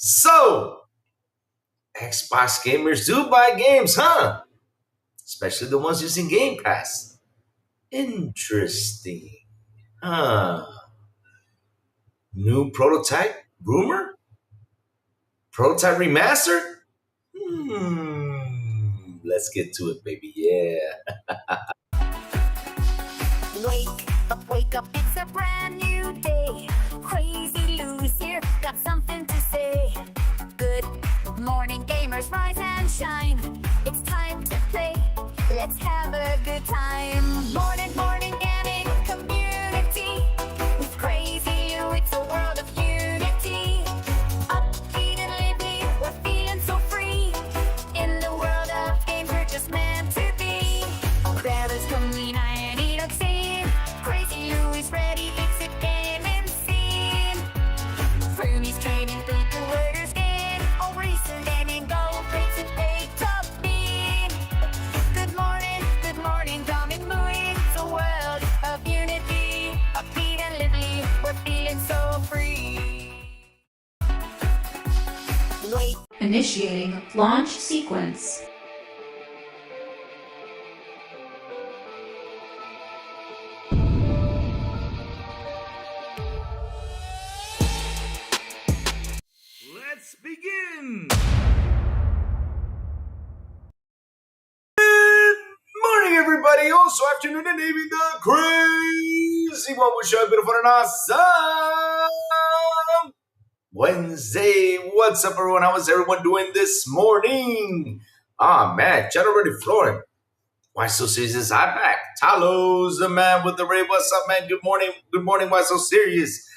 So, Xbox gamers do buy games, huh? Especially the ones using Game Pass. Interesting. Huh. New prototype? Rumor? Prototype remastered? Let's get to it, baby. Yeah. Wake up, it's a brand new day. Crazy Lou's here, got something to say. Good morning, gamers, rise and shine. It's time to play, let's have a good time. Morning, gaming community. With Crazy Lou, it's a world of unity. Upbeat and lively, we're feeling so free. In the world of games, we're just meant to be. Grab us, come and eat a scene. Crazy Lou is ready, it's a gaming scene. Frumies trading through the word skin. All recent gaming go, rates and A top bean. Good morning, coming moving. It's a world of unity. Upbeat and lively, we're feeling so free. Initiating launch sequence. Let's begin. Morning, everybody. Also, afternoon and evening, the crazy one will show a bit of an awesome Wednesday. What's up, everyone? How is everyone doing this morning? Man, chat already flooring. Why so serious is I back? Talos, the man with the ray. What's up, man? Good morning. Why so serious?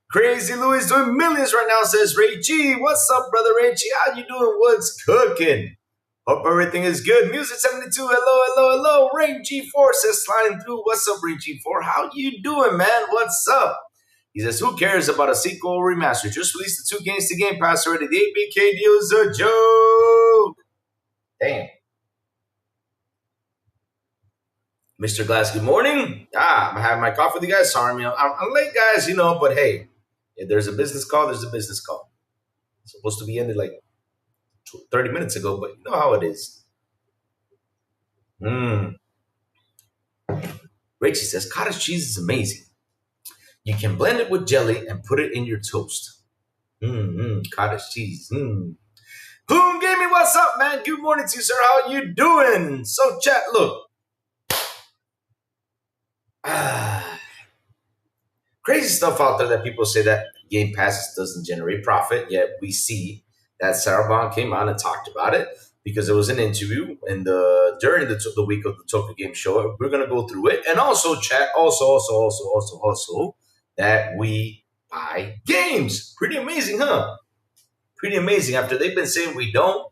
Crazy Louis doing millions right now, says Ray G. What's up, brother Ray G? How you doing? What's cooking? Hope everything is good. Music 72, hello. Ray G4 says sliding through. What's up, Ray G4? How you doing, man? What's up? He says, who cares about a sequel or remaster? Just release the 2 games to Game Pass already. The 8BK deal is a joke. Damn. Mr. Glass, good morning. I'm having my coffee with you guys. Sorry, I'm late, guys, but hey, if there's a business call, there's a business call. It's supposed to be ended like 30 minutes ago, but you know how it is. Rachie says, cottage cheese is amazing. You can blend it with jelly and put it in your toast. Cottage cheese. Boom Gaming, what's up, man? Good morning to you, sir. How you doing? So, chat, look. Crazy stuff out there that people say that Game Pass doesn't generate profit, yet we see that Sarah Bond came out and talked about it because there was an interview during the week of the Tokyo Game Show. We're gonna go through it, and also chat also that we buy games. Pretty amazing, huh? Pretty amazing. After they've been saying we don't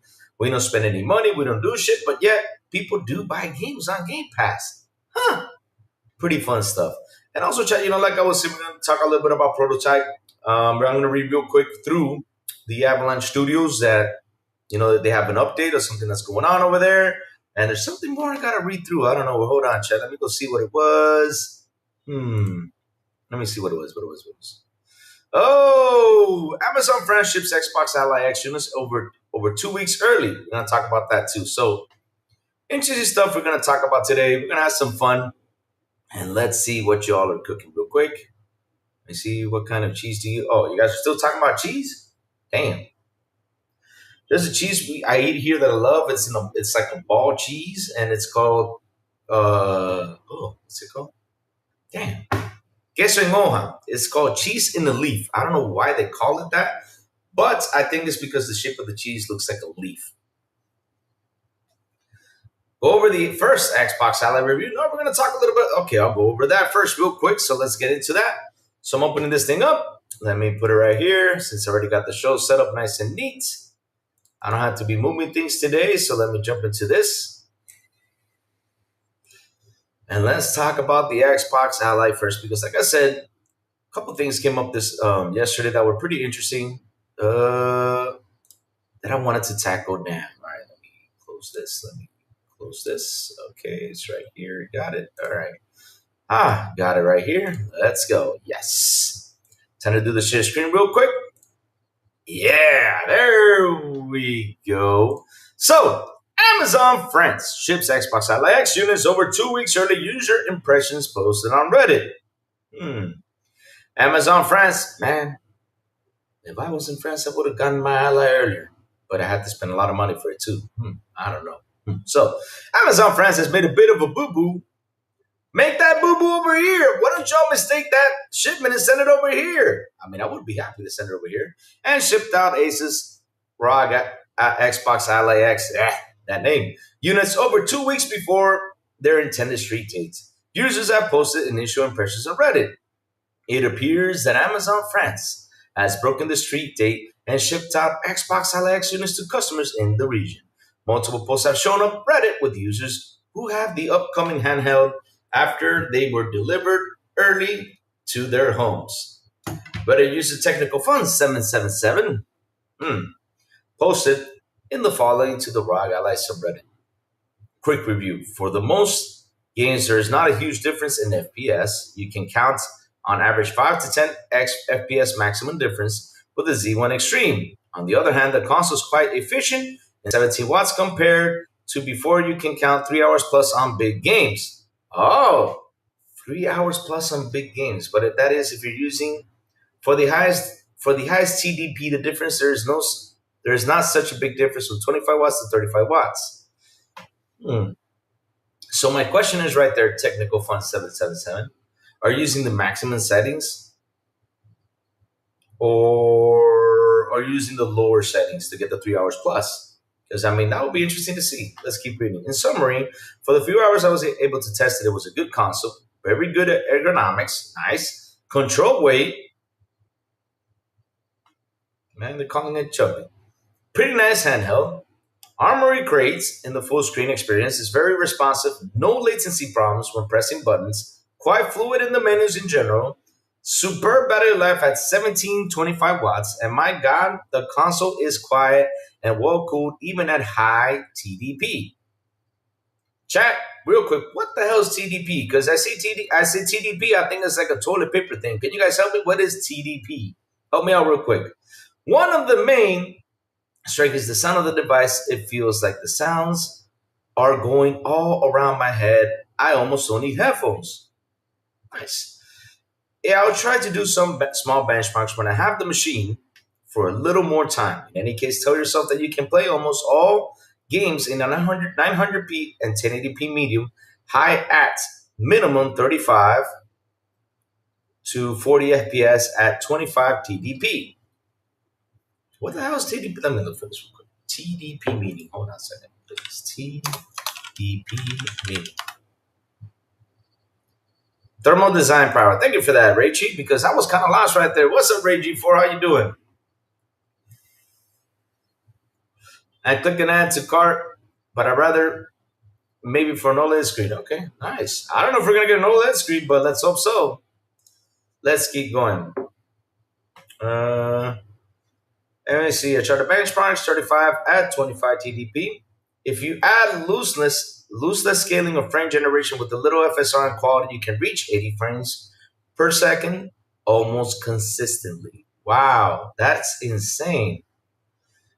spend any money, we don't do shit, but yet people do buy games on Game Pass, huh? Pretty fun stuff. And also, chat, like I was saying, we're going to talk a little bit about Prototype. I'm going to read real quick through the Avalanche Studios that, that they have an update or something that's going on over there. And there's something more I got to read through. I don't know. Hold on, chat. Let me go see what it was. Let me see what it was. Oh, Amazon France ships Xbox Ally X units over 2 weeks early. We're going to talk about that too. So, interesting stuff we're going to talk about today. We're going to have some fun. And let's see what y'all are cooking real quick. Let me see what kind of cheese do you... Oh, you guys are still talking about cheese? Damn. There's a cheese I eat here that I love. It's like a ball cheese, and it's called... what's it called? Damn. Queso en hoja. It's called cheese in the leaf. I don't know why they call it that, but I think it's because the shape of the cheese looks like a leaf. Go over the first Xbox Ally review. No, we're going to talk a little bit. Okay, I'll go over that first real quick. So let's get into that. So I'm opening this thing up. Let me put it right here since I already got the show set up nice and neat. I don't have to be moving things today. So let me jump into this. And let's talk about the Xbox Ally first because like I said, a couple things came up this yesterday that were pretty interesting that I wanted to tackle now. All right, let me close this. Close this. Okay, it's right here. Got it. All right. Got it right here. Let's go. Yes. Time to do the share screen real quick. Yeah, There we go. So, Amazon France ships Xbox Ally X units over 2 weeks early. User impressions posted on Reddit. Hmm. Amazon France, man. If I was in France, I would have gotten my Ally earlier, but I had to spend a lot of money for it too. I don't know. So, Amazon France has made a bit of a boo boo. Make that boo boo over here. Why don't y'all mistake that shipment and send it over here? I mean, I would be happy to send it over here. And shipped out Asus ROG Xbox Ally X, that name, units over 2 weeks before their intended street dates. Users have posted initial impressions on Reddit. It appears that Amazon France has broken the street date and shipped out Xbox Ally X units to customers in the region. Multiple posts have shown up Reddit with users who have the upcoming handheld after they were delivered early to their homes. Reddit user Technical Fun 777 posted in the following to the ROG Ally subreddit. Quick review. For the most games, there is not a huge difference in FPS. You can count on average 5 to 10 FPS maximum difference with the Z1 Extreme. On the other hand, the console is quite efficient and 17 watts compared to before. You can count 3 hours plus on big games. Oh, 3 hours plus on big games. But if that is, if you're using for the highest TDP, the difference there is not such a big difference from 25 watts to 35 watts. So my question is right there, Technical Fun 777. Are you using the maximum settings, or are you using the lower settings to get the 3 hours plus? Because, I mean, that would be interesting to see. Let's keep reading. In summary, for the few hours I was able to test it, it was a good console, very good at ergonomics, nice, control weight. Man, they're calling it chubby. Pretty nice handheld. Armory crates in the full screen experience is very responsive, no latency problems when pressing buttons, quite fluid in the menus in general, superb battery life at 1725 watts, and my god, the console is quiet and well cooled even at high TDP. Chat, real quick, what the hell is TDP? Because I say TDP, I think it's like a toilet paper thing. Can you guys help me? What is TDP? Help me out real quick. One of the main strengths is the sound of the device. It feels like the sounds are going all around my head. I almost don't need headphones. Nice. Yeah, I'll try to do some small benchmarks when I have the machine for a little more time. In any case, tell yourself that you can play almost all games in a 900p and 1080p medium, high at minimum 35 to 40 FPS at 25 TDP. What the hell is TDP? Let me look for this real quick. TDP meaning. Hold on a second, please. TDP meaning. Thermal design power. Thank you for that, Ray G, because I was kind of lost right there. What's up, Ray G4? How you doing? I click an add to cart, but I'd rather maybe for an OLED screen. Okay, nice. I don't know if we're going to get an OLED screen, but let's hope so. Let's keep going. Let me see. I tried the benchmarks, 35 at 25 TDP. If you add looseless scaling of frame generation with a little FSR and quality, you can reach 80 frames per second almost consistently. Wow, that's insane.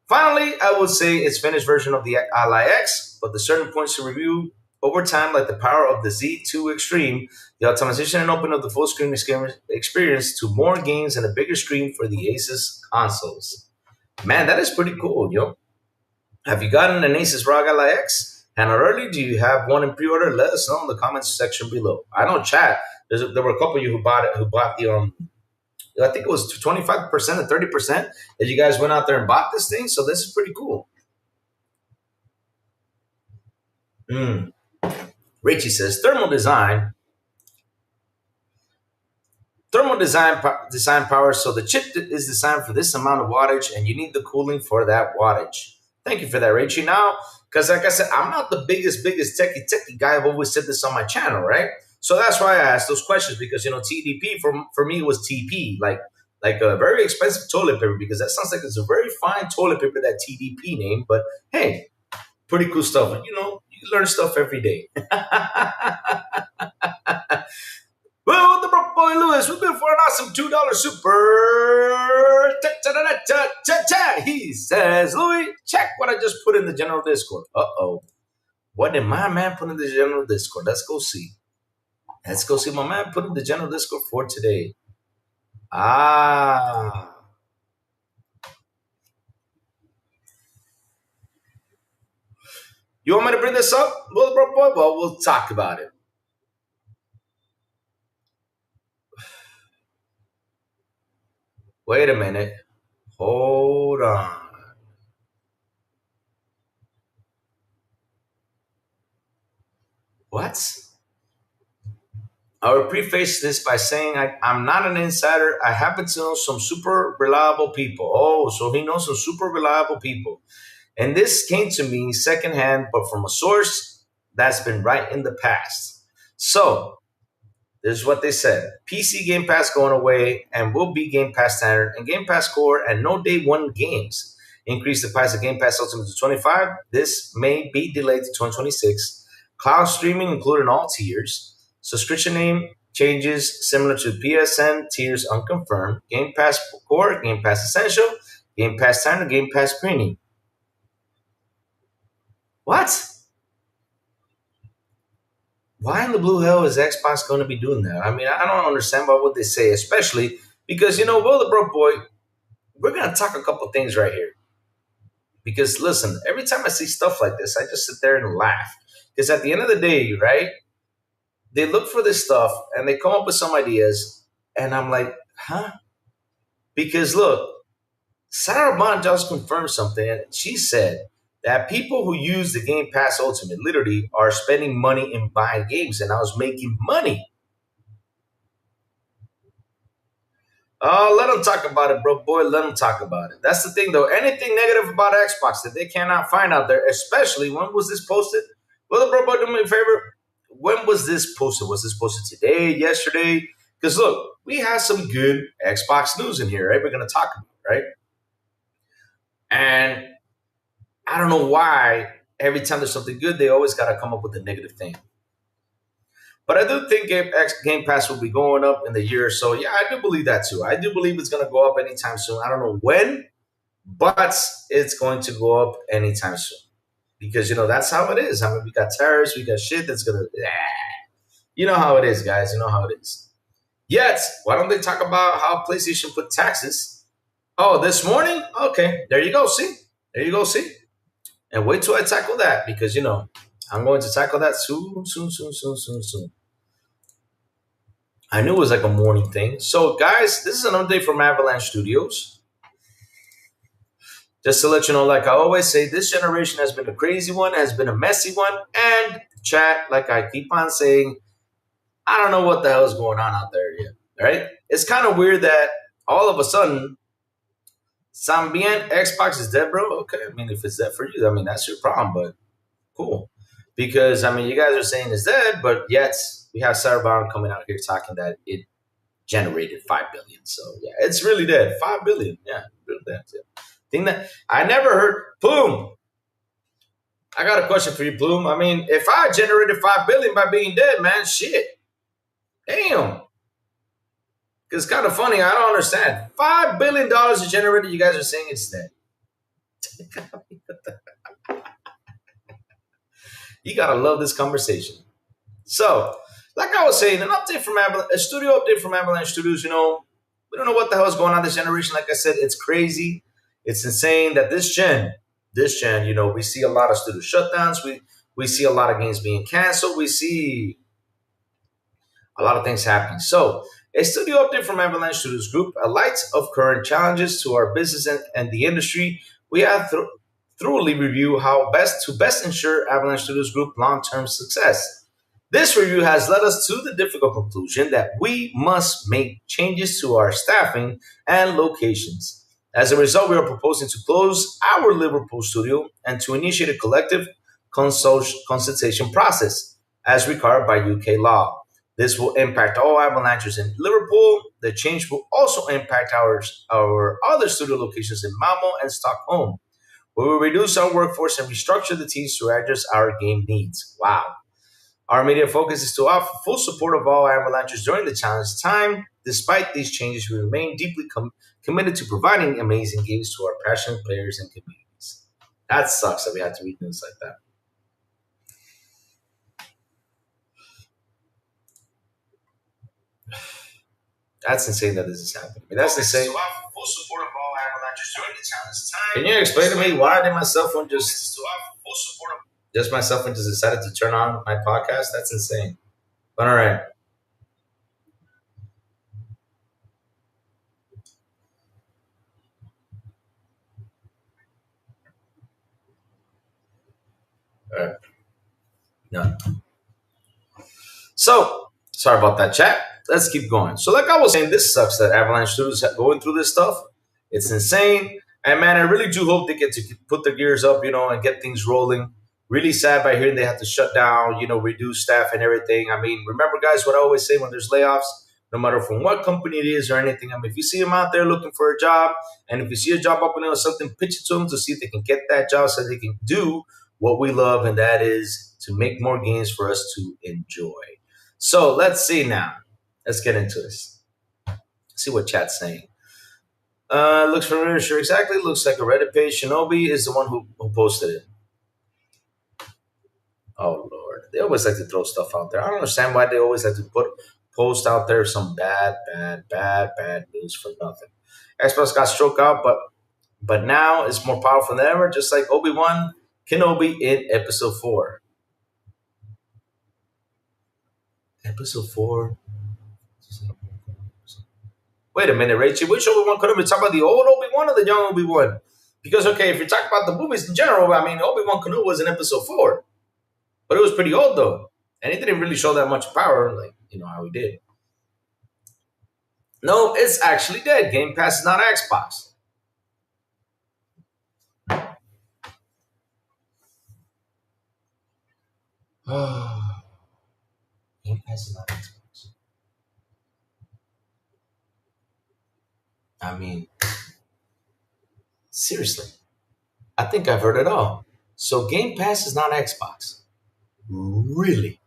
Finally, I would say it's finished version of the Ally X, but the certain points to review over time, like the power of the Z2 Extreme, the optimization and open of the full screen experience to more games and a bigger screen for the Asus consoles. Man, that is pretty cool, yo. Have you gotten an Asus ROG Ally X? And early, do you have one in pre-order? Let us know in the comments section below. I don't chat. There were a couple of you who bought it, who bought the I think it was 25% and 30% that you guys went out there and bought this thing. So this is pretty cool. Richie says thermal design power. So the chip is designed for this amount of wattage, and you need the cooling for that wattage. Thank you for that, Richie. Now, because like I said, I'm not the biggest techie guy. I've always said this on my channel, right? So that's why I asked those questions, because, you know, TDP for me was TP, like a very expensive toilet paper, because that sounds like it's a very fine toilet paper, that TDP name. But hey, pretty cool stuff. And, you know, you learn stuff every day. Well, the boy Lewis. We've been for an awesome $2 super. He says, Louis, check what I just put in the general Discord. Uh-oh. What did my man put in the general Discord? Let's go see. Let's go see my man put in the general Discord for today. Ah. You want me to bring this up? Well, bro, boy, well, we'll talk about it. Wait a minute. Hold on. What? I will preface this by saying I'm not an insider. I happen to know some super reliable people. Oh, so he knows some super reliable people. And this came to me secondhand, but from a source that's been right in the past. So, this is what they said. PC Game Pass going away and will be Game Pass Standard and Game Pass Core and no day one games. Increase the price of Game Pass Ultimate to 25. This may be delayed to 2026. Cloud streaming included in all tiers. Subscription name changes similar to PSN tiers unconfirmed. Game Pass Core, Game Pass Essential, Game Pass Standard, Game Pass Premium. What? Why in the blue hell is Xbox going to be doing that? I mean, I don't understand about what they say, especially because, Will the Broke Boy, we're going to talk a couple things right here. Because listen, every time I see stuff like this, I just sit there and laugh. Because at the end of the day, right, they look for this stuff and they come up with some ideas. And I'm like, huh? Because look, Sarah Bond just confirmed something. And she said that people who use the Game Pass Ultimate literally are spending money in buying games. And I was making money. Oh, let them talk about it, bro. Boy, let them talk about it. That's the thing, though. Anything negative about Xbox that they cannot find out there, especially when was this posted? Well, bro, boy, do me a favor. When was this posted? Was this posted today, yesterday? Because look, we have some good Xbox news in here, right? We're going to talk about, right? And I don't know why every time there's something good, they always got to come up with a negative thing. But I do think Game Pass will be going up in the year or so. Yeah, I do believe that too. I do believe it's going to go up anytime soon. I don't know when, but it's going to go up anytime soon. Because, that's how it is. I mean, we got tariffs, we got shit that's going to... You know how it is, guys. You know how it is. Yet, why don't they talk about how PlayStation put taxes? Oh, this morning? Okay, there you go. See? There you go. See? And wait till I tackle that because, I'm going to tackle that soon. I knew it was like a morning thing. So, guys, this is an update from Avalanche Studios. Just to let you know, like I always say, this generation has been a crazy one, has been a messy one. And chat, like I keep on saying, I don't know what the hell is going on out there yet, right? It's kind of weird that all of a sudden, Sambien Xbox is dead, bro. Okay, I mean, if it's dead for you, I mean, that's your problem, but cool. Because, I mean, you guys are saying it's dead, but yet we have Sarah Bond coming out here talking that it generated $5 billion. So, yeah, it's really dead. $5 billion. Yeah, really dead. Yeah. Thing that I never heard. Plume. I got a question for you, Plume. I mean, if I generated $5 billion by being dead, man, shit. Damn. It's kind of funny. I don't understand. $5 billion is generated. You guys are saying it's dead. You got to love this conversation. So, like I was saying, a studio update from Avalanche Studios, we don't know what the hell is going on this generation. Like I said, it's crazy. It's insane that this gen, we see a lot of studio shutdowns. We see a lot of games being canceled. We see a lot of things happening. So, a studio update from Avalanche Studios Group, a light of current challenges to our business and the industry. We have thoroughly review how best ensure Avalanche Studios Group long-term success. This review has led us to the difficult conclusion that we must make changes to our staffing and locations. As a result, we are proposing to close our Liverpool studio and to initiate a collective consultation process as required by UK law. This will impact all Avalanches in Liverpool. The change will also impact our other studio locations in Malmo and Stockholm. We will reduce our workforce and restructure the teams to address our game needs. Wow. Our immediate focus is to offer full support of all Avalanchers during the challenge time. Despite these changes, we remain deeply committed to providing amazing games to our passionate players and communities. That sucks that we had to read things like that. That's insane that this is happening. I mean, that's insane. Full support of all Avalanchers during the challenge time. Can you explain to me why did my cell phone just my cell phone just decided to turn on my podcast? That's insane. But all right. All right. Done. So, sorry about that, chat. Let's keep going. So, like I was saying, this sucks that Avalanche Studios are going through this stuff. It's insane. And man, I really do hope they get to put their gears up, and get things rolling. Really sad by hearing they have to shut down, reduce staff and everything. I mean, remember, guys, what I always say when there's layoffs, no matter from what company it is or anything. I mean, if you see them out there looking for a job, and if you see a job opening or something, pitch it to them to see if they can get that job so they can do what we love, and that is to make more games for us to enjoy. So let's see now. Let's get into this. See what chat's saying. Looks familiar, sure, exactly. Looks like a Reddit page. Shinobi is the one who posted it. Oh Lord, they always like to throw stuff out there. I don't understand why they always like to post out there some bad news for nothing. Xbox got struck out, but now it's more powerful than ever, just like Obi-Wan Kenobi in Episode 4. Episode 4. Wait a minute, Rachel. Which Obi-Wan could have been talking about, the old Obi-Wan or the young Obi-Wan? Because, okay, if you're talking about the movies in general, I mean, Obi-Wan Kenobi was in Episode 4. But it was pretty old, though. And he didn't really show that much power, like, how he did. No, it's actually dead. Game Pass is not Xbox. Game Pass is not Xbox. I mean, seriously. I think I've heard it all. So Game Pass is not Xbox. Really?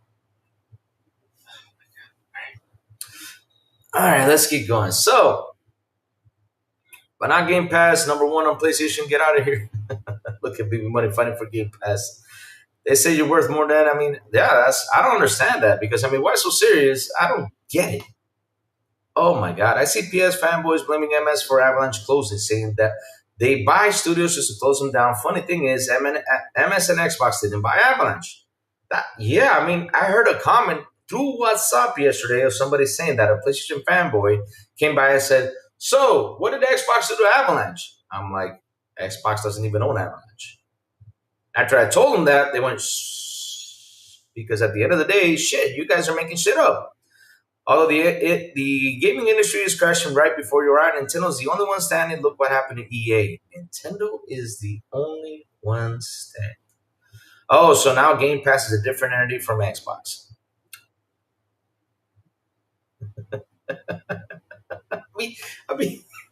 All right, let's keep going. So, but not Game Pass, number one on PlayStation. Get out of here. Look at Big Money fighting for Game Pass. They say you're worth more than, I don't understand that, because, why so serious? I don't get it. Oh my God. I see PS fanboys blaming MS for Avalanche closing, saying that they buy studios just to close them down. Funny thing is, MS and Xbox didn't buy Avalanche. I heard a comment through WhatsApp yesterday of somebody saying that a PlayStation fanboy came by and said, so, what did Xbox do to Avalanche? I'm like, Xbox doesn't even own Avalanche. After I told them that, they went, shh, because at the end of the day, shit, you guys are making shit up. Although the gaming industry is crashing right before your eye, Nintendo's the only one standing. Look what happened to EA. Nintendo is the only one standing. Oh, so now Game Pass is a different entity from Xbox.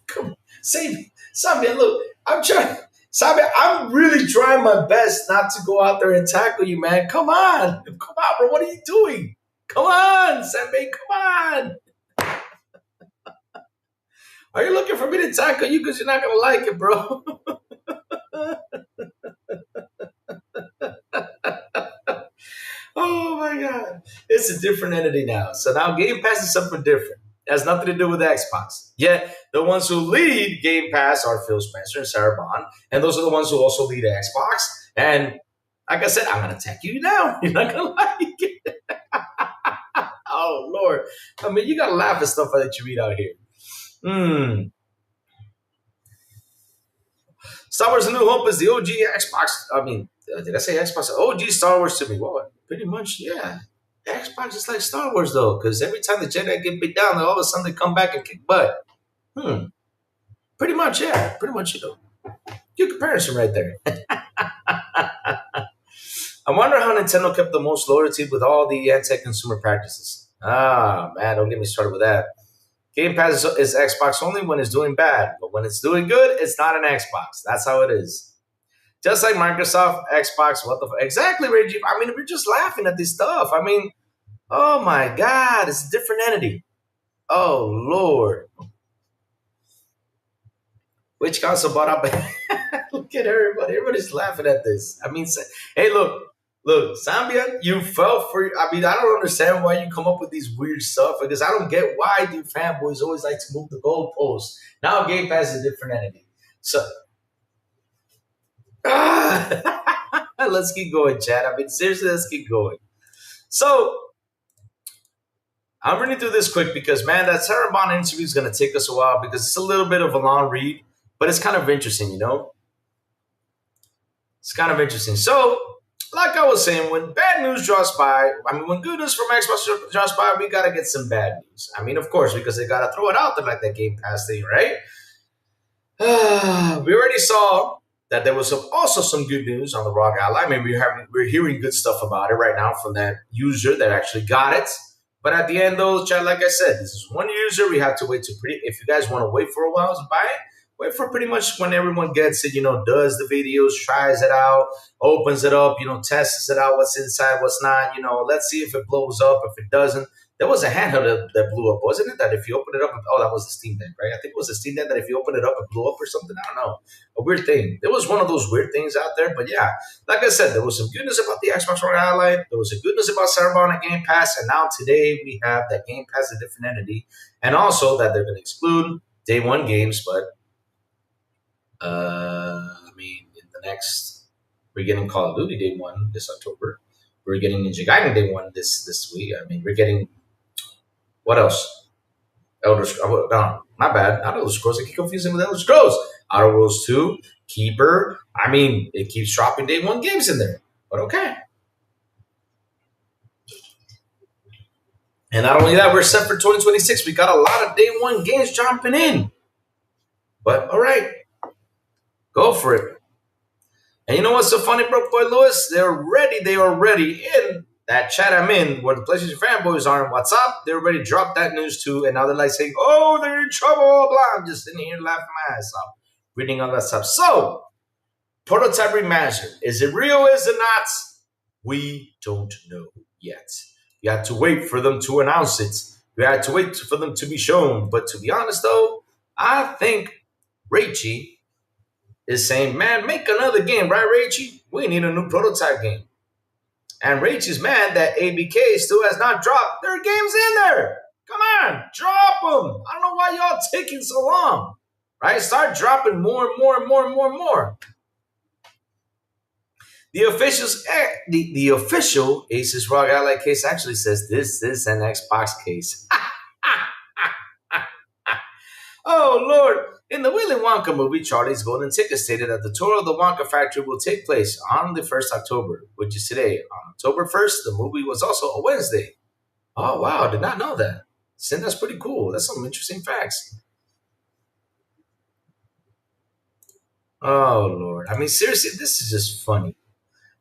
Come on. Sabi, look, I'm really trying my best not to go out there and tackle you, man. Come on, bro. What are you doing? Come on, Senbei, come on. Are you looking for me to tackle you because you're not going to like it, bro? Oh, my God. It's a different entity now. So now Game Pass is something different. It has nothing to do with Xbox. Yet the ones who lead Game Pass are Phil Spencer and Sarah Bond. And those are the ones who also lead Xbox. And like I said, I'm going to attack you now. You're not going to like it. Oh, Lord. You got to laugh at stuff that you read out here. Star Wars A New Hope is the OG Xbox. Did I say Xbox? OG Star Wars to me. Well, pretty much, yeah. Xbox is like Star Wars, though, because every time the Jedi get beat down, all of a sudden they come back and kick butt. Pretty much, yeah. Pretty much, good comparison right there. I wonder how Nintendo kept the most loyalty with all the anti-consumer practices. Ah, man, don't get me started with that. Game Pass is Xbox only when it's doing bad, but when it's doing good, it's not an Xbox. That's how it is. Just like Microsoft, Xbox, what the exactly, Reggie? I mean, we're just laughing at this stuff. I mean, oh my God, it's a different entity. Oh Lord, which console bought up? Look at everybody. Everybody's laughing at this. I mean, hey, look, Zambia, you fell for. I mean, I don't understand why you come up with these weird stuff because I don't get why do fanboys always like to move the goalposts. Now Game Pass is a different entity. So let's keep going, Chad. I mean, seriously, let's keep going. So I'm running through this quick because, man, that Sarah Bond interview is going to take us a while because it's a little bit of a long read, but it's kind of interesting, you know? It's kind of interesting. So, like I was saying, when bad news draws by, I mean, when good news from Xbox draws by, we got to get some bad news. I mean, of course, because they got to throw it out there like that Game Pass thing, right? We already saw that there was also some good news on the ROG Ally. I mean, we're hearing good stuff about it right now from that user that actually got it. But at the end, though, Chad, like I said, this is one user. We have to wait to if you guys want to wait for a while to buy it, wait for pretty much when everyone gets it, you know, does the videos, tries it out, opens it up, you know, tests it out, what's inside, what's not, you know, let's see if it blows up. If it doesn't, there was a handheld that blew up, wasn't it? That if you open it up, oh, that was the Steam Deck, right? I think it was the Steam Deck that if you open it up, it blew up or something. I don't know. A weird thing. There was one of those weird things out there, but yeah, like I said, there was some good news about the Xbox One Ally. There was a good news about Cerebon and Game Pass, and now today we have that Game Pass, a different entity, and also that they're going to exclude day one games, but I mean, in the next, we're getting Call of Duty Day One this October. We're getting Ninja Gaiden Day One this week. I mean, we're getting what else? Elder Scrolls. No, not bad. Not Elder Scrolls. I keep confusing with Elder Scrolls. Outer Worlds 2, Keeper. I mean, it keeps dropping Day One games in there, but okay. And not only that, we're set for 2026. We got a lot of Day One games jumping in. But all right. Go for it. And you know what's so funny, Broke Boy Lewis? They are already in that chat I'm in where the PlayStation fanboys are on WhatsApp. They already dropped that news too. And now they're like saying, oh, they're in trouble, blah, blah. I'm just sitting here laughing my ass off, reading all that stuff. So, prototype remastered. Is it real? Is it not? We don't know yet. You have to wait for them to announce it. You have to wait for them to be shown. But to be honest, though, I think Reichi is saying, man, make another game, right, Reichi? We need a new prototype game. And Reichi's mad that ABK still has not dropped their games in there. Come on, drop them. I don't know why y'all taking so long, right? Start dropping more and more and more and more and more. The official Asus ROG Ally case actually says this is an Xbox case. Oh, Lord. In the Willy Wonka movie, Charlie's Golden Ticket stated that the tour of the Wonka factory will take place on the 1st October, which is today. On October 1st, the movie was also a Wednesday. Oh, wow. I did not know that. Sin, that's pretty cool. That's some interesting facts. Oh, Lord. I mean, seriously, this is just funny.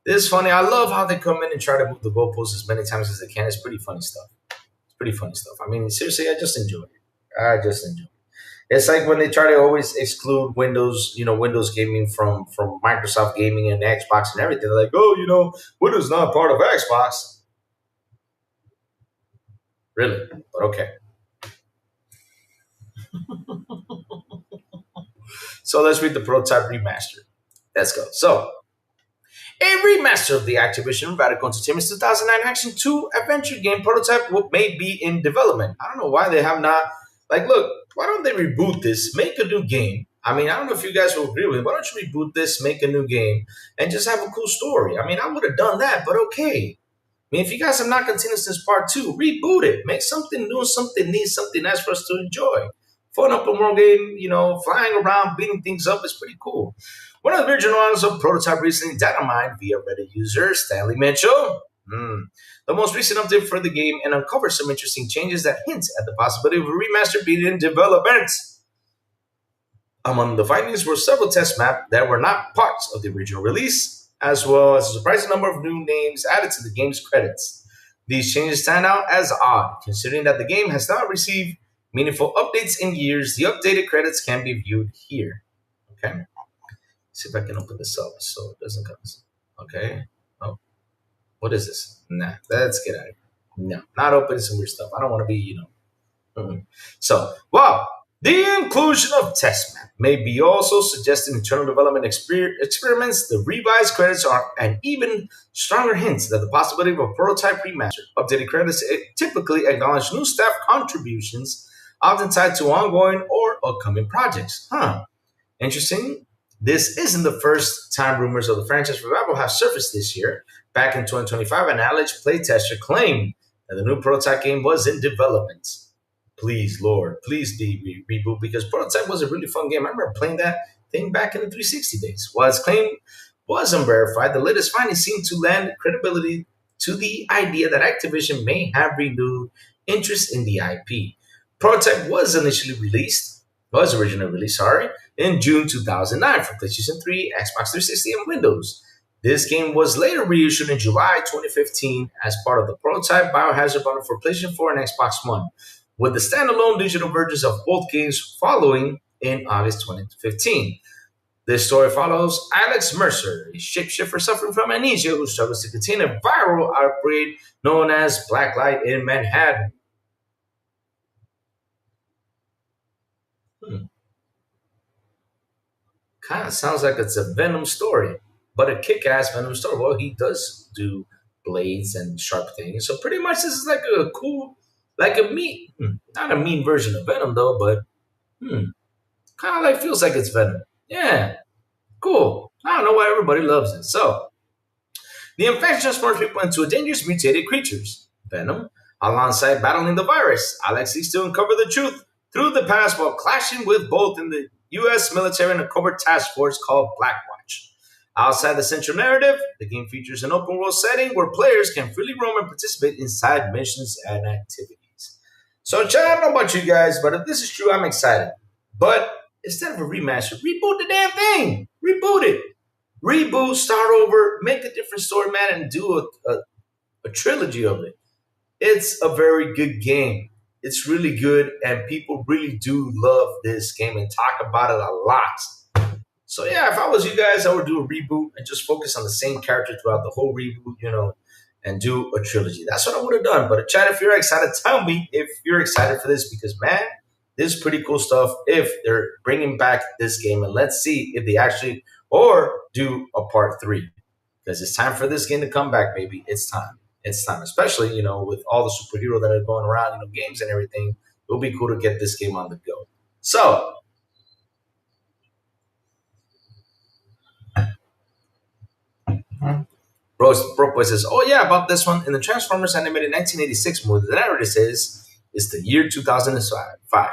This is funny. I love how they come in and try to move the goalposts as many times as they can. It's pretty funny stuff. It's pretty funny stuff. I mean, seriously, I just enjoy it. I just enjoy it. It's like when they try to always exclude Windows, you know, Windows gaming from Microsoft gaming and Xbox and everything. They're like, oh, you know, Windows is not part of Xbox. Really? But okay. So let's read the prototype remaster. Let's go. So, a remaster of the Activision Radical Entertainment's 2009 Action 2 adventure game prototype may be in development. I don't know why they have not. Like, look, why don't they reboot this, make a new game? I mean, I don't know if you guys will agree with me. Why don't you reboot this, make a new game, and just have a cool story? I mean, I would have done that, but okay. I mean, if you guys have not continued since part 2, reboot it. Make something new, something neat, something nice for us to enjoy. Fun open world game, you know, flying around, beating things up is pretty cool. One of the original owners of Prototype recently dynamite via Reddit user Stanley Mitchell. The most recent update for the game and uncovered some interesting changes that hint at the possibility of a remaster being in development. Among the findings were several test maps that were not parts of the original release, as well as a surprising number of new names added to the game's credits. These changes stand out as odd, considering that the game has not received meaningful updates in years. The updated credits can be viewed here. Okay. See if I can open this up so it doesn't come. Okay. Oh, what is this? Nah, let's get out of here. No, not opening some weird stuff. I don't want to be, Mhm. So, well, the inclusion of test map may be also suggesting internal development experiments. The revised credits are an even stronger hint that the possibility of a prototype remaster. Updated credits typically acknowledge new staff contributions, often tied to ongoing or upcoming projects. Huh. Interesting. This isn't the first time rumors of the franchise revival have surfaced this year. Back in 2025, an alleged playtester claimed that the new prototype game was in development. Please, Lord, please be reboot because Prototype was a really fun game. I remember playing that thing back in the 360 days. While its claim was unverified, the latest findings seem to lend credibility to the idea that Activision may have renewed interest in the IP. Prototype was originally released, in June 2009 for PlayStation 3, Xbox 360, and Windows. This game was later reissued in July 2015 as part of the Prototype Biohazard bundle for PlayStation 4 and Xbox One, with the standalone digital versions of both games following in August 2015. This story follows Alex Mercer, a shapeshifter suffering from amnesia who struggles to contain a viral outbreak known as Blacklight in Manhattan. Hmm. Kind of sounds like it's a Venom story, but a kick-ass Venom story. Well, he does do blades and sharp things, so pretty much this is like a cool, like a not a mean version of Venom though, but kind of like feels like it's Venom. Yeah, cool. I don't know why everybody loves it. So the infection transforms people into dangerous mutated creatures. Venom, alongside battling the virus, Alex seeks to uncover the truth through the past while clashing with both in the U.S. military and a covert task force called Blackwatch. Outside the central narrative, the game features an open world setting where players can freely roam and participate in side missions and activities. So, Chad, I don't know about you guys, but if this is true, I'm excited. But instead of a remaster, reboot the damn thing. Reboot it. Reboot, start over, make a different story, man, and do a trilogy of it. It's a very good game. It's really good, and people really do love this game and talk about it a lot. So yeah, if I was you guys, I would do a reboot and just focus on the same character throughout the whole reboot, and do a trilogy. That's what I would have done. But Chad, if you're excited, tell me if you're excited for this because man, this is pretty cool stuff. If they're bringing back this game, and let's see if they actually or do a part three because it's time for this game to come back, baby. It's time. It's time, especially with all the superhero that are going around, games and everything. It'll be cool to get this game on the go. So, Broboy says, "Oh yeah, about this one in the Transformers animated 1986 movie. The narrative says it's the year 2005.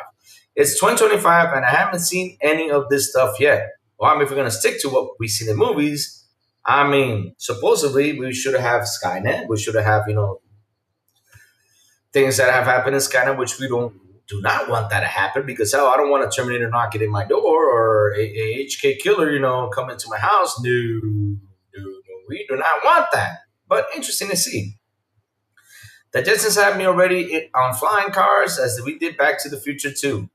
It's 2025, and I haven't seen any of this stuff yet. Well, I mean, if we're gonna stick to what we see in the movies, I mean, supposedly we should have Skynet. We should have things that have happened in Skynet, which we do not want that to happen because hell, I don't want a Terminator knocking in my door or a HK killer, coming to my house. No, we do not want that. But interesting to see. The Jetsons have me already on flying cars as we did Back to the Future too.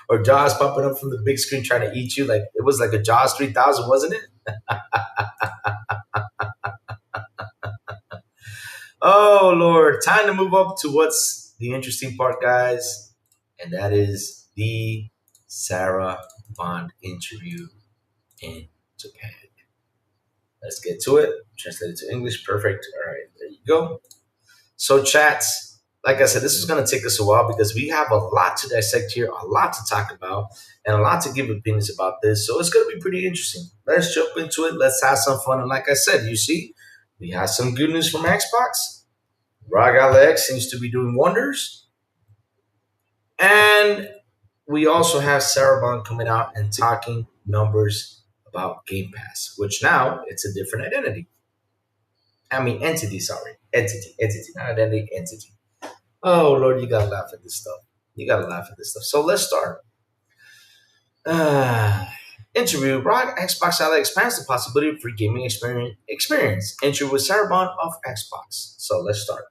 Or Jaws popping up from the big screen trying to eat you. Like it was like a Jaws 3000, wasn't it? Oh Lord, time to move up to what's the interesting part, guys, and that is the Sarah Bond interview in Japan. Let's get to it. Translate it to English. Perfect. All right, there you go. So, chats, like I said, this is going to take us a while because we have a lot to dissect here, a lot to talk about, and a lot to give opinions about this. So, it's going to be pretty interesting. Let's jump into it. Let's have some fun. And like I said, you see, we have some good news from Xbox. ROG Alex seems to be doing wonders. And we also have Sarah Bond coming out and talking numbers about Game Pass, which now it's a different identity. I mean, entity, sorry. Entity, not identity, entity. Oh, Lord, you gotta laugh at this stuff. You gotta laugh at this stuff. So let's start. Interview. ROG Xbox Ally expands the possibility for gaming experience. Interview with Sarah Bond of Xbox. So let's start.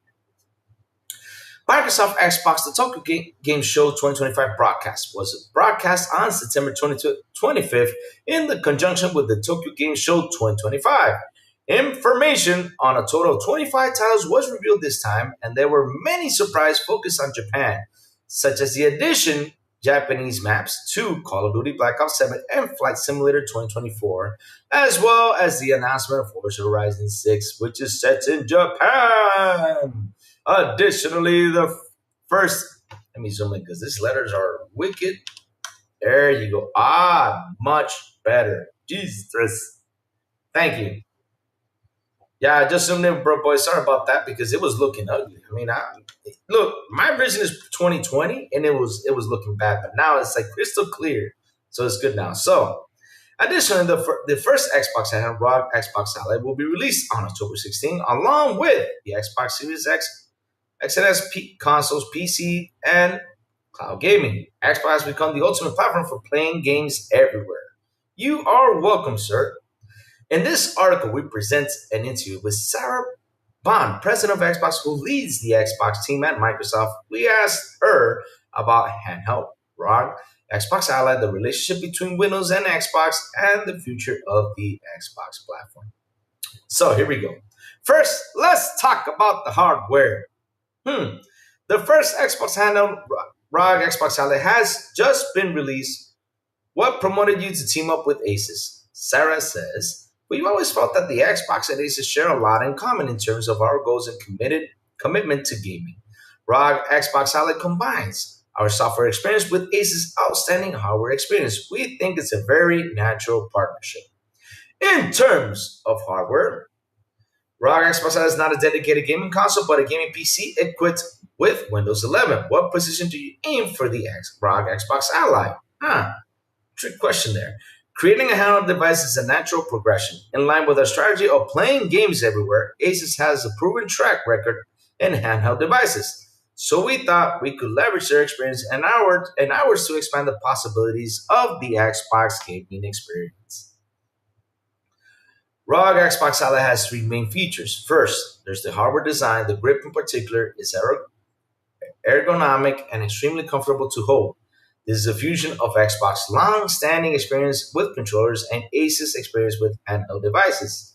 Microsoft Xbox The Tokyo Game Show 2025 broadcast was broadcast on September 25th in the conjunction with the Tokyo Game Show 2025. Information on a total of 25 titles was revealed this time, and there were many surprises focused on Japan, such as the addition Japanese maps to Call of Duty Black Ops 7 and Flight Simulator 2024, as well as the announcement of Forza Horizon 6, which is set in Japan. Additionally, the first, let me zoom in because these letters are wicked. There you go. Much better. Jesus. Thank you. Yeah, I just zoomed in, bro, boy. Sorry about that because it was looking ugly. I mean, look, my vision is 2020 and it was looking bad, but now it's like crystal clear. So it's good now. So additionally, the first Xbox handheld ROG Xbox Ally will be released on October 16, along with the Xbox Series X, XNS consoles, PC, and cloud gaming. Xbox has become the ultimate platform for playing games everywhere. You are welcome, sir. In this article, we present an interview with Sarah Bond, president of Xbox, who leads the Xbox team at Microsoft. We asked her about handheld, ROG, Xbox Ally, the relationship between Windows and Xbox, and the future of the Xbox platform. So here we go. First, let's talk about the hardware. The first Xbox handheld, ROG Xbox Ally, has just been released. What promoted you to team up with Asus? Sarah says, we've always felt that the Xbox and Asus share a lot in common in terms of our goals and commitment to gaming. ROG Xbox Ally combines our software experience with Asus' outstanding hardware experience. We think it's a very natural partnership. In terms of hardware, ROG Xbox Ally is not a dedicated gaming console, but a gaming PC equipped with Windows 11. What position do you aim for the ROG Xbox Ally? Trick question there. Creating a handheld device is a natural progression. In line with our strategy of playing games everywhere, Asus has a proven track record in handheld devices. So we thought we could leverage their experience and ours to expand the possibilities of the Xbox gaming experience. ROG Xbox Ally has three main features. First, there's the hardware design. The grip in particular is ergonomic and extremely comfortable to hold. This is a fusion of Xbox's long-standing experience with controllers and Asus experience with handheld devices.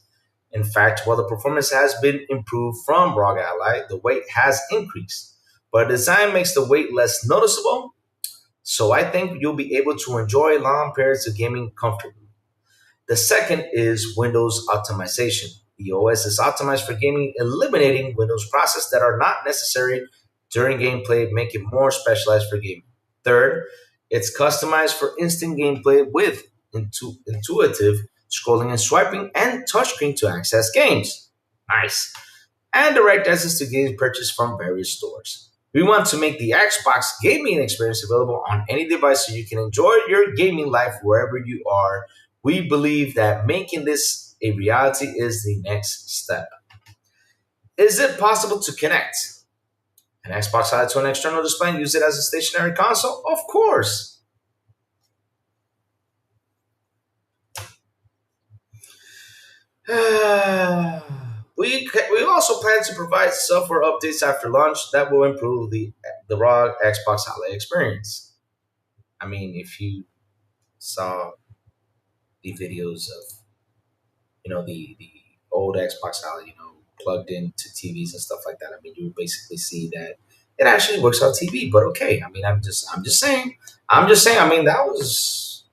In fact, while the performance has been improved from ROG Ally, the weight has increased. But the design makes the weight less noticeable, so I think you'll be able to enjoy long periods of gaming comfortably. The second is Windows optimization. The OS is optimized for gaming, eliminating Windows processes that are not necessary during gameplay, making it more specialized for gaming. Third, it's customized for instant gameplay with intuitive scrolling and swiping and touchscreen to access games. Nice. And direct access to games purchased from various stores. We want to make the Xbox gaming experience available on any device so you can enjoy your gaming life wherever you are. We believe that making this a reality is the next step. Is it possible to connect an Xbox Ally to an external display and use it as a stationary console? Of course. We also plan to provide software updates after launch that will improve the ROG Xbox Ally experience. I mean, if you saw the videos of the old Xbox Ally, plugged into TVs and stuff like that. I mean, you would basically see that it actually works on TV. But okay, I mean, I'm just saying. I mean, that was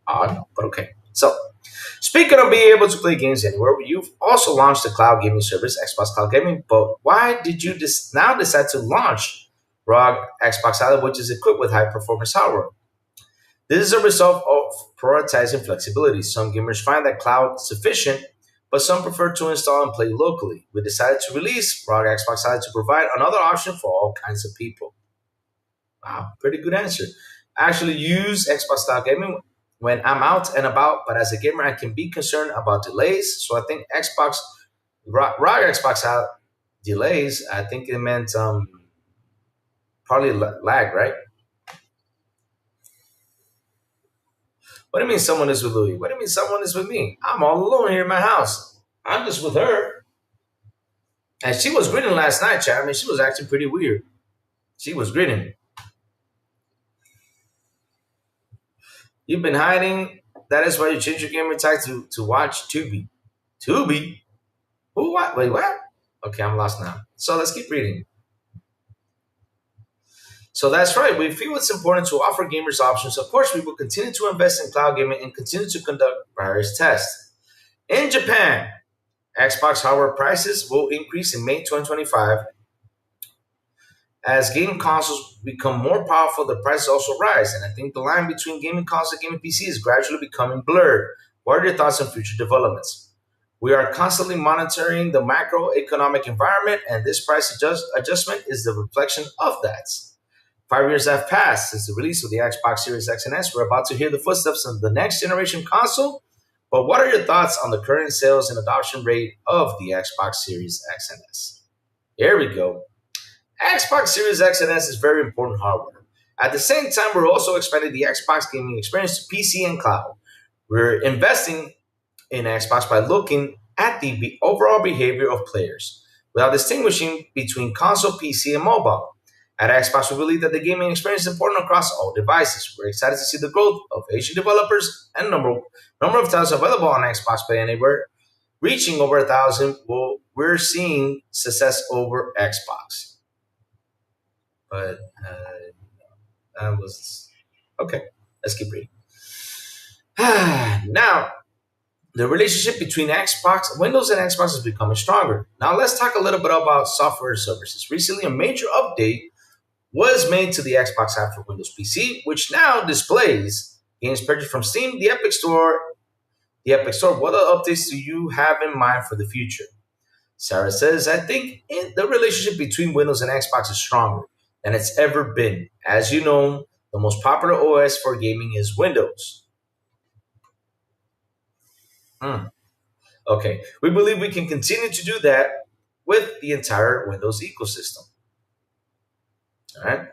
odd, but okay. So, speaking of being able to play games anywhere, you've also launched the cloud gaming service, Xbox Cloud Gaming. But why did you now decide to launch ROG Xbox Ally, which is equipped with high performance hardware? This is a result of prioritizing flexibility. Some gamers find that cloud sufficient, but some prefer to install and play locally. We decided to release ROG Xbox Ally to provide another option for all kinds of people. Wow, pretty good answer. I actually use Xbox Cloud Gaming when I'm out and about, but as a gamer, I can be concerned about delays. So I think ROG Xbox Ally delays, I think it meant probably lag, right? What do you mean someone is with Louis? What do you mean someone is with me? I'm all alone here in my house. I'm just with her. And she was grinning last night, chat. I mean, she was acting pretty weird. She was grinning. You've been hiding. That is why you changed your gamer tag to watch Tubi. Tubi? Who? What? Wait, what? Okay, I'm lost now. So let's keep reading. So that's right. We feel it's important to offer gamers options. Of course, we will continue to invest in cloud gaming and continue to conduct various tests. In Japan, Xbox hardware prices will increase in May 2025. As game consoles become more powerful, the prices also rise. And I think the line between gaming consoles and gaming PC is gradually becoming blurred. What are your thoughts on future developments? We are constantly monitoring the macroeconomic environment, and this price adjustment is the reflection of that. 5 years have passed since the release of the Xbox Series X and S. We're about to hear the footsteps of the next generation console. But what are your thoughts on the current sales and adoption rate of the Xbox Series X and S? Here we go. Xbox Series X and S is very important hardware. At the same time, we're also expanding the Xbox gaming experience to PC and cloud. We're investing in Xbox by looking at the overall behavior of players without distinguishing between console, PC, and mobile. At Xbox, we believe that the gaming experience is important across all devices. We're excited to see the growth of Asian developers and number of titles available on Xbox Play Anywhere reaching over 1,000. Well, we're seeing success over Xbox. But that was okay. Let's keep reading. Now, the relationship between Windows and Xbox is becoming stronger. Now, let's talk a little bit about software services. Recently, a major update was made to the Xbox app for Windows PC, which now displays games purchased from Steam, the Epic Store. What other updates do you have in mind for the future? Sarah says, I think the relationship between Windows and Xbox is stronger than it's ever been. As you know, the most popular OS for gaming is Windows. Okay, we believe we can continue to do that with the entire Windows ecosystem. All right.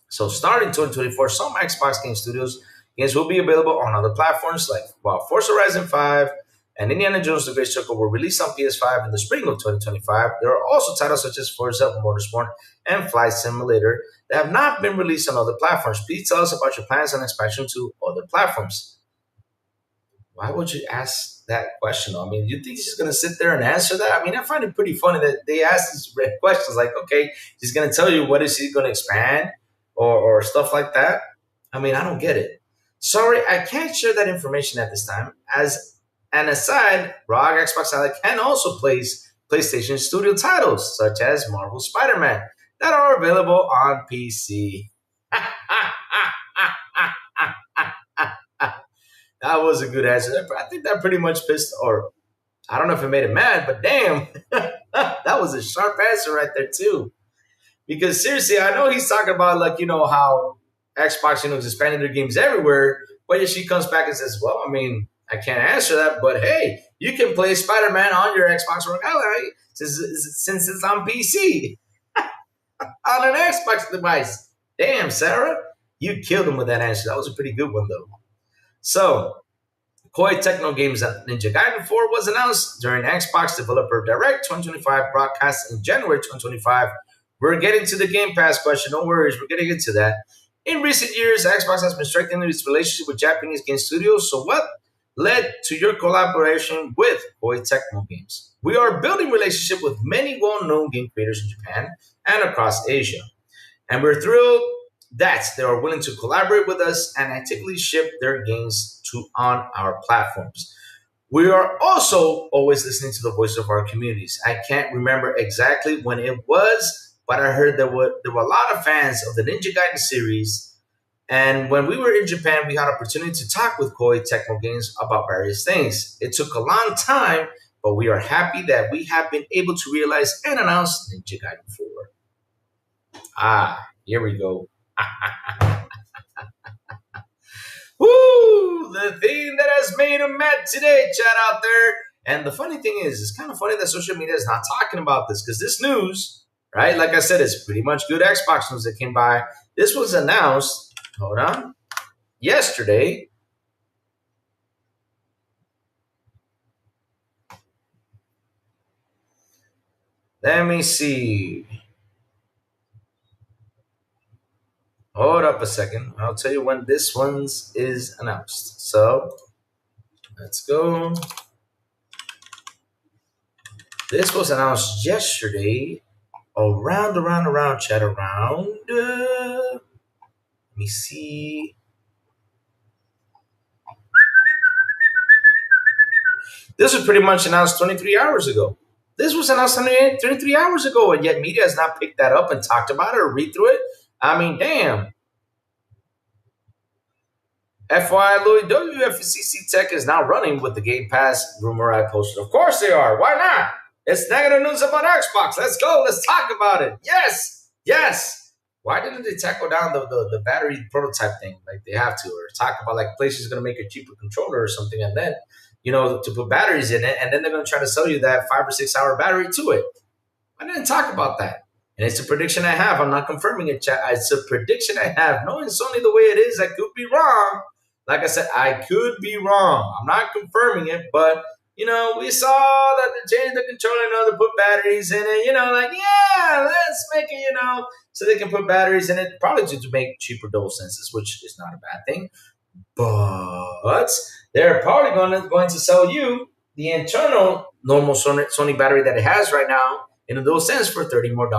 So starting 2024, some Xbox Game Studios games will be available on other platforms like Forza Horizon 5 and Indiana Jones The Great Circle were released on PS5 in the spring of 2025. There are also titles such as Forza Motorsport and Flight Simulator that have not been released on other platforms. Please tell us about your plans and expansion to other platforms. Why would you ask that question? I mean, you think she's going to sit there and answer that? I mean, I find it pretty funny that they ask these questions like, okay, she's going to tell you what is she going to expand or stuff like that. I mean, I don't get it. Sorry, I can't share that information at this time. As an aside, ROG Xbox Ally can also place PlayStation Studio titles such as Marvel Spider-Man that are available on PC. That was a good answer. I think that pretty much pissed, or I don't know if it made it mad, but damn, that was a sharp answer right there too. Because seriously, I know he's talking about like, how Xbox, is expanding their games everywhere. But yet she comes back and says, well, I mean, I can't answer that, but hey, you can play Spider-Man on your Xbox or Ally since it's on PC. On an Xbox device. Damn, Sarah, you killed him with that answer. That was a pretty good one, though. So, Koei Techno Games Ninja Gaiden 4 was announced during Xbox Developer Direct 2025 broadcast in January 2025. We're getting to the Game Pass question. No worries, we're getting into that. In recent years, Xbox has been strengthening its relationship with Japanese game studios. So, what led to your collaboration with Koei Techno Games? We are building relationship with many well-known game creators in Japan and across Asia, and we're thrilled that they are willing to collaborate with us and actively ship their games on our platforms. We are also always listening to the voice of our communities. I can't remember exactly when it was, but I heard there were a lot of fans of the Ninja Gaiden series. And when we were in Japan, we had opportunity to talk with Koei Techno Games about various things. It took a long time, but we are happy that we have been able to realize and announce Ninja Gaiden 4. Here we go. Woo! The thing that has made him mad today, chat out there. And the funny thing is, it's kind of funny that social media is not talking about this because this news, right? Like I said, it's pretty much good Xbox news that came by. This was announced, hold on, yesterday. Let me see. Hold up a second. I'll tell you when this one's is announced. So let's go. This was announced yesterday. Around, chat around. Let me see. This was pretty much announced 23 hours ago. This was announced 23 hours ago, and yet media has not picked that up and talked about it or read through it. I mean, damn. FYI, Louis, WFCC Tech is now running with the Game Pass rumor I posted. Of course they are. Why not? It's negative news about Xbox. Let's go. Let's talk about it. Yes. Yes. Why didn't they tackle down the battery prototype thing like they have to, or talk about like PlayStation's going to make a cheaper controller or something, and then to put batteries in it, and then they're going to try to sell you that 5 or 6 hour battery to it. I didn't talk about that. And it's a prediction I have. I'm not confirming it, chat. It's a prediction I have. Knowing Sony the way it is, I could be wrong. Like I said, I could be wrong. I'm not confirming it, but we saw that they changed the controller, to put batteries in it. Let's make it, so they can put batteries in it, probably to make cheaper DualSenses, which is not a bad thing. But they're probably going to sell you the internal normal Sony battery that it has right now in a DualSense for $30 more.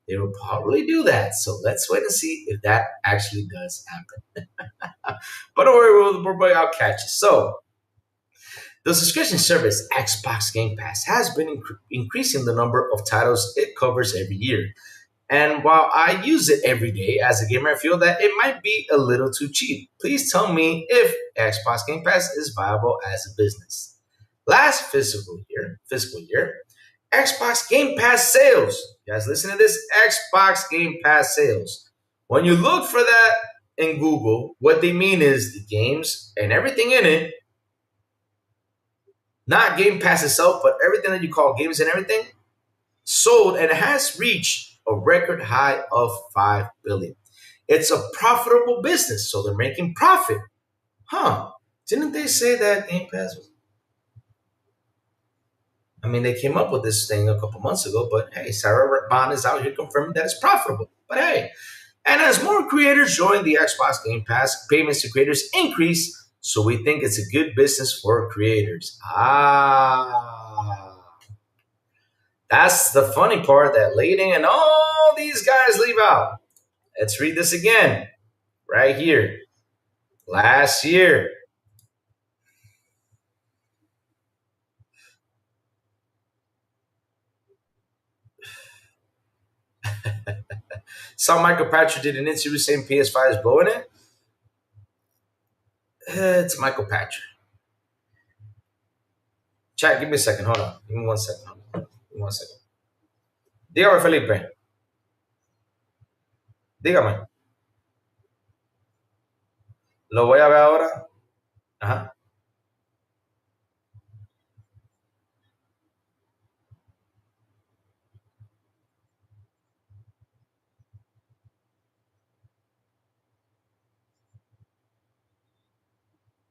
They will probably do that. So let's wait and see if that actually does happen. But don't worry, I'll catch you. So the subscription service Xbox Game Pass has been increasing the number of titles it covers every year. And while I use it every day as a gamer, I feel that it might be a little too cheap. Please tell me if Xbox Game Pass is viable as a business. Last fiscal year, Xbox Game Pass sales. You guys listen to this? Xbox Game Pass sales. When you look for that in Google, what they mean is the games and everything in it, not Game Pass itself, but everything that you call games and everything, sold, and it has reached a record high of $5 billion. It's a profitable business, so they're making profit. Didn't they say that Game Pass was... I mean, they came up with this thing a couple months ago, but hey, Sarah Bond is out here confirming that it's profitable. But hey, and as more creators join the Xbox Game Pass, payments to creators increase, so we think it's a good business for creators. That's the funny part that Lading and all these guys leave out. Let's read this again, right here. Last year, saw Michael Patrick did an interview saying PS5 is blowing it. It's Michael Patrick. Chat, give me a second. Hold on. Give me 1 second. Give me 1 second. Dígame, Felipe. Dígame. Lo voy a ver ahora. Ajá.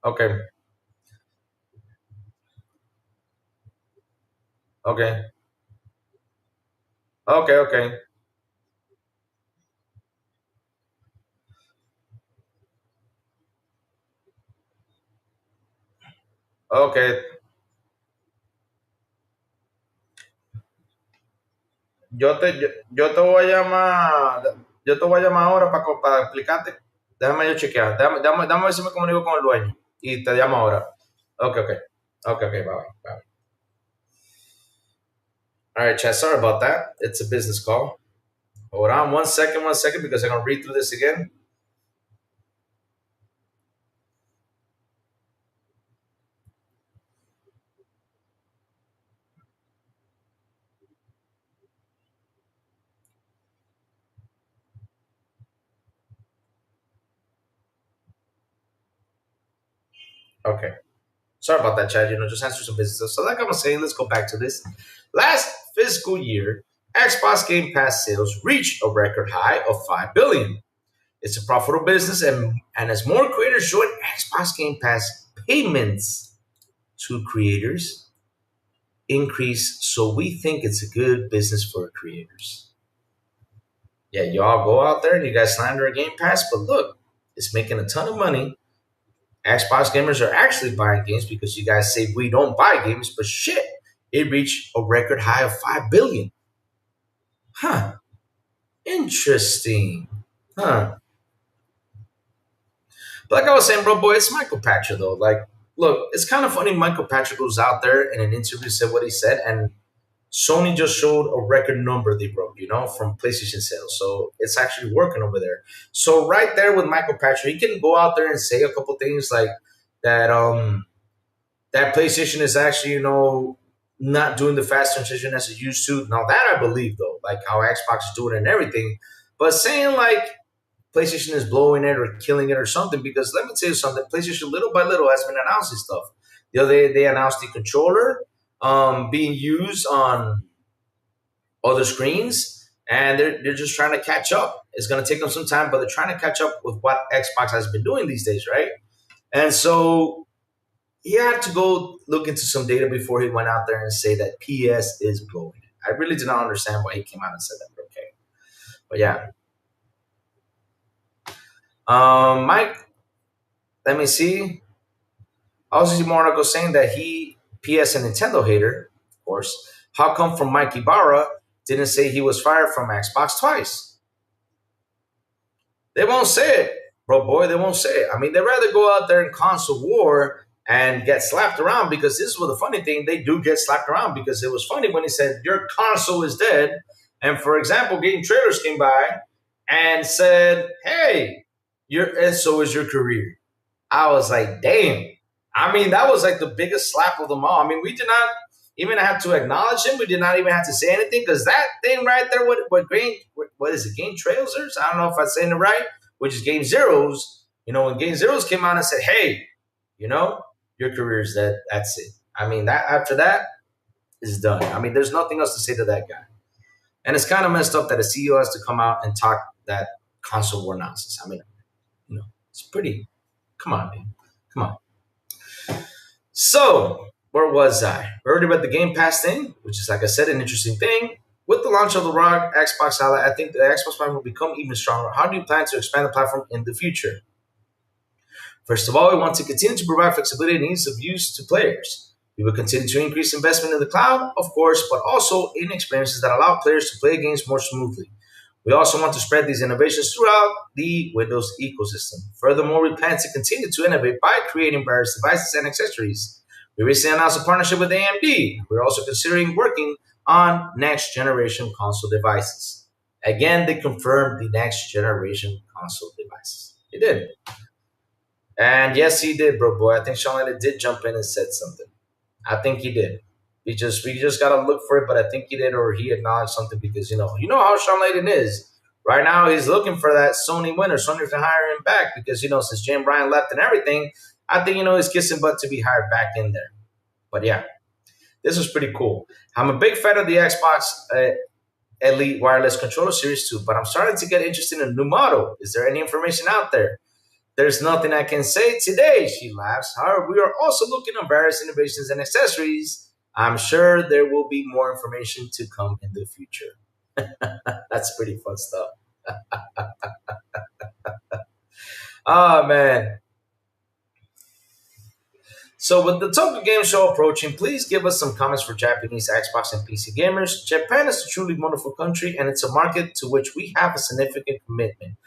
Okay. Okay. Okay, okay. Okay. Yo te voy a llamar. Yo te voy a llamar ahora para explicarte. Déjame yo chequear. Déjame ver si me comunico con el dueño. Y te llamo ahora. Okay, okay. Okay, okay. Bye. All right, chat. Sorry about that. It's a business call. Hold on 1 second, because I'm going to read through this again. Okay. Sorry about that, Chad. Just answer some business. So like I was saying, let's go back to this. Last fiscal year, Xbox Game Pass sales reached a record high of $5 billion. It's a profitable business, and as more creators join Xbox Game Pass, payments to creators increase, so we think it's a good business for creators. Yeah, y'all go out there and you guys slander a Game Pass, but look, it's making a ton of money. Xbox gamers are actually buying games because you guys say we don't buy games, but shit, it reached a record high of 5 billion. Huh. Interesting. Huh. But like I was saying, bro, boy, it's Michael Patrick though. Like, look, it's kind of funny. Michael Patrick goes out there in an interview, said what he said, and Sony just showed a record number they broke, from PlayStation sales. So it's actually working over there. So right there with Michael Patrick, he can go out there and say a couple things like that. That PlayStation is actually, not doing the fast transition as it used to. Now that I believe though, like how Xbox is doing it and everything, but saying like PlayStation is blowing it or killing it or something, because let me tell you something, PlayStation little by little has been announcing stuff. The other day they announced the controller being used on other screens, and they're just trying to catch up. It's going to take them some time, but they're trying to catch up with what Xbox has been doing these days, right? And so he had to go look into some data before he went out there and say that PS is blowing it. I really did not understand why he came out and said that, but okay. But yeah. Mike, let me see. I also see more articles saying that he, PS, a Nintendo hater, of course. How come from Mike Ibarra didn't say he was fired from Xbox twice? They won't say it, bro, boy. They won't say it. I mean, they'd rather go out there in console war and get slapped around, because this was the funny thing. They do get slapped around, because it was funny when he said, your console is dead. And for example, game trailers came by and said, hey, and so is your career. I was like, damn. I mean, that was like the biggest slap of them all. I mean, we did not even have to acknowledge him. We did not even have to say anything, because that thing right there, what is it, Game Trailers? I don't know if I'm saying it right, which is Game Zeros. When Game Zeros came out and said, hey, your career is dead. That's it. I mean, that after that is done. I mean, there's nothing else to say to that guy. And it's kind of messed up that a CEO has to come out and talk that console war nonsense. I mean, it's pretty. Come on, man. Come on. So, where was I? We already read the Game Pass thing, which is, like I said, an interesting thing. With the launch of the ROG Xbox Ally, I think the Xbox platform will become even stronger. How do you plan to expand the platform in the future? First of all, we want to continue to provide flexibility and ease of use to players. We will continue to increase investment in the cloud, of course, but also in experiences that allow players to play games more smoothly. We also want to spread these innovations throughout the Windows ecosystem. Furthermore, we plan to continue to innovate by creating various devices and accessories. We recently announced a partnership with AMD. We're also considering working on next generation console devices. Again, they confirmed the next generation console devices. They did. And yes, he did, bro, boy. I think Sean Layden did jump in and said something. I think he did. We just gotta look for it, but I think he did, or he acknowledged something, because you know how Sean Layden is. Right now, he's looking for that Sony winner. Sony can hire him back, because since Jim Bryan left and everything, I think he's kissing butt to be hired back in there. But yeah, this was pretty cool. I'm a big fan of the Xbox Elite Wireless Controller Series 2, but I'm starting to get interested in a new model. Is there any information out there? There's nothing I can say today, she laughs. However, we are also looking at various innovations and accessories. I'm sure there will be more information to come in the future. That's pretty fun stuff. Oh, man. So with the Tokyo Game Show approaching, please give us some comments for Japanese Xbox and PC gamers. Japan is a truly wonderful country, and it's a market to which we have a significant commitment.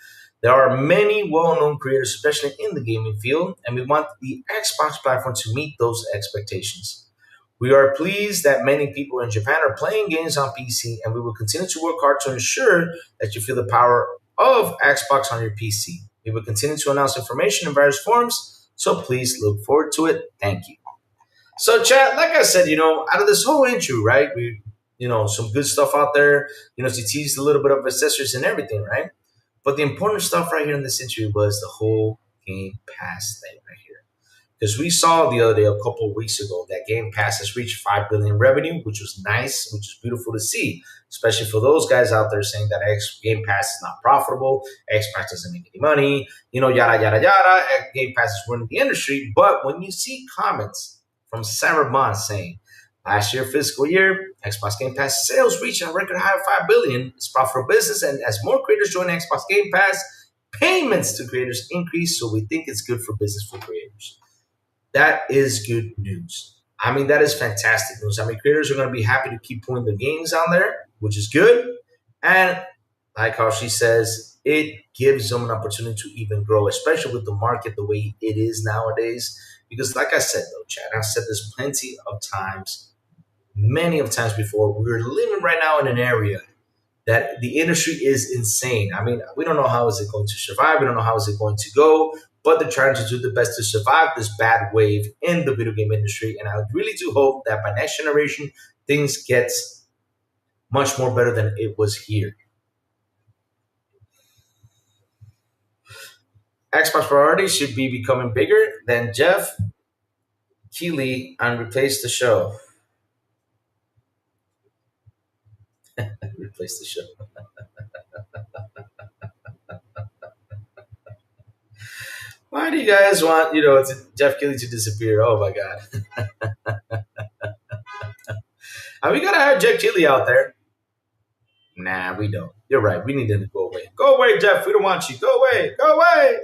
There are many well-known creators, especially in the gaming field, and we want the Xbox platform to meet those expectations. We are pleased that many people in Japan are playing games on PC, and we will continue to work hard to ensure that you feel the power of Xbox on your PC. We will continue to announce information in various forms, so please look forward to it. Thank you. So, chat, like I said, out of this whole intro, right, we, some good stuff out there. She teased a little bit of accessories and everything, right? But the important stuff right here in this interview was the whole Game Pass thing right here. Because we saw the other day, a couple of weeks ago, that Game Pass has reached $5 billion revenue, which was nice, which is beautiful to see, especially for those guys out there saying that Game Pass is not profitable, Xbox doesn't make any money, yada, yada, yada, Game Pass is running the industry. But when you see comments from Sarah Bond saying Last year, fiscal year, Xbox Game Pass sales reached a record high of 5 billion. It's profitable business, and as more creators join Xbox Game Pass, payments to creators increase. So we think it's good for business for creators. That is good news. I mean, that is fantastic news. I mean, creators are going to be happy to keep putting the games on there, which is good. And like how she says, it gives them an opportunity to even grow, especially with the market the way it is nowadays. Because, like I said, though, Chad, I've said this plenty of times, many of times before. We're living right now in an area that the industry is insane. I mean, we don't know how is it going to survive. We don't know how is it going to go, but they're trying to do the best to survive this bad wave in the video game industry. And I really do hope that by next generation, things get much more better than it was here. Xbox priorities should be becoming bigger than Jeff Keighley and replace the show. Replace the show. Why do you guys want, Jeff Keighley to disappear? Oh my God. And we gotta have Jeff Keighley out there. Nah, we don't. You're right. We need him to go away. Go away, Jeff. We don't want you. Go away. Go away.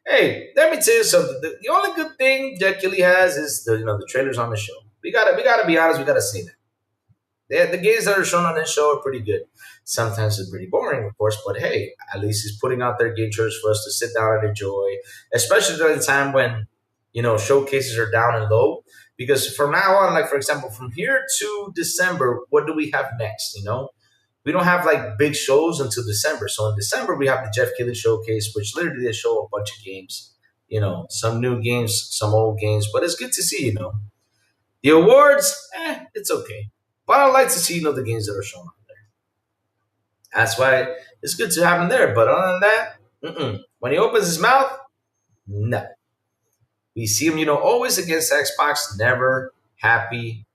Hey, let me tell you something. The only good thing Jeff Keighley has is the trailers on the show. We gotta be honest. We gotta say that. The games that are shown on this show are pretty good. Sometimes it's pretty boring, of course, but hey, at least he's putting out their game trailers for us to sit down and enjoy, especially during the time when, showcases are down and low. Because from now on, like, for example, from here to December, what do we have next? We don't have like big shows until December. So in December, we have the Jeff Keighley Showcase, which literally they show a bunch of games, some new games, some old games, but it's good to see. The awards, it's okay. But I like to see, the games that are shown on there. That's why it's good to have him there. But other than that, when he opens his mouth, no. We see him, always against Xbox, never happy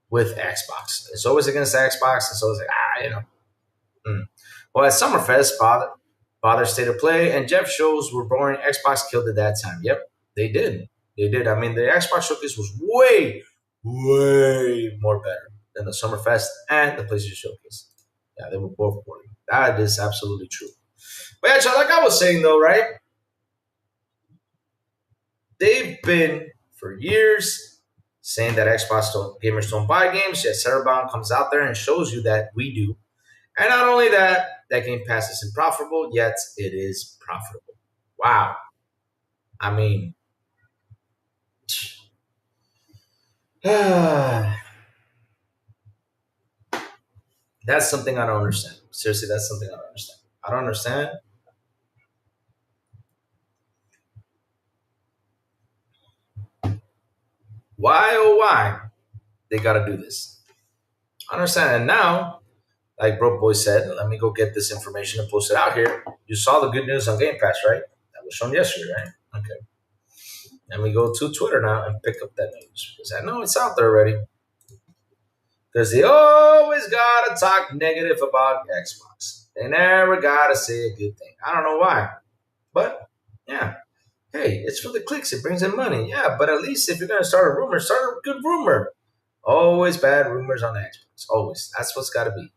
with Xbox. It's always against Xbox. It's always like, Well, at Summerfest, Father State of Play and Jeff shows were boring. Xbox killed it that time. Yep, they did. They did. I mean, the Xbox Showcase was way, way more better than the Summerfest and the PlayStation Showcase. Yeah, they were both boring. That is absolutely true. But yeah, John, like I was saying though, right? They've been for years saying that gamers don't buy games. Yet Cerebon comes out there and shows you that we do. And not only that Game Pass isn't profitable, yet it is profitable. Wow. I mean, that's something I don't understand. Seriously, that's something I don't understand. I don't understand. Why, oh, why they got to do this? I understand. And now, like Broke Boy said, let me go get this information and post it out here. You saw the good news on Game Pass, right? That was shown yesterday, right? Okay. Let me go to Twitter now and pick up that news because I know it's out there already. Because they always got to talk negative about Xbox. They never got to say a good thing. I don't know why. But, yeah. Hey, it's for the clicks. It brings in money. Yeah, but at least if you're going to start a rumor, start a good rumor. Always bad rumors on Xbox. Always. That's what's got to be.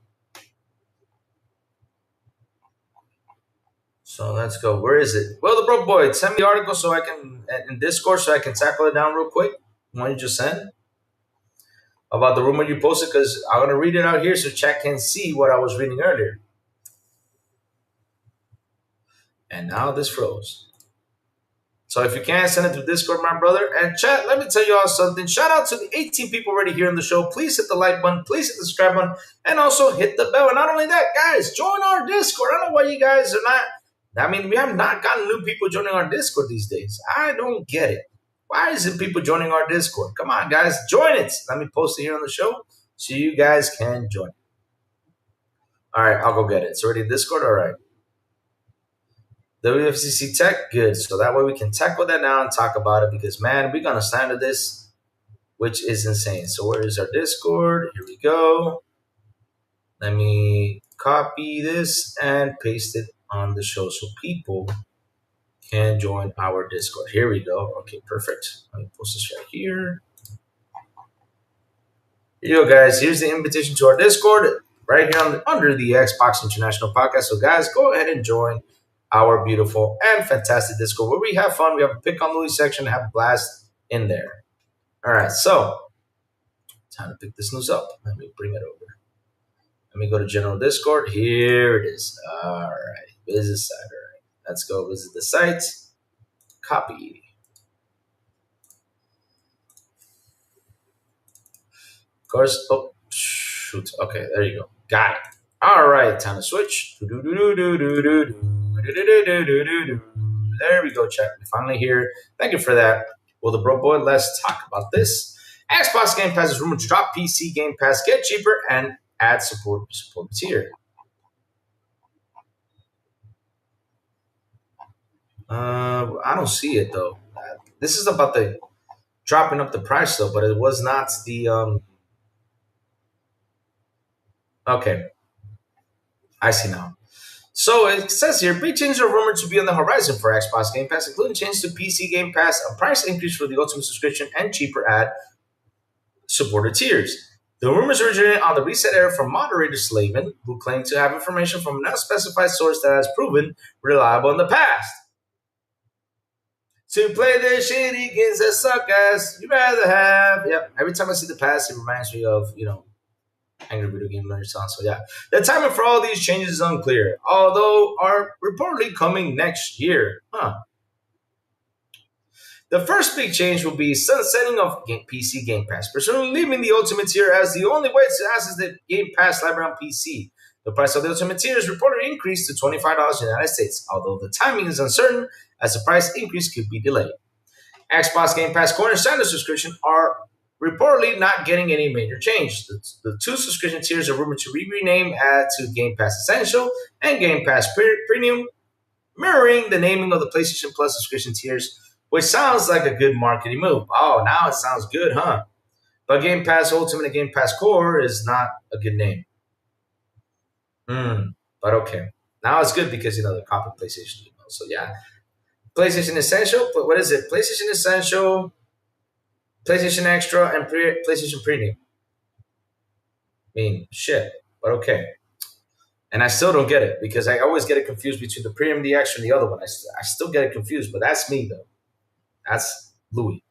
So let's go. Where is it? Well, the Broke Boy, send me the article so I can, in Discord, so I can tackle it down real quick. Why don't you just send? About the rumor you posted, because I'm going to read it out here so chat can see what I was reading earlier. And now this froze. So if you can, send it to Discord, my brother. And chat, let me tell you all something. Shout out to the 18 people already here on the show. Please hit the like button. Please hit the subscribe button. And also hit the bell. And not only that, guys, join our Discord. I don't know why you guys are not. I mean, we have not gotten new people joining our Discord these days. I don't get it. Why isn't people joining our Discord? Come on, guys. Join it. Let me post it here on the show so you guys can join. All right, I'll go get it. It's already in Discord? All right. WFCC Tech, good. So that way we can tackle that now and talk about it because, man, we're going to stand to this, which is insane. So where is our Discord? Here we go. Let me copy this and paste it on the show so people can join our Discord. Here we go. Okay, perfect. Let me post this right here. Here you go, guys. Here's the invitation to our Discord right here under the Xbox International Podcast. So, guys, go ahead and join our beautiful and fantastic Discord where we have fun. We have a pick on Louis section, have a blast in there. All right, so time to pick this news up. Let me bring it over. Let me go to General Discord. Here it is. All right, visit site. All right, let's go visit the site. Copy. Of course. Oh, shoot. Okay, there you go. Got it. All right, time to switch. There we go, chat. We're finally here. Thank you for that. Well, the bro boy, let's talk about this. Xbox Game Pass is rumored to drop PC Game Pass, get cheaper, and add support tier. I don't see it though. This is about the dropping up the price though, but it was not the Okay, I see now. So it says here, big changes are rumored to be on the horizon for Xbox Game Pass, including changes to PC Game Pass, a price increase for the Ultimate subscription, and cheaper ad supported tiers. The rumors originated on the reset era from moderator Slavin, who claimed to have information from an unspecified source that has proven reliable in the past. To play the shitty games that suck ass, you rather have. Yep. Every time I see the past, it reminds me of, Angry Video Game Learner song. So yeah, the timing for all these changes is unclear, although are reportedly coming next year. The first big change will be sunsetting of PC Game Pass, presumably leaving the Ultimate tier as the only way to access the Game Pass library on PC. The price of the Ultimate tier is reportedly increased to $25 in the United States, although the timing is uncertain as the price increase could be delayed. Xbox Game Pass Core and Standard subscription are reportedly not getting any major change. The two subscription tiers are rumored to be renamed to Game Pass Essential and Game Pass Premium, mirroring the naming of the PlayStation Plus subscription tiers, which sounds like a good marketing move. Oh, now it sounds good, huh? But Game Pass Ultimate and Game Pass Core is not a good name. But okay. Now it's good because, they're copying PlayStation. So yeah. PlayStation Essential, but what is it? PlayStation Essential, PlayStation Extra, and PlayStation Premium. I mean, shit. But okay. And I still don't get it because I always get it confused between the Premium, the Extra, and the other one. I still get it confused, but that's me, though. That's Louis.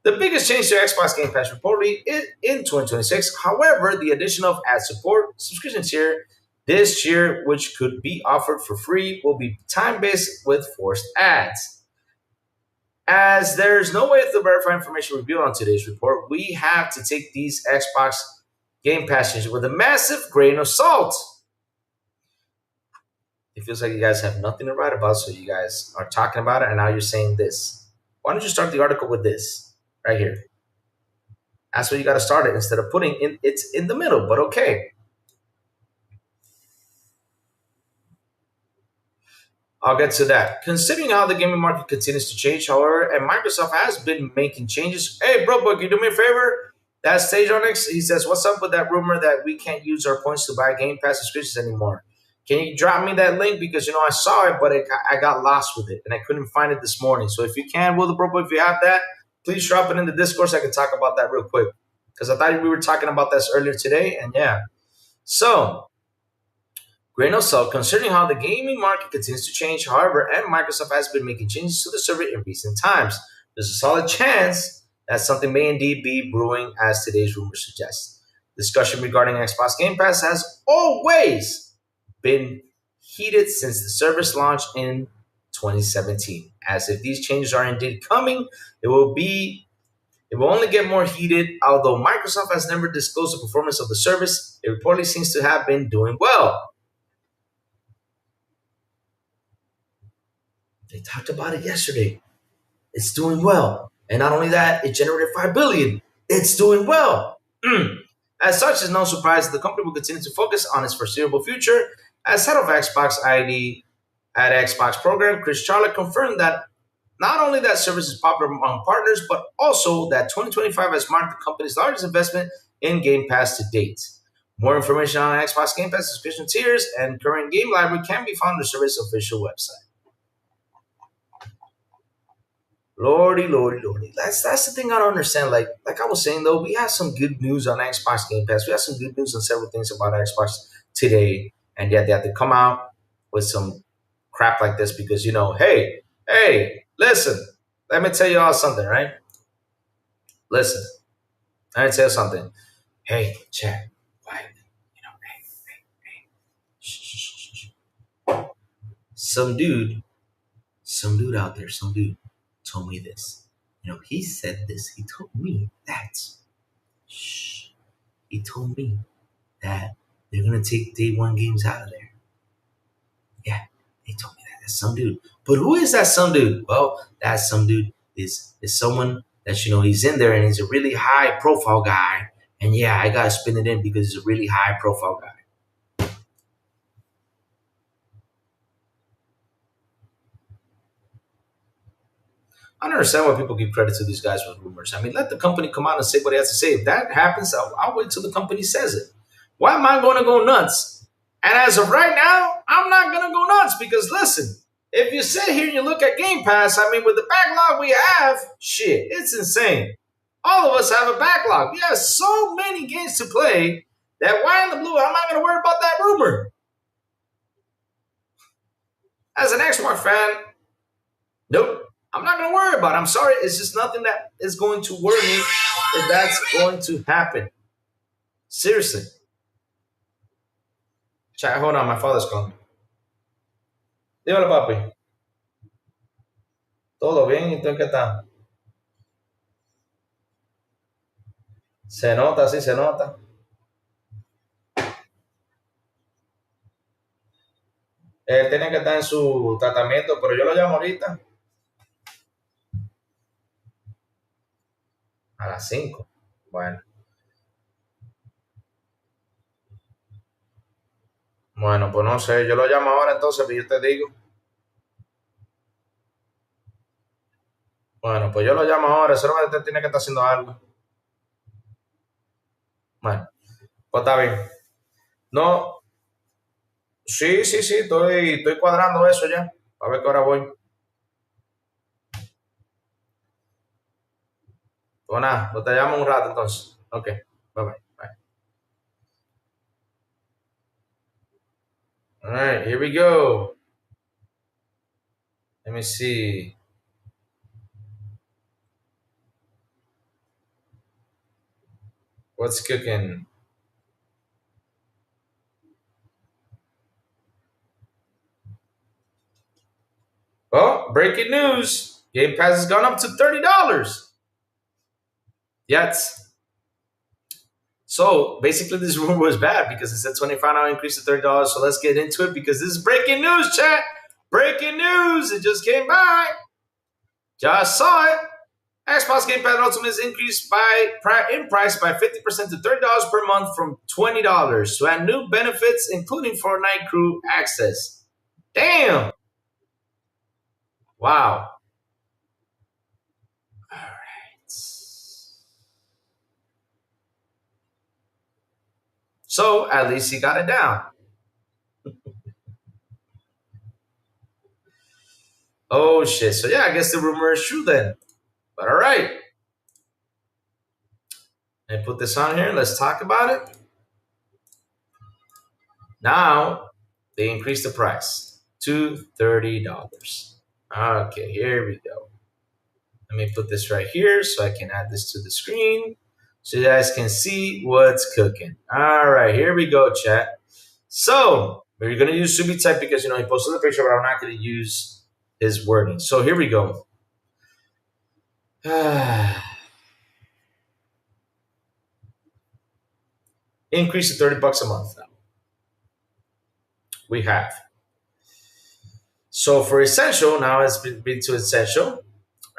The biggest change to Xbox Game Pass reportedly in 2026. However, the addition of ad support subscription tier this year, which could be offered for free, will be time-based with forced ads. As there's no way to verify information revealed on today's report, we have to take these Xbox Game Pass changes with a massive grain of salt. It feels like you guys have nothing to write about, so you guys are talking about it, and now you're saying this. Why don't you start the article with this right here? That's where you got to start it instead of putting it's in the middle, but okay. I'll get to that. Considering how the gaming market continues to change, however, and Microsoft has been making changes. Hey, bro, can you do me a favor? That Stage Onyx, he says, what's up with that rumor that we can't use our points to buy Game Pass subscriptions anymore? Can you drop me that link? Because, I saw it, but I got lost with it, and I couldn't find it this morning. So if you can, Will the Bro, if you have that, please drop it in the Discord so I can talk about that real quick. Because I thought we were talking about this earlier today, and yeah. So, grain of salt, considering how the gaming market continues to change, however, and Microsoft has been making changes to the server in recent times. There's a solid chance that something may indeed be brewing, as today's rumors suggest. Discussion regarding Xbox Game Pass has always been heated since the service launched in 2017. As if these changes are indeed coming, it will only get more heated. Although Microsoft has never disclosed the performance of the service, it reportedly seems to have been doing well. They talked about it yesterday. It's doing well. And not only that, it generated $5 billion. It's doing well. As such, it's no surprise that the company will continue to focus on its foreseeable future. As head of Xbox ID at Xbox program, Chris Charlotte confirmed that not only that service is popular among partners, but also that 2025 has marked the company's largest investment in Game Pass to date. More information on Xbox Game Pass subscription tiers and current game library can be found on the service official website. Lordy, lordy, lordy. That's the thing I don't understand. Like I was saying though, we have some good news on Xbox Game Pass. We have some good news on several things about Xbox today, and yet they have to come out with some crap like this because hey, listen. Let me tell you all something, right? Listen, let me tell you something. Hey, chat, quiet. Hey, shh, shh, shh, shh. Some dude, some dude out there, some dude told me this. He said this. He told me that. Shh. He told me that they're gonna take day one games out of there. Yeah, they told me that. That's some dude. But who is that some dude? Well, that some dude is someone that he's in there and he's a really high profile guy. And yeah, I gotta spin it in because he's a really high profile guy. I don't understand why people give credit to these guys with rumors. I mean, let the company come out and say what they have to say. If that happens, I'll wait till the company says it. Why am I going to go nuts? And as of right now, I'm not going to go nuts because listen, if you sit here and you look at Game Pass, I mean, with the backlog we have, shit, it's insane. All of us have a backlog. We have so many games to play that why in the blue am I going to worry about that rumor? As an Xbox fan, nope. I'm not going to worry about it. I'm sorry. It's just nothing that is going to worry me if that's going to happen. Seriously. Chat, hold on. My father's calling. Dímelo, papi. ¿Todo bien? ¿Y tú en qué estás? Se nota, sí, se nota. Él tiene que estar en su tratamiento, pero yo lo llamo ahorita. A las 5. Bueno. Bueno, pues no sé. Yo lo llamo ahora entonces, pero yo te digo. Bueno, pues yo lo llamo ahora. Seguramente tiene que estar haciendo algo. Bueno, pues está bien. No, sí, sí, sí. Estoy cuadrando eso ya. A ver qué hora voy. Pues nada, pues te llamo un rato entonces. Ok, bye bye. Bye. All right, here we go. Let me see. What's cooking? Well, breaking news. Game Pass has gone up to $30. Yes. So basically, this rumor was bad because it said $25 increase to $30. So let's get into it because this is breaking news, chat. Breaking news. It just came by. Just saw it. Xbox Game Pass Ultimate is increased in price by 50% to $30 per month from $20 to add new benefits, including Fortnite Crew access. Damn. Wow. All right. So at least he got it down. Oh shit. So yeah, I guess the rumor is true then. But all right. And put this on here. Let's talk about it. Now they increased the price to $30. Okay, here we go. Let me put this right here so I can add this to the screen so you guys can see what's cooking. All right, here we go, chat. So we're going to use Subi type because, he posted the picture, but I'm not going to use his wording. So here we go. Increase to $30 a month now. We have. So for Essential, now it's been to Essential,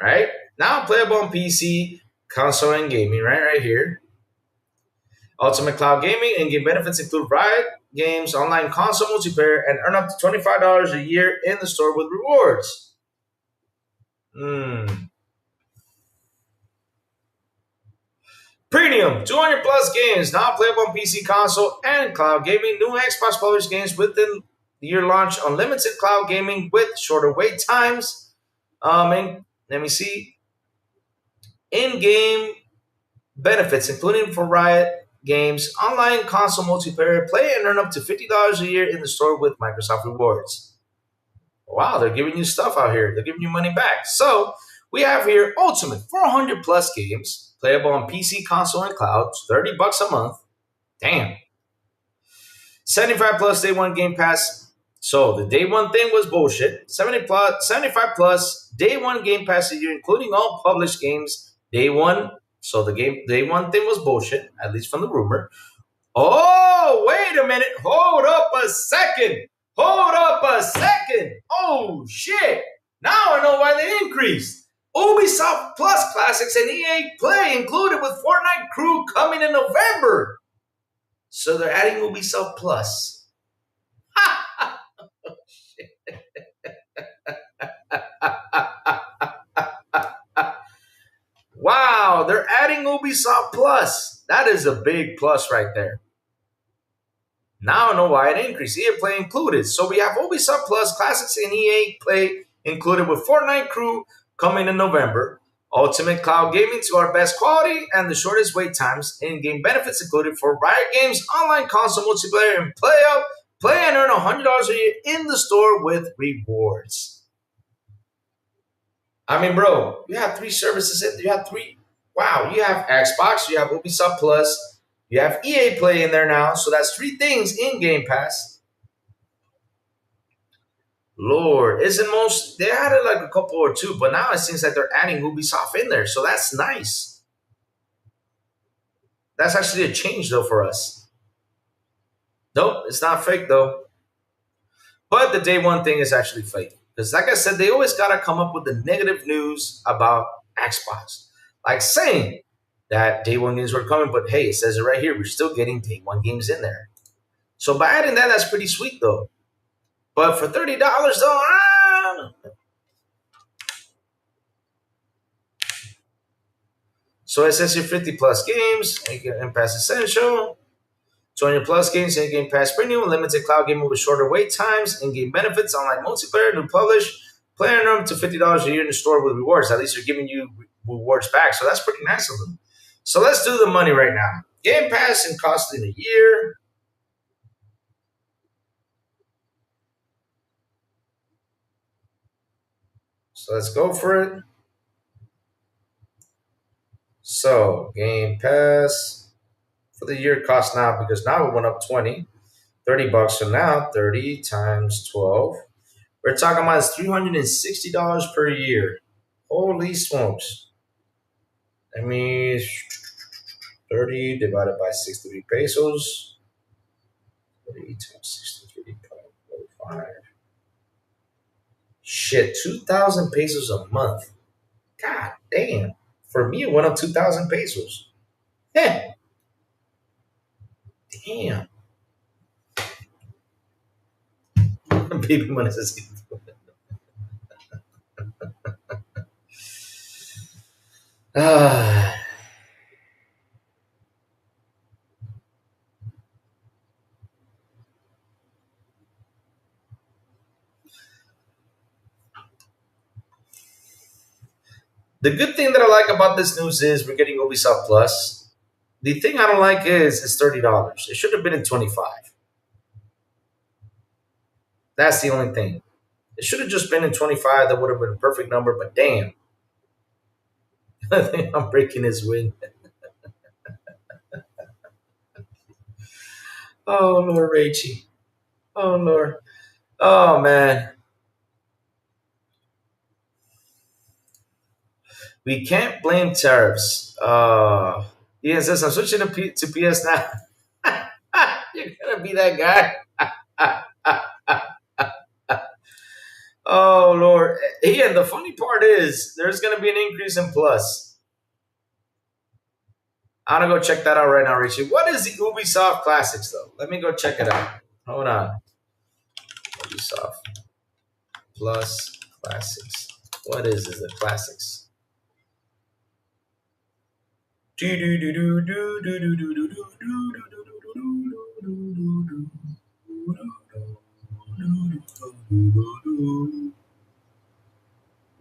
right? Now playable on PC, console, and gaming, right here. Ultimate Cloud Gaming and game benefits include Riot Games, online console multiplayer, and earn up to $25 a year in the store with rewards. Premium, 200 plus games, now playable on PC, console, and cloud gaming. New Xbox published games within the year launch. Unlimited cloud gaming with shorter wait times. And let me see, in-game benefits, including for Riot Games, online console multiplayer, play and earn up to $50 a year in the store with Microsoft Rewards. Wow, they're giving you stuff out here. They're giving you money back. So we have here Ultimate 400 plus games, playable on PC, console, and cloud, $30 a month. Damn. 75 plus day one Game Pass. So the day one thing was bullshit. 75 plus day one Game Pass a year, including all published games. Day one. So the day one thing was bullshit, at least from the rumor. Oh, wait a minute. Hold up a second. Hold up a second. Oh shit. Now I know why they increased. Ubisoft Plus Classics and EA Play included with Fortnite Crew coming in November. So they're adding Ubisoft Plus. Wow, they're adding Ubisoft Plus. That is a big plus right there. Now I know why it increased. EA Play included. So we have Ubisoft Plus, Classics, and EA Play included with Fortnite Crew coming in November. Ultimate cloud gaming to our best quality and the shortest wait times. In-game benefits included for Riot Games, online console multiplayer, and play and earn $100 a year in the store with rewards. I mean, bro, you have three services. You have three. Wow, you have Xbox, you have Ubisoft Plus, you have EA Play in there now. So that's three things in Game Pass. Lord, isn't most, they added like a couple or two, but now it seems like they're adding Ubisoft in there. So that's nice. That's actually a change though for us. Nope, it's not fake though. But the day one thing is actually fake. Because like I said, they always got to come up with the negative news about Xbox. Like saying that day one games were coming, but hey, it says it right here. We're still getting day one games in there. So by adding that, that's pretty sweet though. But for $30 though, so it says here 50 plus games, Game Pass Essential, 200 plus games, in Game Pass Premium, limited cloud gaming with shorter wait times, in-game benefits, online multiplayer, new publish, player earn up to $50 a year in the store with rewards. At least they're giving you rewards back, so that's pretty nice of them. So let's do the money right now. Game Pass and costing a year. So let's go for it. So Game Pass for the year cost now, because now it went up 20, $30. So now 30 times 12. We're talking about it's $360 per year. Holy smokes. I mean, 30 divided by 63 pesos. 30 times 63.45. Shit, 2,000 pesos a month. God damn. For me, it went up 2,000 pesos. Heh. Damn. Baby money says. Ah. The good thing that I like about this news is we're getting Ubisoft Plus. The thing I don't like is it's $30. It should have been in 25. That's the only thing. It should have just been in 25. That would have been a perfect number, but damn. I think I'm breaking his win. Oh, Lord Rachie. Oh, Lord. Oh, man. We can't blame tariffs. Ian says, I'm switching to PS now. You're going to be that guy. Oh, Lord. Ian, the funny part is there's going to be an increase in Plus. I'm going to go check that out right now, Richie. What is the Ubisoft Classics, though? Let me go check it out. Hold on. Ubisoft Plus Classics. What is the Classics?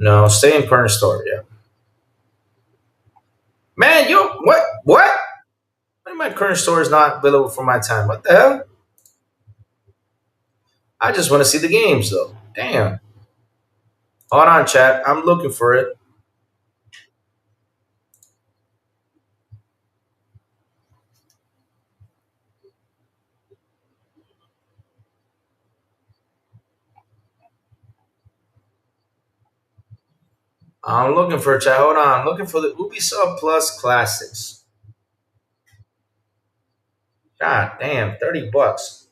No, stay in current store. Yeah, man. You what? What? My current store is not available for my time. What the hell? I just want to see the games though. Damn. Hold on, chat. I'm looking for it. I'm looking for it, chat. Hold on. I'm looking for the Ubisoft Plus Classics. God damn, $30.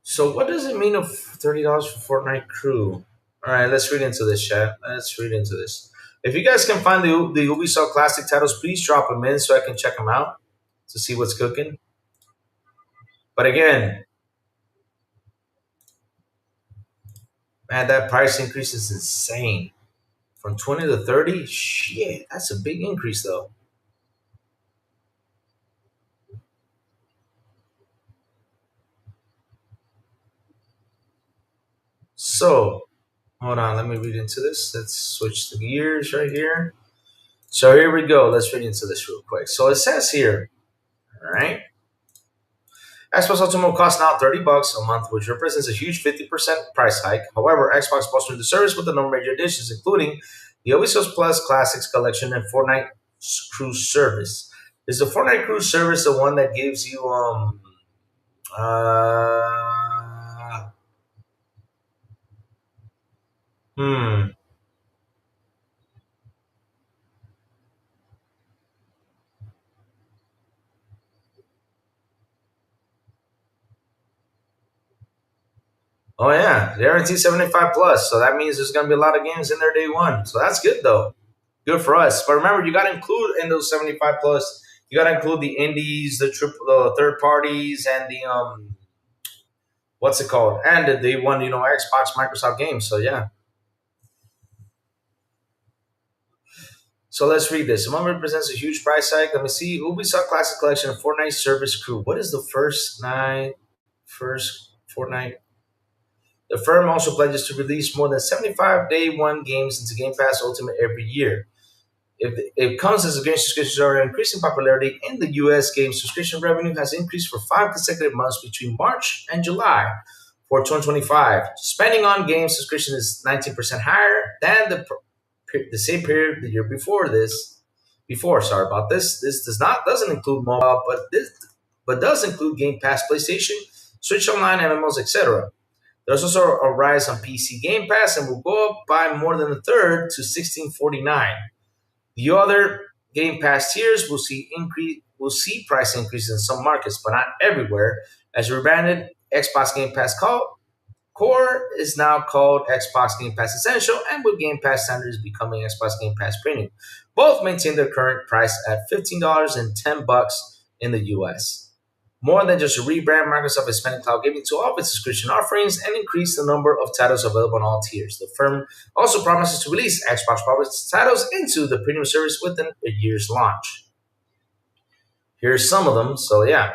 So what does it mean of $30 for Fortnite Crew? All right, let's read into this, chat. Let's read into this. If you guys can find the Ubisoft Classic titles, please drop them in so I can check them out to see what's cooking. But again, man, that price increase is insane. From 20 to 30, shit, that's a big increase though. So, hold on, let me read into this. Let's switch the gears right here. So here we go. Let's read into this real quick. So it says here, all right. Xbox Ultimate costs now $30 a month, which represents a huge 50% price hike. However, Xbox bolstered the service with a number of major additions, including the Ubisoft Plus Classics Collection and Fortnite Cruise Service. Is the Fortnite Cruise Service the one that gives you uh hmm oh yeah, guaranteed 75 plus. So that means there's gonna be a lot of games in there day one. So that's good though. Good for us. But remember, you gotta include in those 75 plus, you gotta include the indies, the third parties, and the what's it called? And they won, Xbox, Microsoft games. So yeah. So let's read this. Among represents a huge price hike. Let me see. Ubisoft Classic Collection and Fortnite Service Crew. What is the first Fortnite? The firm also pledges to release more than 75 day one games into Game Pass Ultimate every year. If it comes as a game subscriptions are increasing popularity in the US, game subscription revenue has increased for 5 consecutive months between March and July for 2025. Spending on game subscription is 19% higher than the same period the year before this. Before, sorry about this. This doesn't include mobile, but does include Game Pass, PlayStation, Switch Online, MMOs, etc. There's also a rise on PC Game Pass and will go up by more than a third to 1649. The other Game Pass tiers will see price increases in some markets, but not everywhere, as rebranded Xbox Game Pass Core is now called Xbox Game Pass Essential, and with Game Pass Standard is becoming Xbox Game Pass Premium. Both maintain their current price at $15 and $10 in the US. More than just a rebrand, Microsoft is spending cloud gaming to all of its subscription offerings and increase the number of titles available on all tiers. The firm also promises to release Xbox properties titles into the premium service within a year's launch. Here's some of them. So yeah.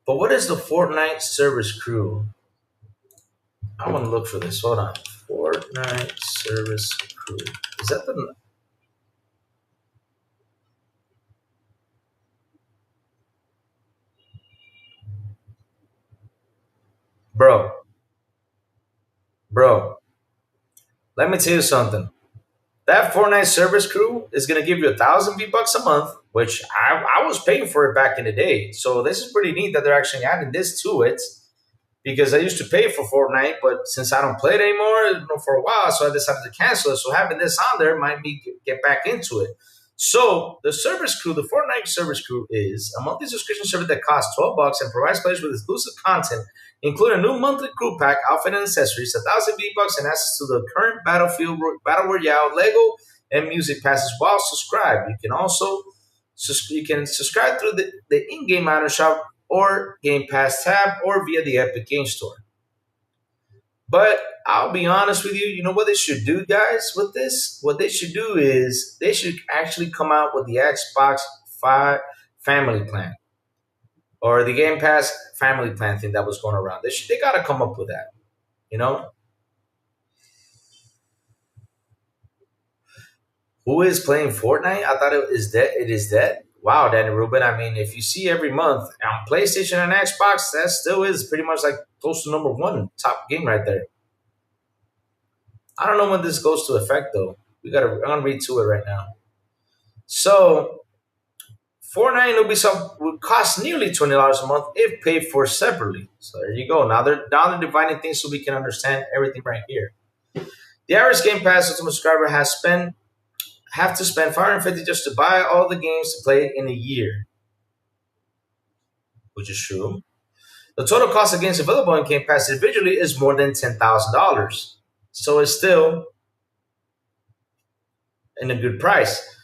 But what is the Fortnite Service Crew? I want to look for this. Hold on. Fortnite Service Crew. Is that the bro? Bro, let me tell you something. That Fortnite Service Crew is gonna give you 1,000 V-Bucks a month, which I was paying for it back in the day. So this is pretty neat that they're actually adding this to it because I used to pay for Fortnite, but since I don't play it anymore, for a while, so I decided to cancel it. So having this on there might me get back into it. So the service crew, the Fortnite service crew, is a monthly subscription service that costs $12 and provides players with exclusive content, including a new monthly crew pack, outfit and accessories, 1,000 V-Bucks, and access to the current Battlefield Battle Royale, Lego, and music passes while subscribed. You can subscribe through the in-game item shop or Game Pass tab or via the Epic Game Store. But I'll be honest with you, you know what they should do, guys, with this? What they should do is they should actually come out with the Xbox 5 family plan. or the Game Pass family plan thing that was going around. They got to come up with that. You know, who is playing Fortnite? I thought it is dead. It is dead. Wow, Danny Rubin. I mean, if you see every month on PlayStation and Xbox, that still is pretty much like close to number one top game right there. I don't know when this goes to effect though. I'm gonna read to it right now. So Fortnite and Ubisoft would cost nearly $20 a month if paid for separately. So there you go. Now they're dividing things so we can understand everything right here. The average Game Pass Ultimate subscriber have to spend 550 just to buy all the games to play in a year, which is true. The total cost of games available in Game Pass individually is more than $10,000. So it's still in a good price.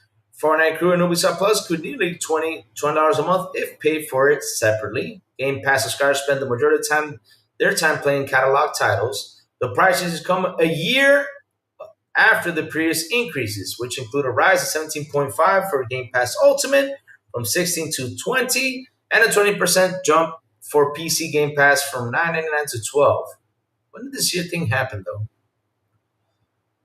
Fortnite Crew and Ubisoft Plus could nearly $20 a month if paid for it separately. Game Pass subscribers spend the majority of their time playing catalog titles. The prices come a year after the previous increases, which include a rise of 17.5 for Game Pass Ultimate from 16 to 20, and a 20% jump for PC Game Pass from 9.99 to 12. When did this year thing happen though?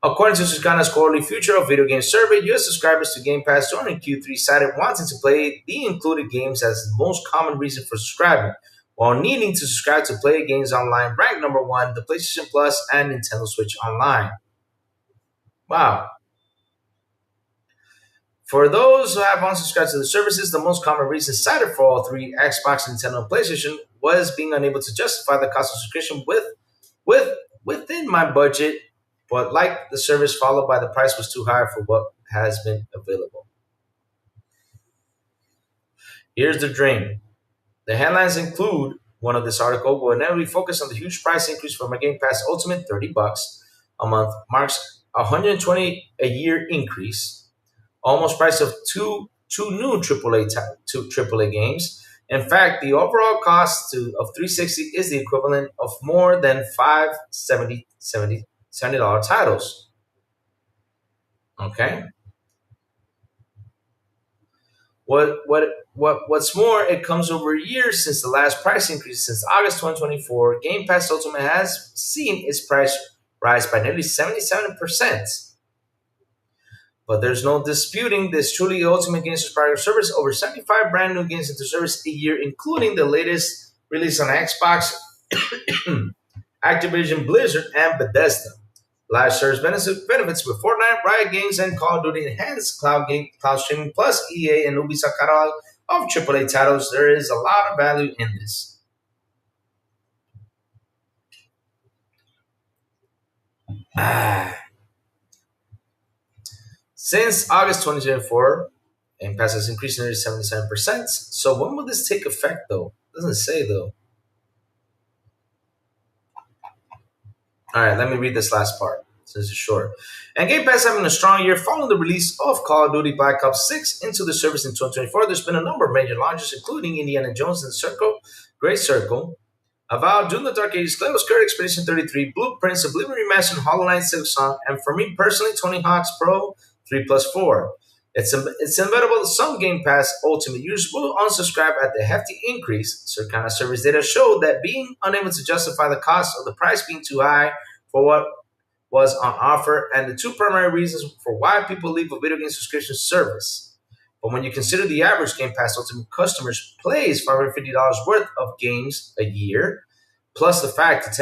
According to Susquehanna's quarterly Future of Video Games survey, US subscribers to Game Pass during Q3 cited wanting to play the included games as the most common reason for subscribing, while needing to subscribe to play games online ranked number one, the PlayStation Plus and Nintendo Switch Online. Wow. For those who have unsubscribed to the services, the most common reason cited for all three, Xbox, Nintendo, and PlayStation, was being unable to justify the cost of subscription with within my budget, but like the service, followed by the price was too high for what has been available. Here's the dream. The headlines include one of this article will inevitably focus on the huge price increase for my Game Pass Ultimate, $30 a month, marks 120 a year increase, almost price of two new AAA games. In fact, the overall cost of 360 is the equivalent of more than five $70 titles. Okay. What's more, it comes over years since the last price increase. Since August 2024, Game Pass Ultimate has seen its price rise by nearly 77%. But there's no disputing this truly ultimate game subscriber service. Over 75 brand new games into service a year, including the latest release on Xbox, Activision Blizzard, and Bethesda. Live service benefits with Fortnite, Riot Games, and Call of Duty enhanced cloud streaming, plus EA and Ubisoft catalog of AAA titles. There is a lot of value in this. Since August 2024, Game Pass has increased nearly 77%. So when will this take effect, though? It doesn't say, though. All right, let me read this last part since it's short. And Game Pass having a strong year following the release of Call of Duty Black Ops 6 into the service in 2024. There's been a number of major launches, including Indiana Jones and Great Circle, Avowed, Doom the Dark Ages, Glenn Curry, Expedition 33, Blueprints, Oblivion Remastered, Hollow Knight, Silk Song, and for me personally, Tony Hawk's Pro 3 plus 4. It's inevitable that some Game Pass Ultimate users will unsubscribe at the hefty increase. Circana service data showed that being unable to justify the cost of the price being too high for what was on offer, and the two primary reasons for why people leave a video game subscription service. But when you consider the average Game Pass Ultimate customers plays $550 worth of games a year, plus the fact of a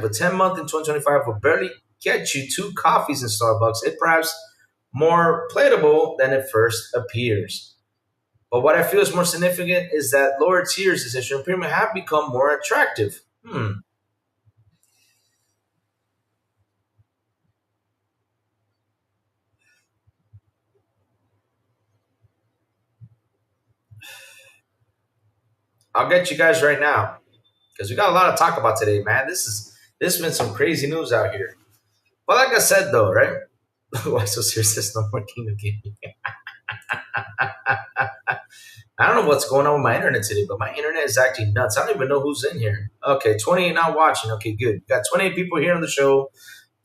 10-month in 2025 will barely get you two coffees in Starbucks, it perhaps more palatable than it first appears. But what I feel is more significant is that lower tiers of subscription premium have become more attractive. I'll get you guys right now because we got a lot to talk about today, man. This has been some crazy news out here. But like I said, though, right? Why so serious? There's no more King of Gaming. I don't know what's going on with my internet today, but my internet is acting nuts. I don't even know who's in here. Okay, 28 not watching. Okay, good. We got 28 people here on the show.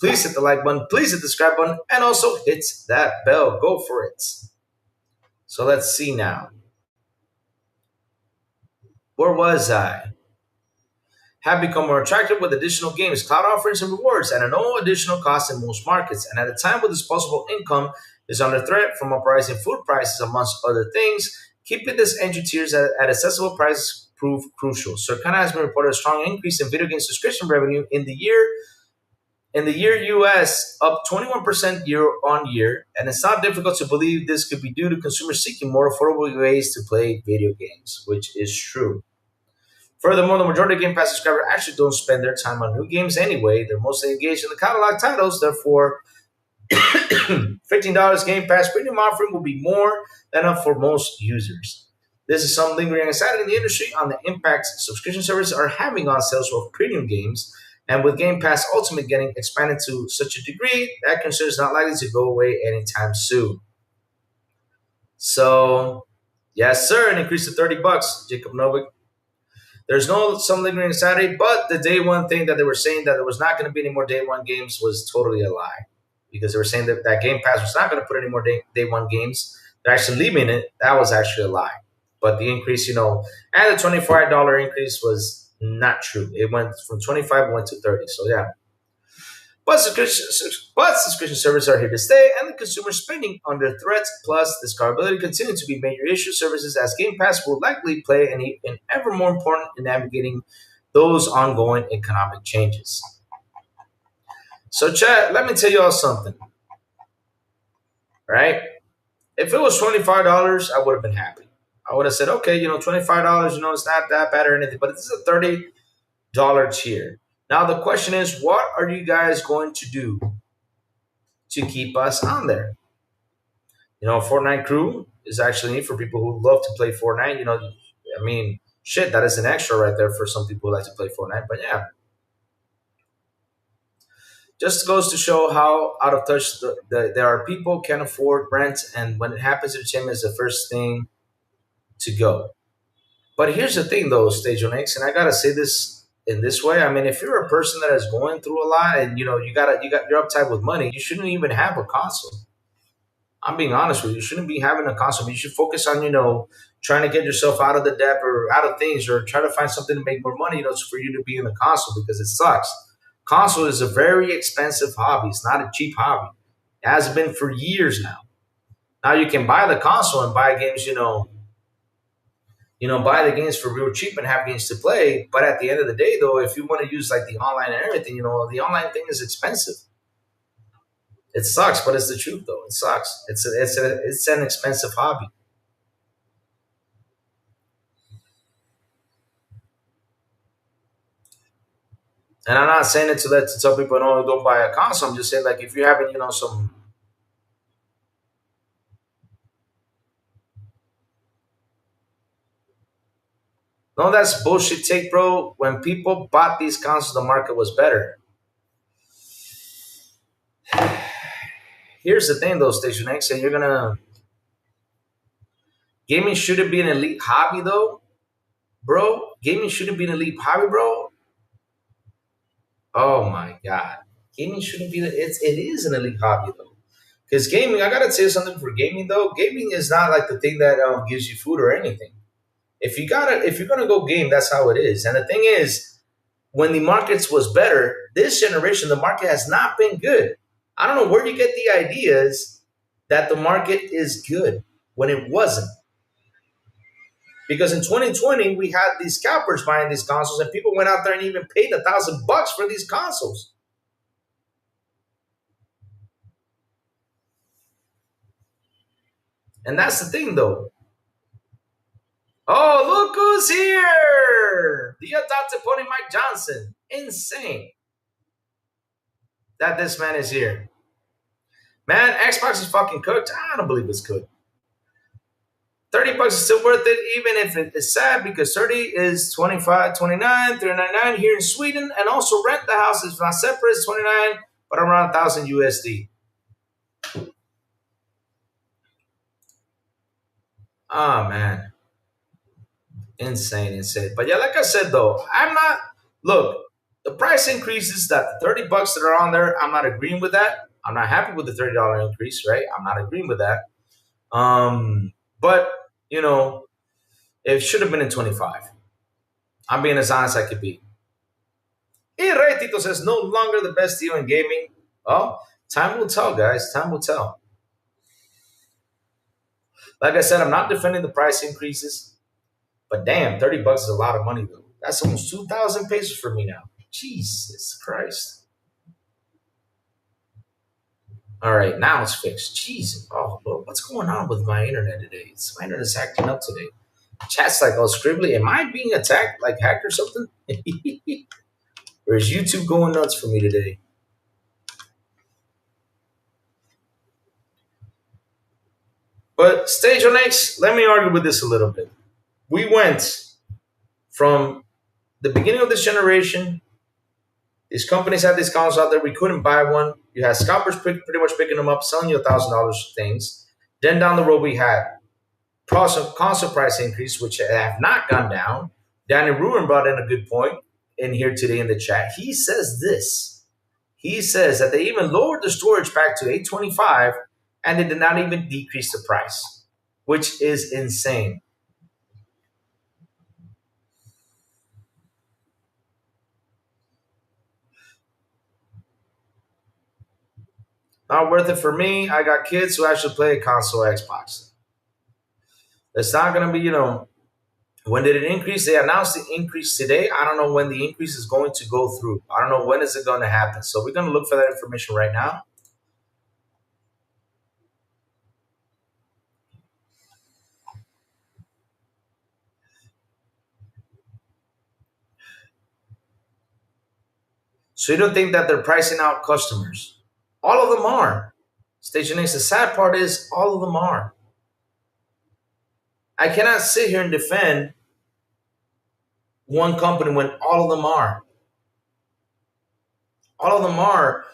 Please hit the like button. Please hit the subscribe button. And also hit that bell. Go for it. So let's see now. Where was I? Have become more attractive with additional games, cloud offerings, and rewards at no additional cost in most markets. And at a time when disposable income is under threat from uprising food prices, amongst other things, keeping this entry tiers at accessible prices proved crucial. Circana has been reported a strong increase in video game subscription revenue in the year US, up 21% year on year, and it's not difficult to believe this could be due to consumers seeking more affordable ways to play video games, which is true. Furthermore, the majority of Game Pass subscribers actually don't spend their time on new games anyway. They're mostly engaged in the catalog titles. Therefore, $15 Game Pass premium offering will be more than enough for most users. This is some lingering anxiety in the industry on the impact subscription services are having on sales of premium games. And with Game Pass Ultimate getting expanded to such a degree, that concern is not likely to go away anytime soon. So, yes, sir, an increase to $30, Jacob Novik. There's no some lingering anxiety, but the day one thing that they were saying that there was not going to be any more day one games was totally a lie. Because they were saying that Game Pass was not going to put any more day one games. They're actually leaving it. That was actually a lie. But the increase, and the $25 increase was not true. It went from 25 went to 30. So yeah. But subscription services are here to stay, and the consumer spending under threats, plus discoverability continue to be major issue services as Game Pass will likely play an ever more important in navigating those ongoing economic changes. So, Chad, let me tell you all something, right? If it was $25, I would have been happy. I would have said, okay, $25, it's not that bad or anything, but this is a $30 tier. Now, the question is, what are you guys going to do to keep us on there? Fortnite Crew is actually neat for people who love to play Fortnite. I mean, shit, that is an extra right there for some people who like to play Fortnite. But yeah, just goes to show how out of touch there are people can't afford rent, and when it happens, entertainment is the first thing to go. But here's the thing, though, Stage X, and I gotta say this in this way. I mean, if you're a person that is going through a lot, and you're uptight with money, you shouldn't even have a console. I'm being honest with you. You shouldn't be having a console. You should focus on trying to get yourself out of the debt or out of things, or try to find something to make more money. For you to be in the console because it sucks. Console is a very expensive hobby. It's not a cheap hobby. It has been for years now. Now you can buy the console and buy games, buy the games for real cheap and have games to play. But at the end of the day, though, if you want to use like the online and everything, the online thing is expensive. It sucks, but it's the truth, though. It sucks. It's an expensive hobby. And I'm not saying it to tell people no, don't buy a console. I'm just saying like if you're having some. No, that's bullshit take, bro. When people bought these consoles, the market was better. Here's the thing, though, Station X, and gaming shouldn't be an elite hobby, though, bro. Gaming shouldn't be an elite hobby, bro. Oh my god, gaming shouldn't be. It is an elite hobby, though. Because gaming, I gotta tell you something for gaming, though. Gaming is not like the thing that gives you food or anything. If you're gonna go game, that's how it is. And the thing is, when the markets was better, this generation the market has not been good. I don't know where you get the ideas that the market is good when it wasn't. Because in 2020 we had these scalpers buying these consoles, and people went out there and even paid $1,000 for these consoles. And that's the thing, though. Oh, look who's here! The adopted pony Mike Johnson. Insane that this man is here. Man, Xbox is fucking cooked. I don't believe it's cooked. $30 is still worth it, even if it is sad, because 30 is 25, 29, 399 here in Sweden, and also rent the house is not separate, it's 29, but around 1,000 USD. Oh man. Insane. But yeah, like I said though, I'm not look, the price increases that the $30 that are on there, I'm not agreeing with that. I'm not happy with the $30 increase, right? I'm not agreeing with that. But it should have been in 25. I'm being as honest as I could be. Hey, right, Tito says no longer the best deal in gaming. Oh, time will tell, guys. Time will tell. Like I said, I'm not defending the price increases, but damn, $30 is a lot of money though. That's almost 2,000 pesos for me now. Jesus Christ. All right, now it's fixed. Jeez, oh, Lord, what's going on with my internet today? My internet's acting up today. Chat's like all scribbly. Am I being attacked, like hacked or something? Or is YouTube going nuts for me today? But Stage on X, let me argue with this a little bit. We went from the beginning of this generation. These companies had these consoles out there. We couldn't buy one. You had scalpers pretty much picking them up, selling you $1,000 things. Then down the road, we had console price increase, which have not gone down. Danny Ruin brought in a good point in here today in the chat. He says this. He says that they even lowered the storage back to 825, and they did not even decrease the price, which is insane. Not worth it for me. I got kids who actually play console Xbox. It's not going to be, when did it increase? They announced the increase today. I don't know when the increase is going to go through. I don't know when is it going to happen. So we're going to look for that information right now. So you don't think that they're pricing out customers? All of them are. Station X, the sad part is all of them are. I cannot sit here and defend one company when all of them are. All of them are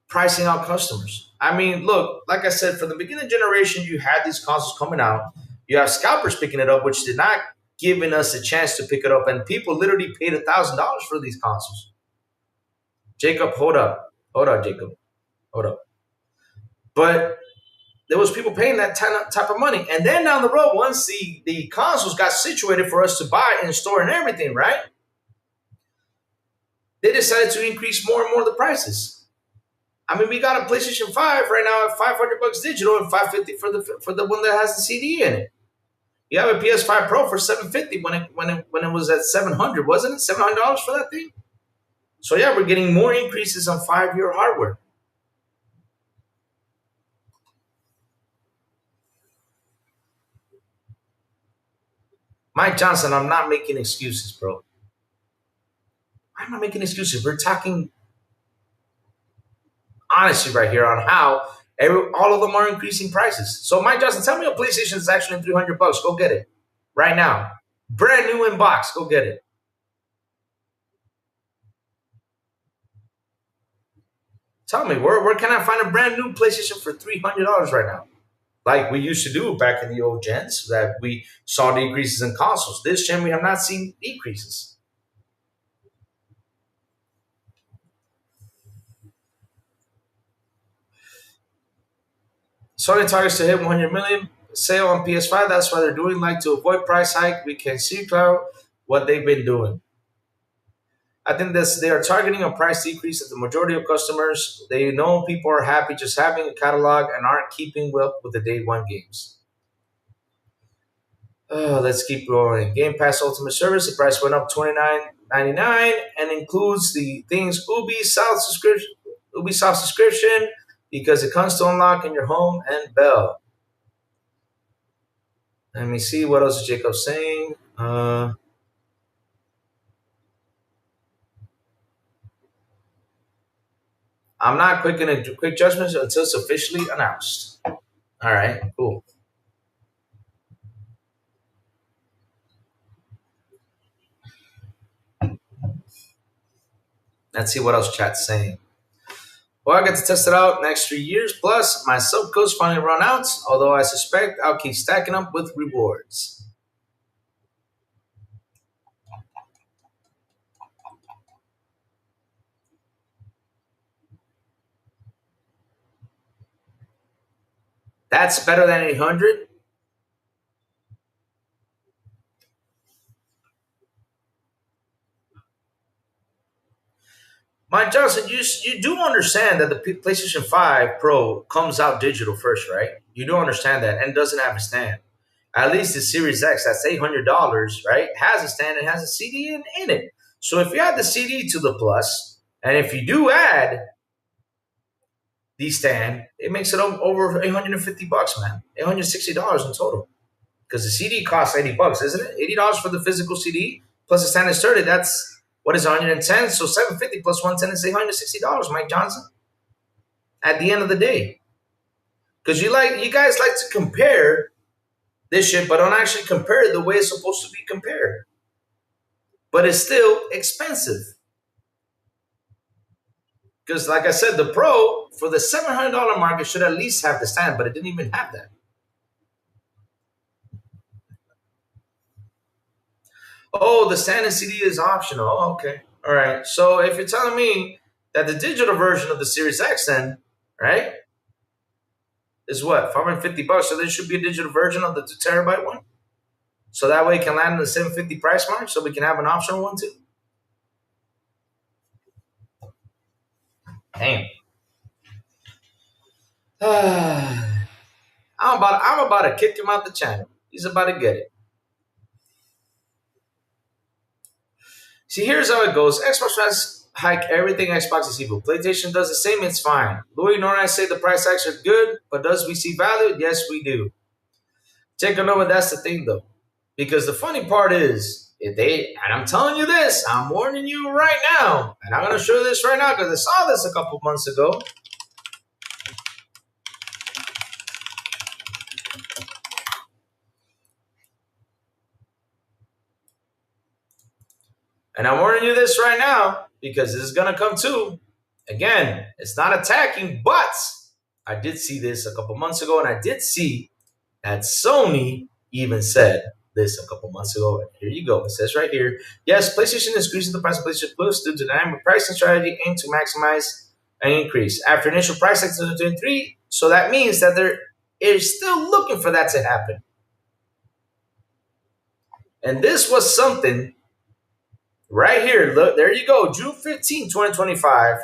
pricing out customers. I mean, look, like I said, for the beginning generation, you had these consoles coming out. You have scalpers picking it up, which did not giving us a chance to pick it up, and people literally paid $1,000 for these consoles. Jacob, hold up, Jacob, hold up. But there was people paying that type of money, and then down the road, once the consoles got situated for us to buy and store and everything, right? They decided to increase more and more the prices. I mean, we got a PlayStation 5 right now at $500 digital and $550 for the one that has the CD in it. You have a PS5 Pro for $750 when it was at $700, wasn't it? $700 for that thing. So yeah, we're getting more increases on 5-year hardware. Mike Johnson, I'm not making excuses, bro. I'm not making excuses. We're talking honestly right here on how all of them are increasing prices. So Mike Johnson, tell me a PlayStation is actually $300. Go get it right now. Brand new in box. Go get it. Tell me, where can I find a brand new PlayStation for $300 right now? Like we used to do back in the old gens, that we saw decreases in consoles. This gen, we have not seen decreases. Sony targets to hit 100 million sale on PS5. That's why they're doing, like, to avoid price hike. We can see cloud what they've been doing. I think they are targeting a price decrease. That the majority of customers, they know people are happy just having a catalog and aren't keeping up with the day one games. Let's keep going. Game Pass Ultimate Service. The price went up $29.99 and includes the things Ubisoft subscription because it comes to unlock in your home and bell. Let me see what else is Jacob saying. I'm not quick in quick judgments until it's officially announced. All right, cool. Let's see what else chat's saying. Well, I get to test it out next 3 years. Plus, my sub codes finally run out, although I suspect I'll keep stacking up with rewards. That's better than 800. Mike Johnson, you do understand that the PlayStation 5 Pro comes out digital first, right? You do understand that and doesn't have a stand. At least the Series X, that's $800, right? Has a stand and has a CD in it. So if you add the CD to the Plus, and if you do add the stand, it makes it over 850 bucks, man. $860 in total. Because the CD costs 80 bucks, isn't it? $80 for the physical CD plus the stand is 30. That's what is 110. So 750 plus 110 is $860, Mike Johnson. At the end of the day. Because you guys like to compare this shit, but don't actually compare it the way it's supposed to be compared. But it's still expensive. Because like I said, the Pro for the $700 market should at least have the stand, but it didn't even have that. Oh, the stand and CD is optional. Oh, okay. All right. So if you're telling me that the digital version of the Series X then, right, is what, 550 bucks. So there should be a digital version of the 2 terabyte one. So that way it can land in the 750 price mark. So we can have an optional one too. Damn. I'm about to kick him out the channel. He's about to get it. See, here's how it goes. Xbox tries hike everything Xbox is evil. PlayStation does the same, it's fine. Louis nor I say the price hikes are good, but does we see value? Yes, we do. Take a note, but that's the thing though. Because the funny part is, and I'm telling you this, I'm warning you right now, and I'm going to show you this right now because I saw this a couple months ago. And I'm warning you this right now because this is going to come too. Again, it's not attacking, but I did see this a couple months ago, and I did see that Sony even said this a couple months ago. Here you go. It says right here, yes, PlayStation is increasing the price of PlayStation Plus due to dynamic pricing strategy aimed to maximize an increase. After initial price hikes in 2023, so that means that there is still looking for that to happen. And this was something right here. Look, there you go. June 15, 2025.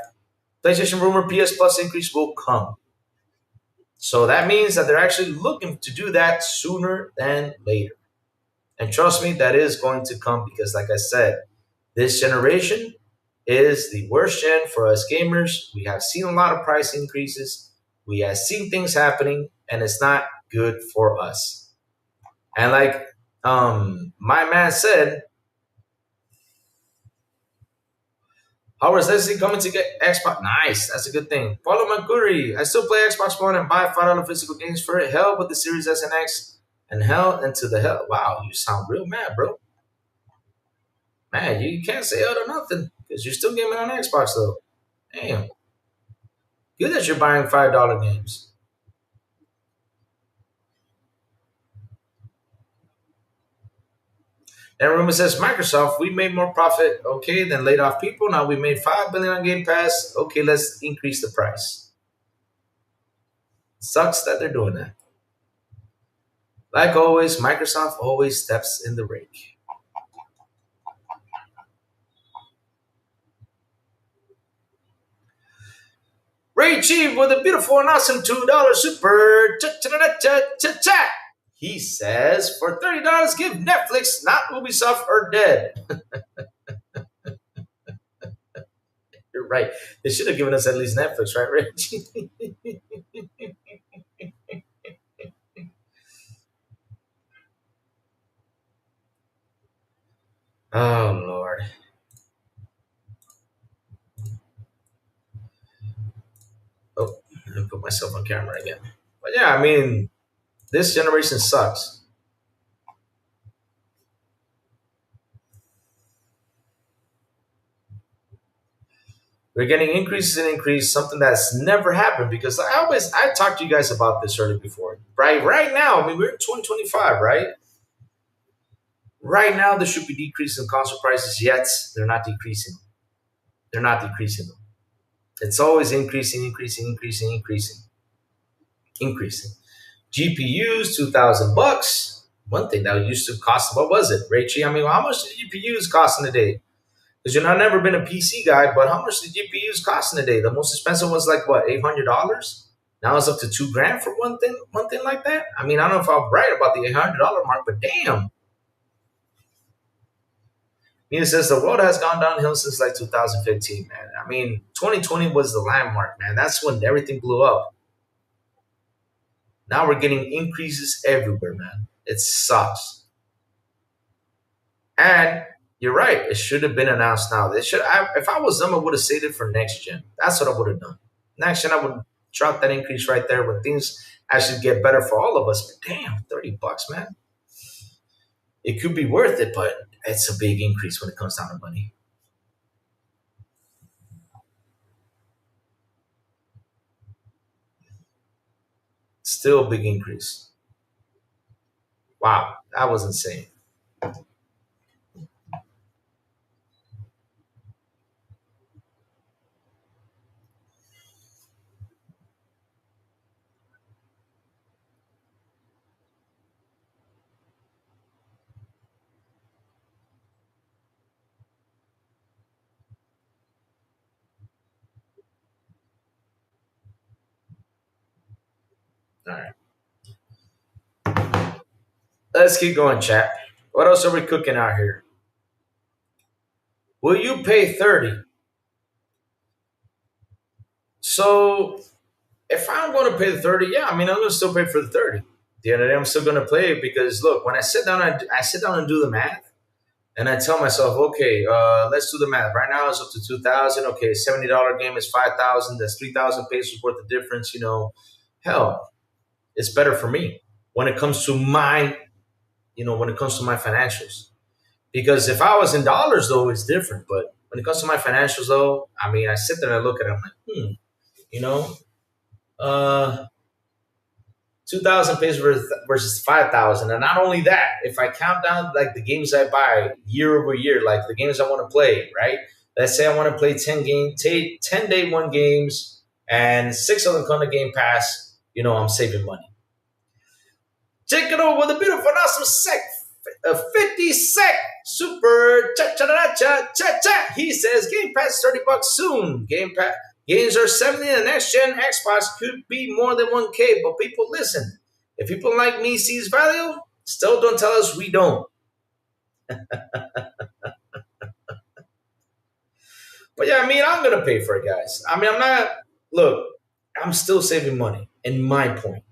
PlayStation rumor PS Plus increase will come. So that means that they're actually looking to do that sooner than later. And trust me, that is going to come because, like I said, this generation is the worst gen for us gamers. We have seen a lot of price increases. We have seen things happening, and it's not good for us. And like my man said, Howard's Leslie coming to get Xbox. Nice. That's a good thing. Paulo Mercury. I still play Xbox One and buy $5 physical games for it. Hell with the Series S and X and hell into the hell. Wow, you sound real mad, bro. Man, you can't say hell to nothing because you're still gaming on Xbox, though. Damn. Good that you're buying $5 games. And rumor says Microsoft, we made more profit, okay, than laid off people. Now we made $5 billion on Game Pass. Okay, let's increase the price. Sucks that they're doing that. Like always, Microsoft always steps in the rake. Ray Chief with a beautiful and awesome $2 super chat. He says, for $30, give Netflix, not Ubisoft or dead. You're right. They should have given us at least Netflix, right, Rich? Oh, Lord. Oh, let me put myself on camera again. But yeah, I mean, this generation sucks. We're getting increases and increase, something that's never happened because I talked to you guys about this earlier before. Right now, I mean, we're in 2025, right? Right now, there should be decrease in console prices, yet they're not decreasing. They're not decreasing them. It's always increasing. GPUs, 2,000 bucks. One thing that used to cost, what was it, Rachie? I mean, how much did GPUs cost in a day? Because you know, I've never been a PC guy, but how much the GPUs cost in a day? The most expensive was like what, $800? Now it's up to 2 grand for one thing like that. I mean, I don't know if I'm right about the $800 mark, but damn. Nina says the world has gone downhill since like 2015, man. I mean, 2020 was the landmark, man. That's when everything blew up. Now we're getting increases everywhere, man. It sucks. And you're right. It should have been announced now. If I was them, I would have saved it for next gen. That's what I would have done. Next gen, I would drop that increase right there when things actually get better for all of us. But damn, $30, man. It could be worth it, but it's a big increase when it comes down to money. Still a big increase. Wow, that was insane. All right. Let's keep going, chat. What else are we cooking out here? Will you pay 30? So if I'm going to pay the 30, yeah, I mean, I'm going to still pay for the 30. At the end of the day, I'm still going to play it because look, when I sit down, I sit down and do the math and I tell myself, okay, let's do the math. Right now it's up to 2,000. Okay, $70 game is 5,000. That's 3,000 pesos worth of difference. You know, hell, it's better for me when it comes to when it comes to my financials. Because if I was in dollars, though, it's different. But when it comes to my financials, though, I mean, I sit there and I look at it, I'm like, you know, uh, 2,000 pesos versus 5,000. And not only that, if I count down like the games I buy year over year, like the games I want to play, right? Let's say I want to play 10 day one games and 6 of them come to Game Pass, I'm saving money. Check it over with a beautiful, awesome sec. A 50 sec super cha cha cha cha cha cha. He says Game Pass $30 soon. Game Pass games are 70 and the next gen Xbox could be more than 1K. But people listen. If people like me sees value, still don't tell us we don't. But yeah, I mean, I'm gonna pay for it, guys. I mean, I'm not. Look, I'm still saving money. In my point,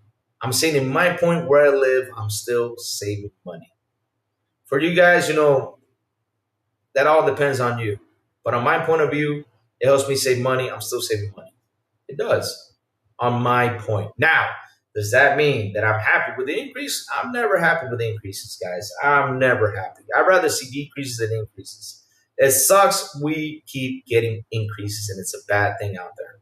I'm saying in my point where I live, I'm still saving money. For you guys, that all depends on you. But on my point of view, it helps me save money. I'm still saving money. It does. On my point. Now, does that mean that I'm happy with the increase? I'm never happy with the increases, guys. I'm never happy. I'd rather see decreases than increases. It sucks we keep getting increases, and it's a bad thing out there.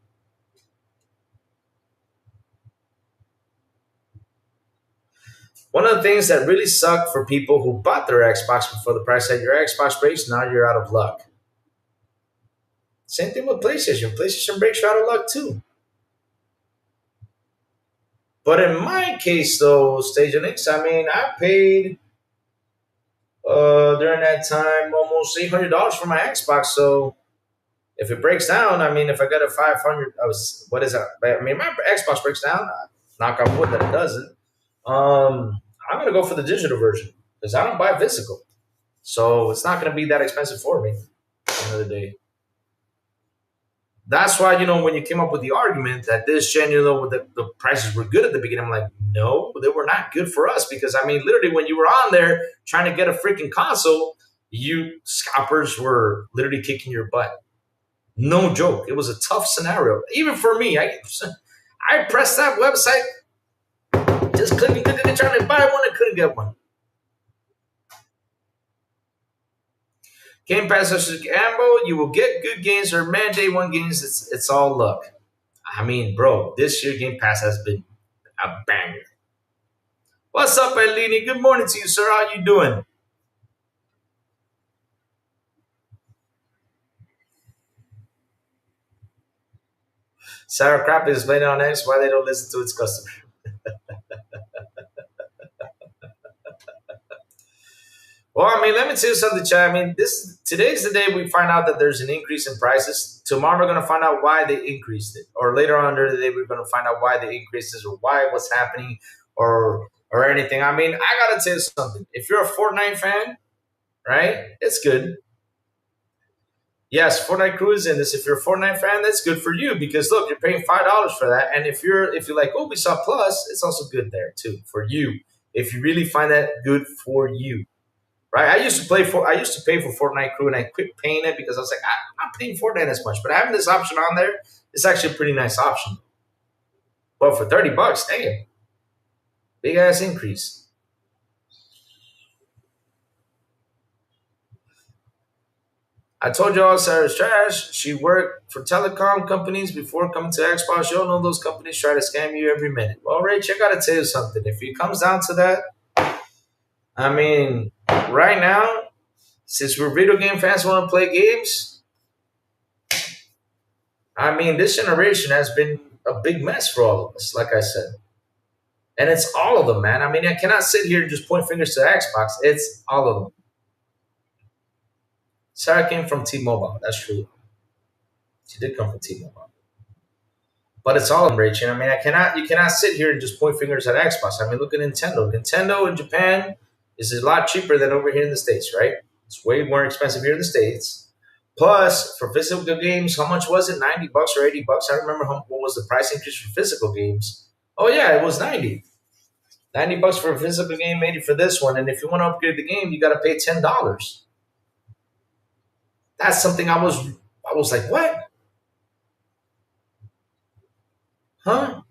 One of the things that really suck for people who bought their Xbox before the price tag, your Xbox breaks, now you're out of luck. Same thing with PlayStation. PlayStation breaks, you're out of luck too. But in my case, though, Stage X, I mean, I paid during that time almost $800 for my Xbox. So if it breaks down, I mean, if I got a 500, what is that? I mean, my Xbox breaks down. Knock on wood that it doesn't. I'm gonna go for the digital version because I don't buy physical, so it's not gonna be that expensive for me. At the end of the day, that's why when you came up with the argument that this gen, the prices were good at the beginning, I'm like, no, they were not good for us because I mean, literally, when you were on there trying to get a freaking console, you scalpers were literally kicking your butt. No joke, it was a tough scenario, even for me. I pressed that website. Just clicking, trying to buy one, I couldn't get one. Game Pass versus Ambo, you will get good games or mandate one games. It's all luck. I mean, bro, this year Game Pass has been a banger. What's up, Eleni? Good morning to you, sir. How you doing? Sarah Crap is blaming on X why they don't listen to its customers. Well, I mean, let me tell you something, Chad. I mean, this today's the day we find out that there's an increase in prices. Tomorrow we're gonna find out why they increased it, or later on during the day we're gonna find out why they increased it, or why what's happening, or anything. I mean, I gotta tell you something. If you're a Fortnite fan, right, it's good. Yes, Fortnite Crew is in this. If you're a Fortnite fan, that's good for you because look, you're paying $5 for that. And if you're like Ubisoft Plus, it's also good there too for you. If you really find that good for you, right? I used to pay for Fortnite Crew and I quit paying it because I was like, I'm not paying Fortnite as much. But having this option on there, it's actually a pretty nice option. But for $30, damn, big ass increase. I told y'all Sarah's trash. She worked for telecom companies before coming to Xbox. You all know those companies try to scam you every minute. Well, Rach, I gotta tell you something. If it comes down to that, I mean, right now, since we're video game fans, want to play games. I mean, this generation has been a big mess for all of us, like I said, and it's all of them, man. I mean, I cannot sit here and just point fingers to Xbox. It's all of them. Sarah came from T-Mobile. That's true. She did come from T-Mobile. But it's all enraging. I mean, you cannot sit here and just point fingers at Xbox. I mean, look at Nintendo. Nintendo in Japan is a lot cheaper than over here in the States, right? It's way more expensive here in the States. Plus, for physical games, how much was it? $90 or $80? I remember what was the price increase for physical games. Oh yeah, it was 90. $90 for a physical game, 80 for this one. And if you want to upgrade the game, you got to pay $10. That's something I was like, what? Huh?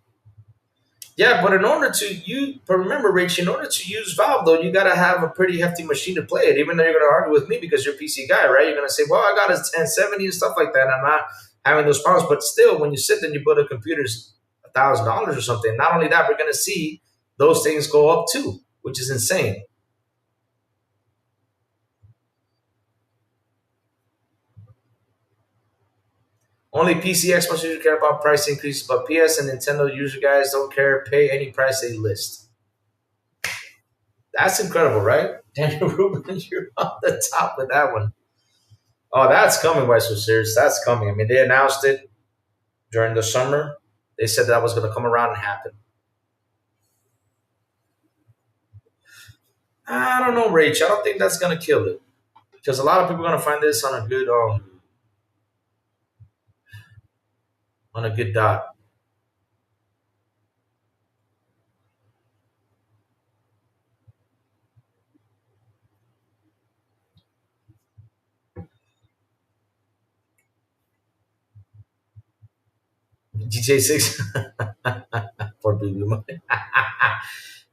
Yeah, but remember, Rich, in order to use Valve, though, you gotta have a pretty hefty machine to play it. Even though you're gonna argue with me because you're a PC guy, right? You're gonna say, "Well, I got a 1070 and stuff like that. I'm not having those problems." But still, when you sit there and you build a computer's $1,000 or something, not only that, we're gonna see those things go up too, which is insane. Only PC Xbox users care about price increases, but PS and Nintendo user guys don't care. Pay any price they list. That's incredible, right? Daniel Rubin, you're on the top with that one. Oh, that's coming, Why So Serious. That's coming. I mean, they announced it during the summer. They said that was going to come around and happen. I don't know, Rach. I don't think that's going to kill it because a lot of people are going to find this on a good dot. GTA 6 for BB Money.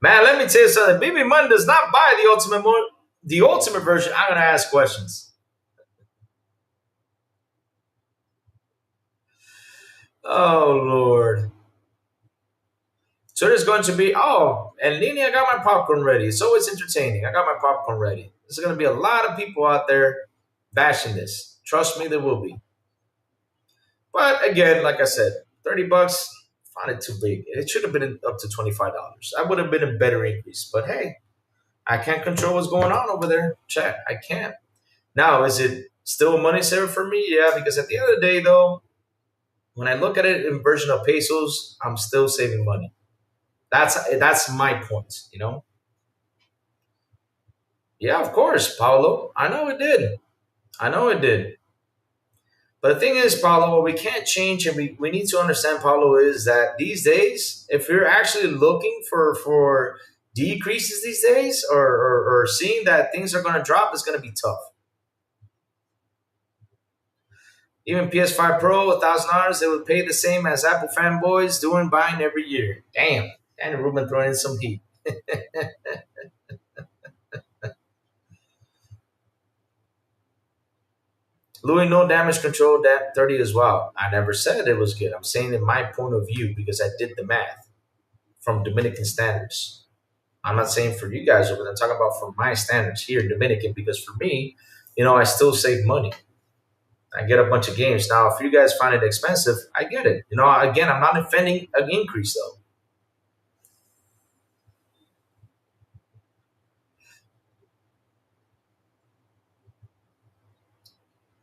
Man, let me tell you something. BB Money does not buy the ultimate version. I'm gonna ask questions. Oh Lord. So there's going to be and Nini, I got my popcorn ready. It's always entertaining. I got my popcorn ready. There's gonna be a lot of people out there bashing this. Trust me, there will be. But again, like I said, $30, find it too big. It should have been up to $25. That would have been a better increase. But hey, I can't control what's going on over there. Chat, I can't. Now, is it still a money saver for me? Yeah, because at the end of the day, though, when I look at it in version of pesos, I'm still saving money. That's my point. Yeah, of course, Paulo. I know it did. I know it did. But the thing is, Paulo, what we can't change and we need to understand, Paulo, is that these days, if you're actually looking for decreases these days or seeing that things are going to drop, it's going to be tough. Even PS5 Pro, $1,000, they would pay the same as Apple fanboys doing buying every year. Damn. Daniel Rubin throwing in some heat. Louis, no damage control, that 30 as well. I never said it was good. I'm saying in my point of view because I did the math from Dominican standards. I'm not saying for you guys over there. I'm talking about from my standards here in Dominican because for me, I still save money. I get a bunch of games. Now, if you guys find it expensive, I get it. Again, I'm not defending an increase though.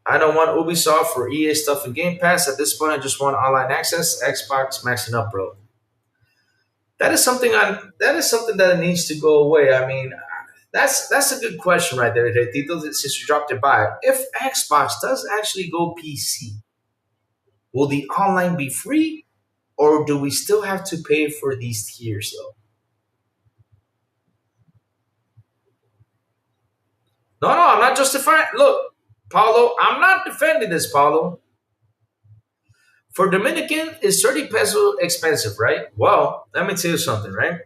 I don't want Ubisoft or EA stuff in Game Pass. At this point, I just want online access. Xbox maxing up, bro. That is something that needs to go away. I mean, that's a good question right there, Tito, since you dropped it by. If Xbox does actually go PC, will the online be free, or do we still have to pay for these tiers though? No, no, I'm not justifying. Look, Paulo, I'm not defending this, Paulo. For Dominican, is 30 peso expensive, right? Well, let me tell you something, right?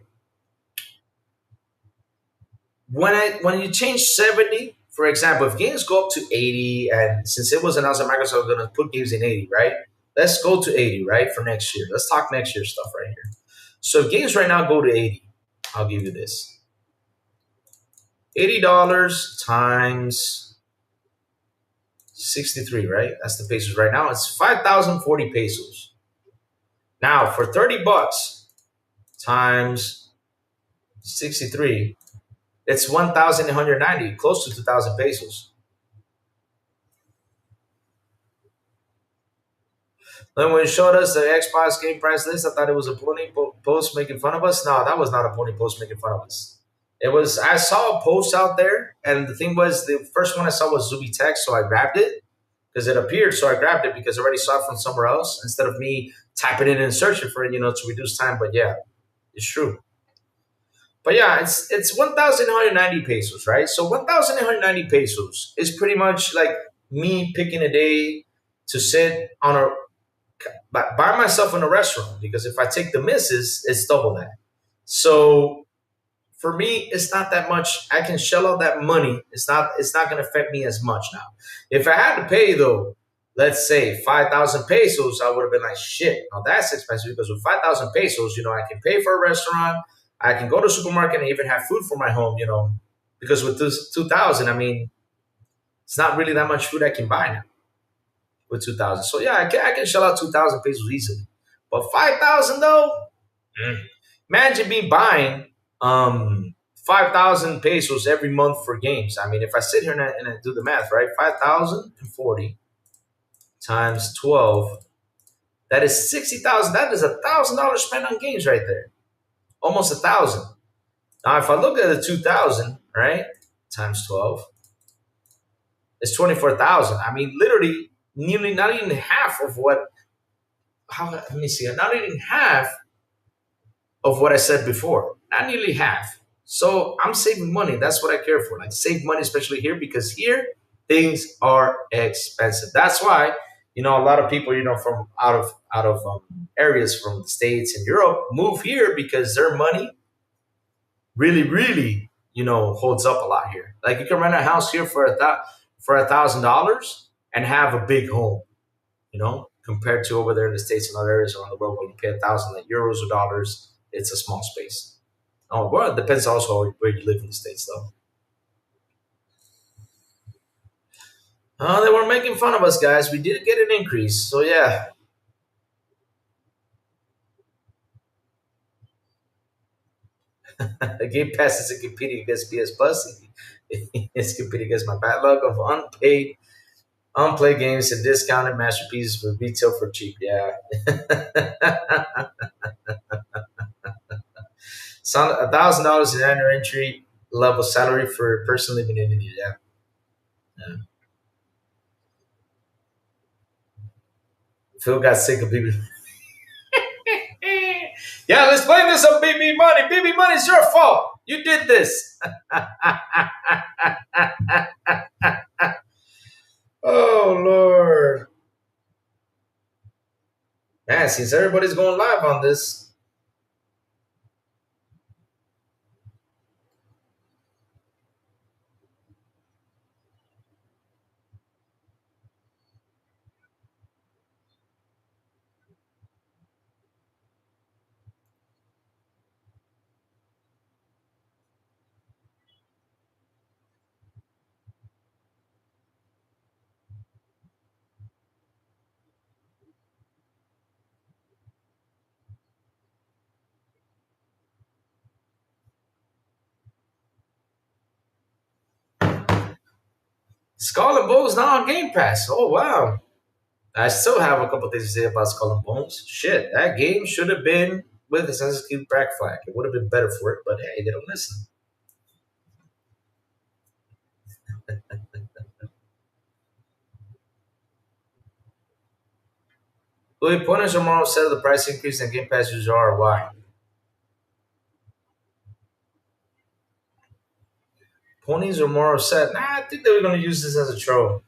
When you change 70, for example, if games go up to 80, and since it was announced that Microsoft was gonna put games in 80, right? Let's go to 80, right? For next year. Let's talk next year stuff right here. So if games right now go to 80, I'll give you this. $80 times 63, right? That's the pesos right now. It's 5,040 pesos. Now for 30 bucks times 63, it's 1,890, close to 2,000 pesos. Then when you showed us the Xbox game price list, I thought it was a pony post making fun of us. No, that was not a pony post making fun of us. It was, I saw a post out there, and the thing was, the first one I saw was Zuby Tech, so I grabbed it because it appeared. So I grabbed it because I already saw it from somewhere else instead of me typing it and searching for it, to reduce time. But yeah, it's true. But yeah, it's 1,890 pesos, right? So 1,890 pesos is pretty much like me picking a day to sit on a by myself in a restaurant, because if I take the misses, it's double that. So for me, it's not that much. I can shell out that money. It's not going to affect me as much now. If I had to pay though, let's say 5,000 pesos, I would have been like, shit, now that's expensive, because with 5,000 pesos, I can pay for a restaurant, I can go to the supermarket and even have food for my home, because with this 2,000, I mean, it's not really that much food I can buy now with 2,000. So yeah, I can shell out 2,000 pesos easily. But 5,000 though, mm. Imagine me buying 5,000 pesos every month for games. I mean, if I sit here and I do the math, right? 5,040 times 12, that is 60,000. That is $1,000 spent on games right there. Almost 1,000. Now, if I look at the 2,000, right, times 12, it's 24,000. I mean, literally, nearly not even half of what. Let me see. Not even half of what I said before. Not nearly half. So I'm saving money. That's what I care for. Like, save money, especially here, because here things are expensive. That's why a lot of people from out of areas from the States and Europe move here, because their money really really holds up a lot here. Like, you can rent a house here for $1,000 and have a big home. Compared to over there in the States and other areas around the world, when you pay 1,000 like euros or dollars, it's a small space. Oh, well, it depends also where you live in the States, though. They were making fun of us, guys. We did get an increase. So, yeah. Game Pass isn't competing against PS Plus. It's competing against my backlog of unplayed games and discounted masterpieces for retail for cheap. Yeah. So $1,000 in annual entry level salary for a person living in India. Yeah. Yeah. Phil got sick of BB. Yeah, let's blame this on BB Money. BB Money, it's your fault. You did this. Oh, Lord. Man, since everybody's going live on this, Skull and Bones now on Game Pass. Oh wow. I still have a couple things to say about Skull and Bones. Shit, that game should have been with Assassin's Creed Black Flag. It would have been better for it, but hey, they don't listen. Louis, ponies are more upset of the price increase than Game Pass users are. Why? Ponies are more upset. Nah, I think they were going to use this as a troll.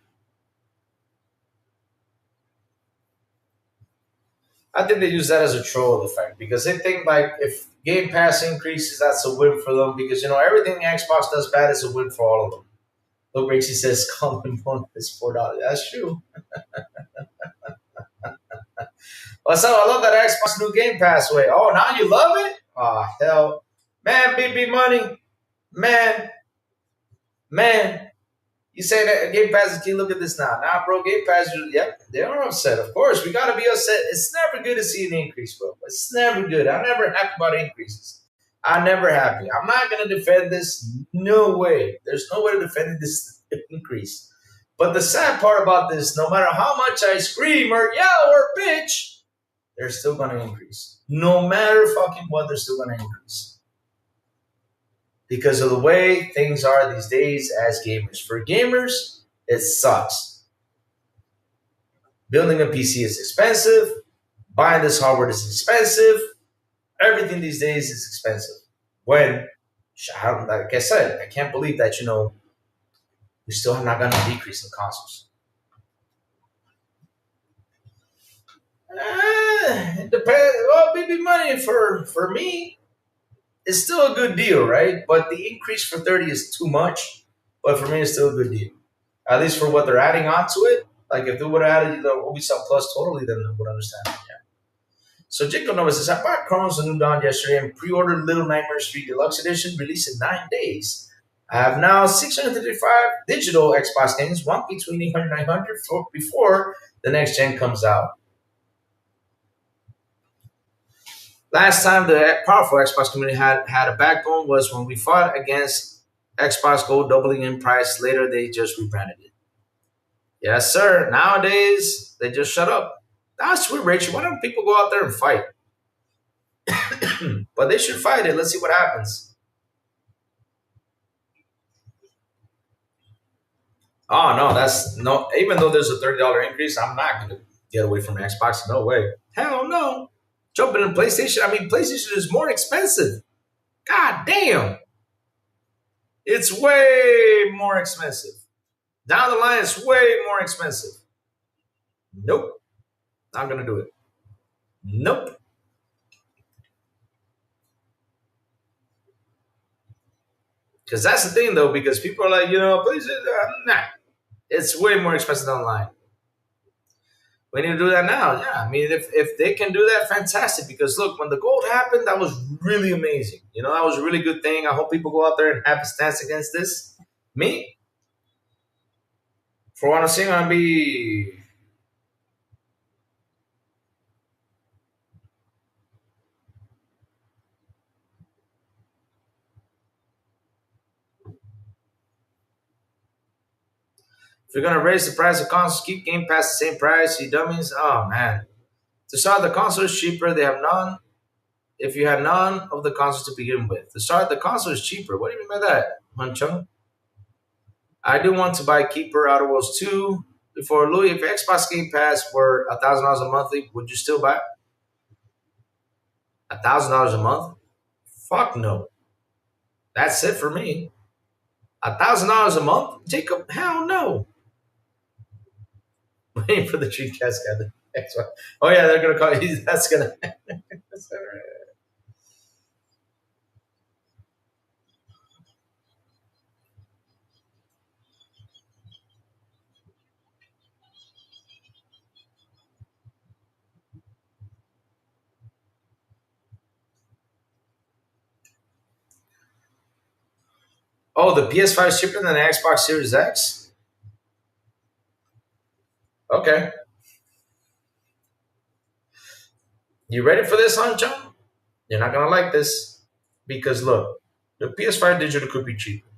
I think they use that as a troll effect because they think like if Game Pass increases, that's a win for them because everything Xbox does bad is a win for all of them. Look, Rachie says common bonus is $4. That's true. What's up? I love that Xbox new Game Pass way. Oh, now you love it? Oh hell, man, BB money, man, man. You say that Game Pass is key. Look at this now. Nah, bro, Game Pass, yep, they are upset. Of course, we got to be upset. It's never good to see an increase, bro. It's never good. I'm never happy about increases. I'm never happy. I'm not going to defend this. No way. There's no way to defend this increase. But the sad part about this, no matter how much I scream or yell or bitch, they're still going to increase. No matter fucking what, they're still going to increase. Because of the way things are these days as gamers. For gamers, it sucks. Building a PC is expensive. Buying this hardware is expensive. Everything these days is expensive. When, like I said, I can't believe that, we still have not gotten a decrease in consoles. It depends. Well, maybe money for me. It's still a good deal, right? But the increase for 30 is too much. But for me, it's still a good deal. At least for what they're adding onto it. Like if they would have added Ubisoft Plus totally, then I would understand. Yeah. So Jinko Nova says, I bought Chronos of New Dawn yesterday and pre-ordered Little Nightmares 3 Deluxe Edition, released in 9 days. I have now 635 digital Xbox games, one between 800 and 900 before the next gen comes out. Last time the powerful Xbox community had a backbone was when we fought against Xbox Gold doubling in price. Later, they just rebranded it. Yes, sir. Nowadays, they just shut up. That's sweet, Rachel. Why don't people go out there and fight? But they should fight it. Let's see what happens. Oh, no, that's no. Even though there's a $30 increase, I'm not going to get away from Xbox. No way. Hell no. Jumping in PlayStation. I mean, PlayStation is more expensive. God damn. It's way more expensive. Down the line, it's way more expensive. Nope. Not going to do it. Nope. Because that's the thing, though, because people are like, PlayStation, nah. It's way more expensive down the line. We need to do that now. Yeah, I mean, if they can do that, fantastic. Because look, when the gold happened, that was really amazing. That was a really good thing. I hope people go out there and have a stance against this. Me, for what I'm saying, I'm be. If you're gonna raise the price of consoles, keep Game Pass the same price, you dummies. Oh man. To start, the console is cheaper. They have none. If you had none of the consoles to begin with. To start, the console is cheaper. What do you mean by that, Munchung? I do want to buy Keeper Outer Worlds 2 before Louis. If Xbox Game Pass were $1,000 a monthly, would you still buy it? $1,000 a month? Fuck no. That's it for me. $1,000 a month? Jacob, hell no. Waiting for the Dreamcast guy. Oh yeah, they're gonna call you. That's gonna. Oh, the PS5 is cheaper than the Xbox Series X? Okay. You ready for this, huh, John? You're not going to like this. Because, look, the PS5 digital could be cheaper.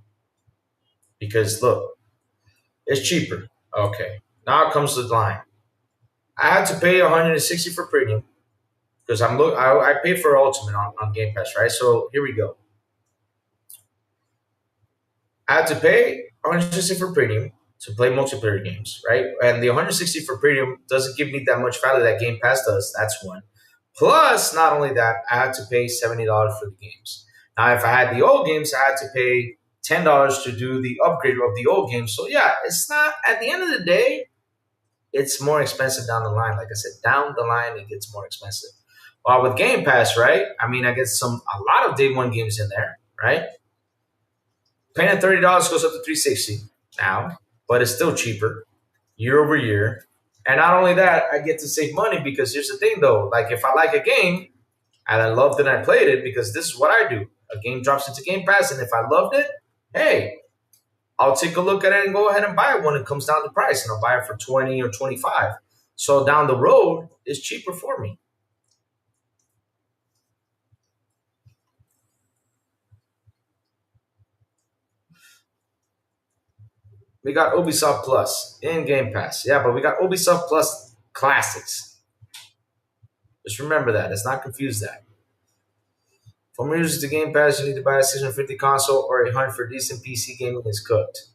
Because, look, It's cheaper. Okay. Now comes the line. I had to pay 160 for premium because I pay for ultimate on Game Pass, right? So here we go. I had to pay 160 for premium to play multiplayer games, right? And the 160 for premium doesn't give me that much value that Game Pass does. That's one. Plus, not only that, I had to pay $70 for the games. Now, if I had the old games, I had to pay $10 to do the upgrade of the old games. So yeah, it's not at the end of the day, it's more expensive down the line. Like I said, down the line it gets more expensive. While with Game Pass, right? I mean, I get a lot of day one games in there, right? Paying at $30 goes up to 360 now, but it's still cheaper year over year. And not only that, I get to save money because here's the thing though, like if I like a game and I loved it and I played it, because this is what I do. A game drops into Game Pass, and if I loved it, hey, I'll take a look at it and go ahead and buy it when it comes down to price, and I'll buy it for 20 or 25. So down the road, it's cheaper for me. We got Ubisoft Plus in Game Pass. Yeah, but we got Ubisoft Plus Classics. Just remember that. Let's not confuse that. For users to Game Pass, you need to buy a 650 console or 100 for decent PC gaming is cooked.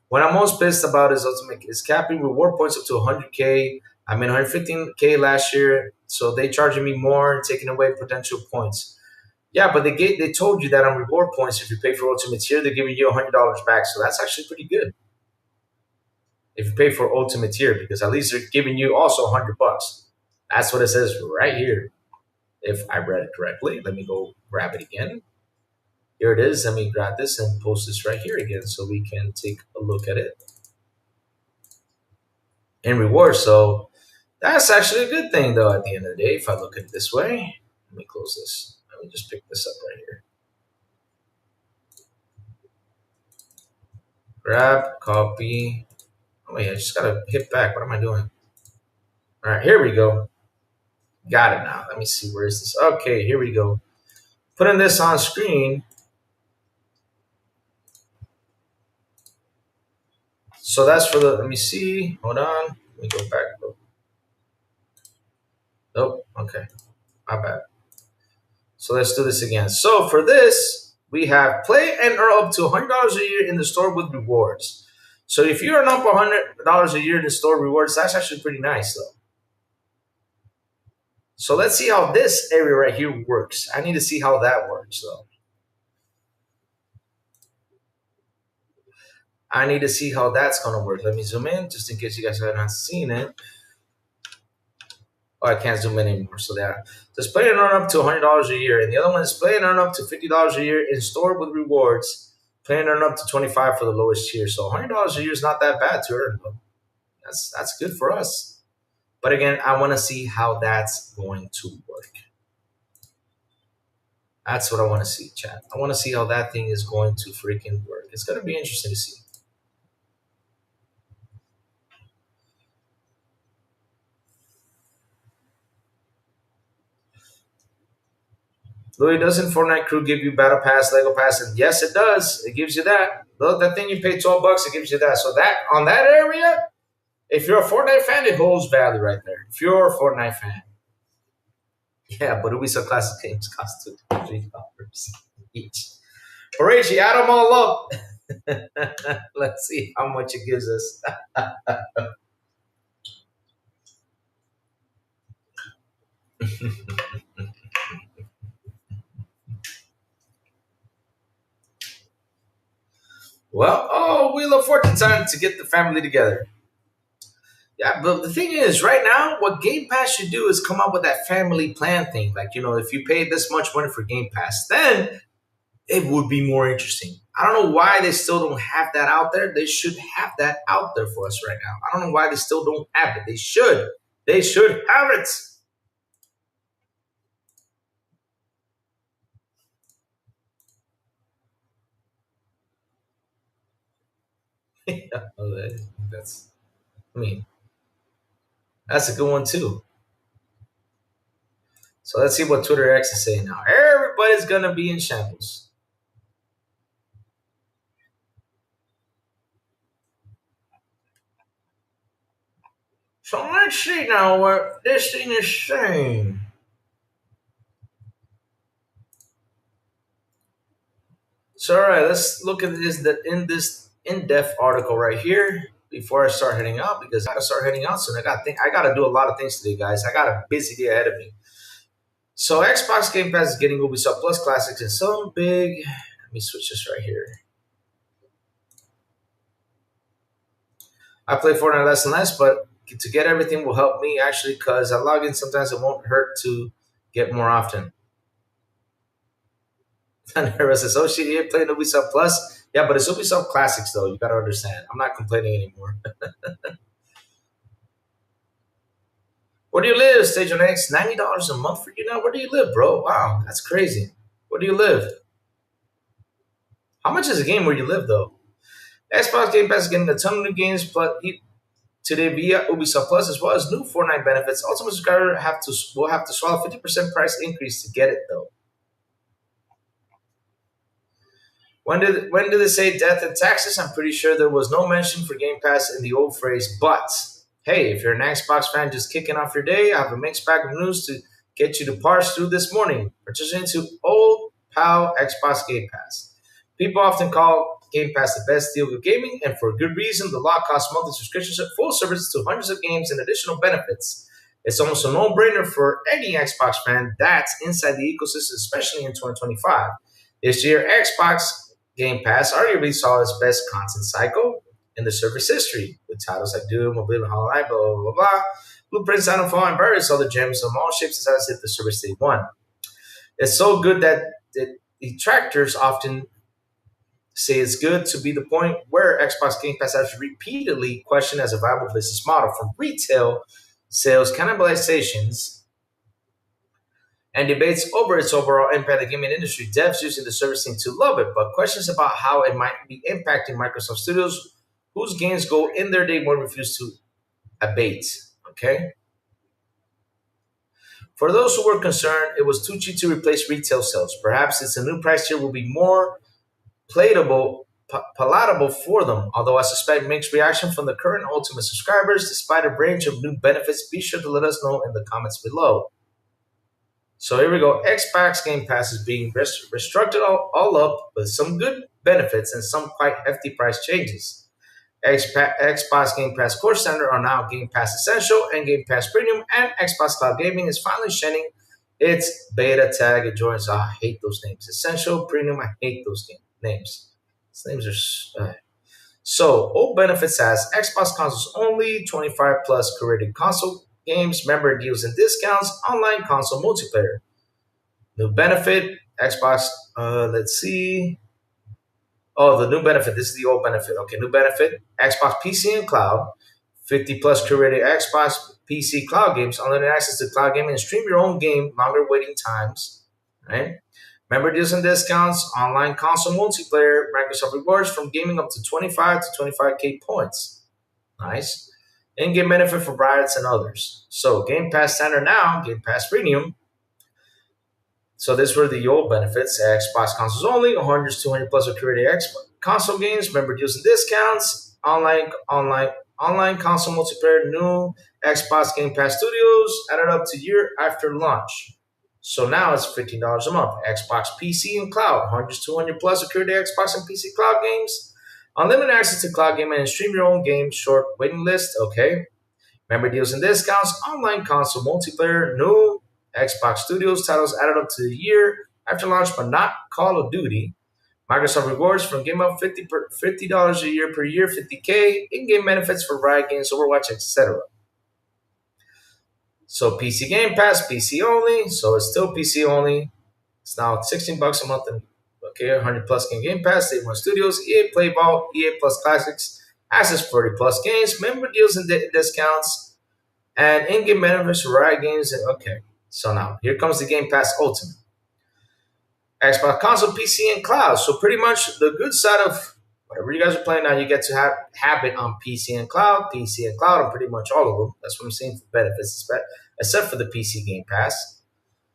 What I'm most pissed about is Ultimate is capping reward points up to 100K. I made 115K last year, so they charging me more and taking away potential points. Yeah, but they told you that on reward points, if you pay for Ultimate Tier, they're giving you $100 back. So that's actually pretty good if you pay for Ultimate Tier, because at least they're giving you also $100. That's what it says right here. If I read it correctly, let me go grab it again. Here it is. Let me grab this and post this right here again so we can take a look at it. In reward, so that's actually a good thing though at the end of the day, if I look at it this way. Let me close this. Let me just pick this up right here. Grab, copy. Oh wait, I just gotta hit back. What am I doing? All right, here we go. Got it now. Let me see, where is this? Okay, here we go. Putting this on screen. So that's for the, let me see. Hold on. Let me go back. Nope. Okay. My bad. So let's do this again. So for this, we have play and earn up to $100 a year in the store with rewards. So if you earn up $100 a year in the store rewards, that's actually pretty nice though. So let's see how this area right here works. I need to see how that works though. I need to see how that's going to work. Let me zoom in just in case you guys have not seen it. Oh, I can't zoom in anymore. So there. This play and earn up to $100 a year. And the other one is play and earn up to $50 a year in store with rewards. Play and earn up to $25 for the lowest tier. So $100 a year is not that bad to earn. That's good for us. But again, I want to see how that's going to work. That's what I want to see, chat. I want to see how that thing is going to freaking work. It's going to be interesting to see. Louis, doesn't Fortnite Crew give you Battle Pass, Lego Pass? And yes, it does. It gives you that. That thing you pay $12, it gives you that. So that on that area, if you're a Fortnite fan, it holds value right there. If you're a Fortnite fan. Yeah, but Ubisoft Classic games cost $3 each. Horatio, add them all up. Let's see how much it gives us. Well, oh, Wheel of Fortune time to get the family together. Yeah, but the thing is, right now, what Game Pass should do is come up with that family plan thing. Like, if you pay this much money for Game Pass, then it would be more interesting. I don't know why they still don't have that out there. They should have that out there for us right now. I don't know why they still don't have it. They should. They should have it. that's, I mean, that's a good one too. So let's see what Twitter X is saying now. Everybody's gonna be in shambles. So let's see now what this thing is saying. So all right, let's look at this in-depth article right here before I start heading out because I gotta start heading out soon. I gotta do a lot of things today, guys. I got a busy day ahead of me. So Xbox Game Pass is getting Ubisoft Plus classics and some big. Let me switch this right here. I play Fortnite less and less, but to get everything will help me actually because I log in sometimes. It won't hurt to get more often. Nero says, "Oh shit, you ain't playing Ubisoft Plus? Yeah, but it's Ubisoft Classics though. You gotta understand. I'm not complaining anymore." Where do you live, Station X? $90 a month for you now? Where do you live, bro? Wow, that's crazy. Where do you live? How much is a game where you live though? Xbox Game Pass is getting a ton of new games plus today via Ubisoft Plus as well as new Fortnite benefits. Ultimate subscriber will have to swallow 50% price increase to get it though. When did they say death and taxes? I'm pretty sure there was no mention for Game Pass in the old phrase, but hey, if you're an Xbox fan just kicking off your day, I have a mixed bag of news to get you to parse through this morning. Purchasing into old pal Xbox Game Pass. People often call Game Pass the best deal with gaming, and for good reason. The low-cost monthly subscriptions are full service to hundreds of games and additional benefits. It's almost a no-brainer for any Xbox fan that's inside the ecosystem, especially in 2025. This year, Xbox Game Pass arguably saw its best content cycle in the service history, with titles like Doom, Oblivion, Hollow Knight, blah, blah, blah, blah, Blueprint, Titanfall, and various other gems of all shapes as hit the service day one. It's so good that the detractors often say it's good to be the point where Xbox Game Pass has repeatedly questioned as a viable business model from retail sales cannibalizations and debates over its overall impact on the gaming industry. Devs using the service seem to love it, but questions about how it might be impacting Microsoft Studios, whose games go in their day one, refuse to abate. Okay? For those who were concerned, it was too cheap to replace retail sales. Perhaps its a new price tier will be more palatable for them, although I suspect mixed reaction from the current Ultimate subscribers despite a range of new benefits. Be sure to let us know in the comments below. So here we go. Xbox Game Pass is being restructured all up with some good benefits and some quite hefty price changes. Xbox Game Pass Core Standard are now Game Pass Essential and Game Pass Premium, and Xbox Cloud Gaming is finally shedding its beta tag. It joins. I hate those names. Essential, Premium. I hate those names. These names are. So, old benefits as Xbox consoles only, 25 plus curated console games, member deals and discounts, online console multiplayer. New benefit, Xbox, let's see. Oh, the new benefit. This is the old benefit. Okay, new benefit, Xbox PC and Cloud, 50 plus curated Xbox PC cloud games, unlimited access to cloud gaming and stream your own game, longer waiting times, right? Member deals and discounts, online console multiplayer, Microsoft rewards from gaming up to 25 to 25K points. Nice. In-game benefit for Brides and others. So Game Pass Standard now, Game Pass Premium. So these were the old benefits. Xbox consoles only, 100 to 200 plus of curated Xbox console games, member deals and discounts, online console multiplayer, new Xbox Game Pass Studios, added up to year after launch. So now it's $15 a month. Xbox PC and Cloud, 100 to 200 plus of curated Xbox and PC cloud games, unlimited access to cloud gaming and stream your own game, short waiting list, okay. Member deals and discounts, online console multiplayer, new Xbox Studios titles added up to the year after launch, but not Call of Duty. Microsoft rewards from Game Up $50 a year per year, 50K, in-game benefits for Riot Games, Overwatch, etc. So PC Game Pass, PC only. So it's still PC only. It's now $16 a month. And, okay, 100 plus Game Pass, Day One Studios, EA Play Ball, EA Plus Classics, access 40 plus games, member deals and discounts, and in-game benefits for Riot Games. And okay. So now, here comes the Game Pass Ultimate. Xbox console, PC, and cloud. So pretty much the good side of whatever you guys are playing now, you get to have it on PC and cloud, on pretty much all of them. That's what I'm saying for benefits, except for the PC Game Pass.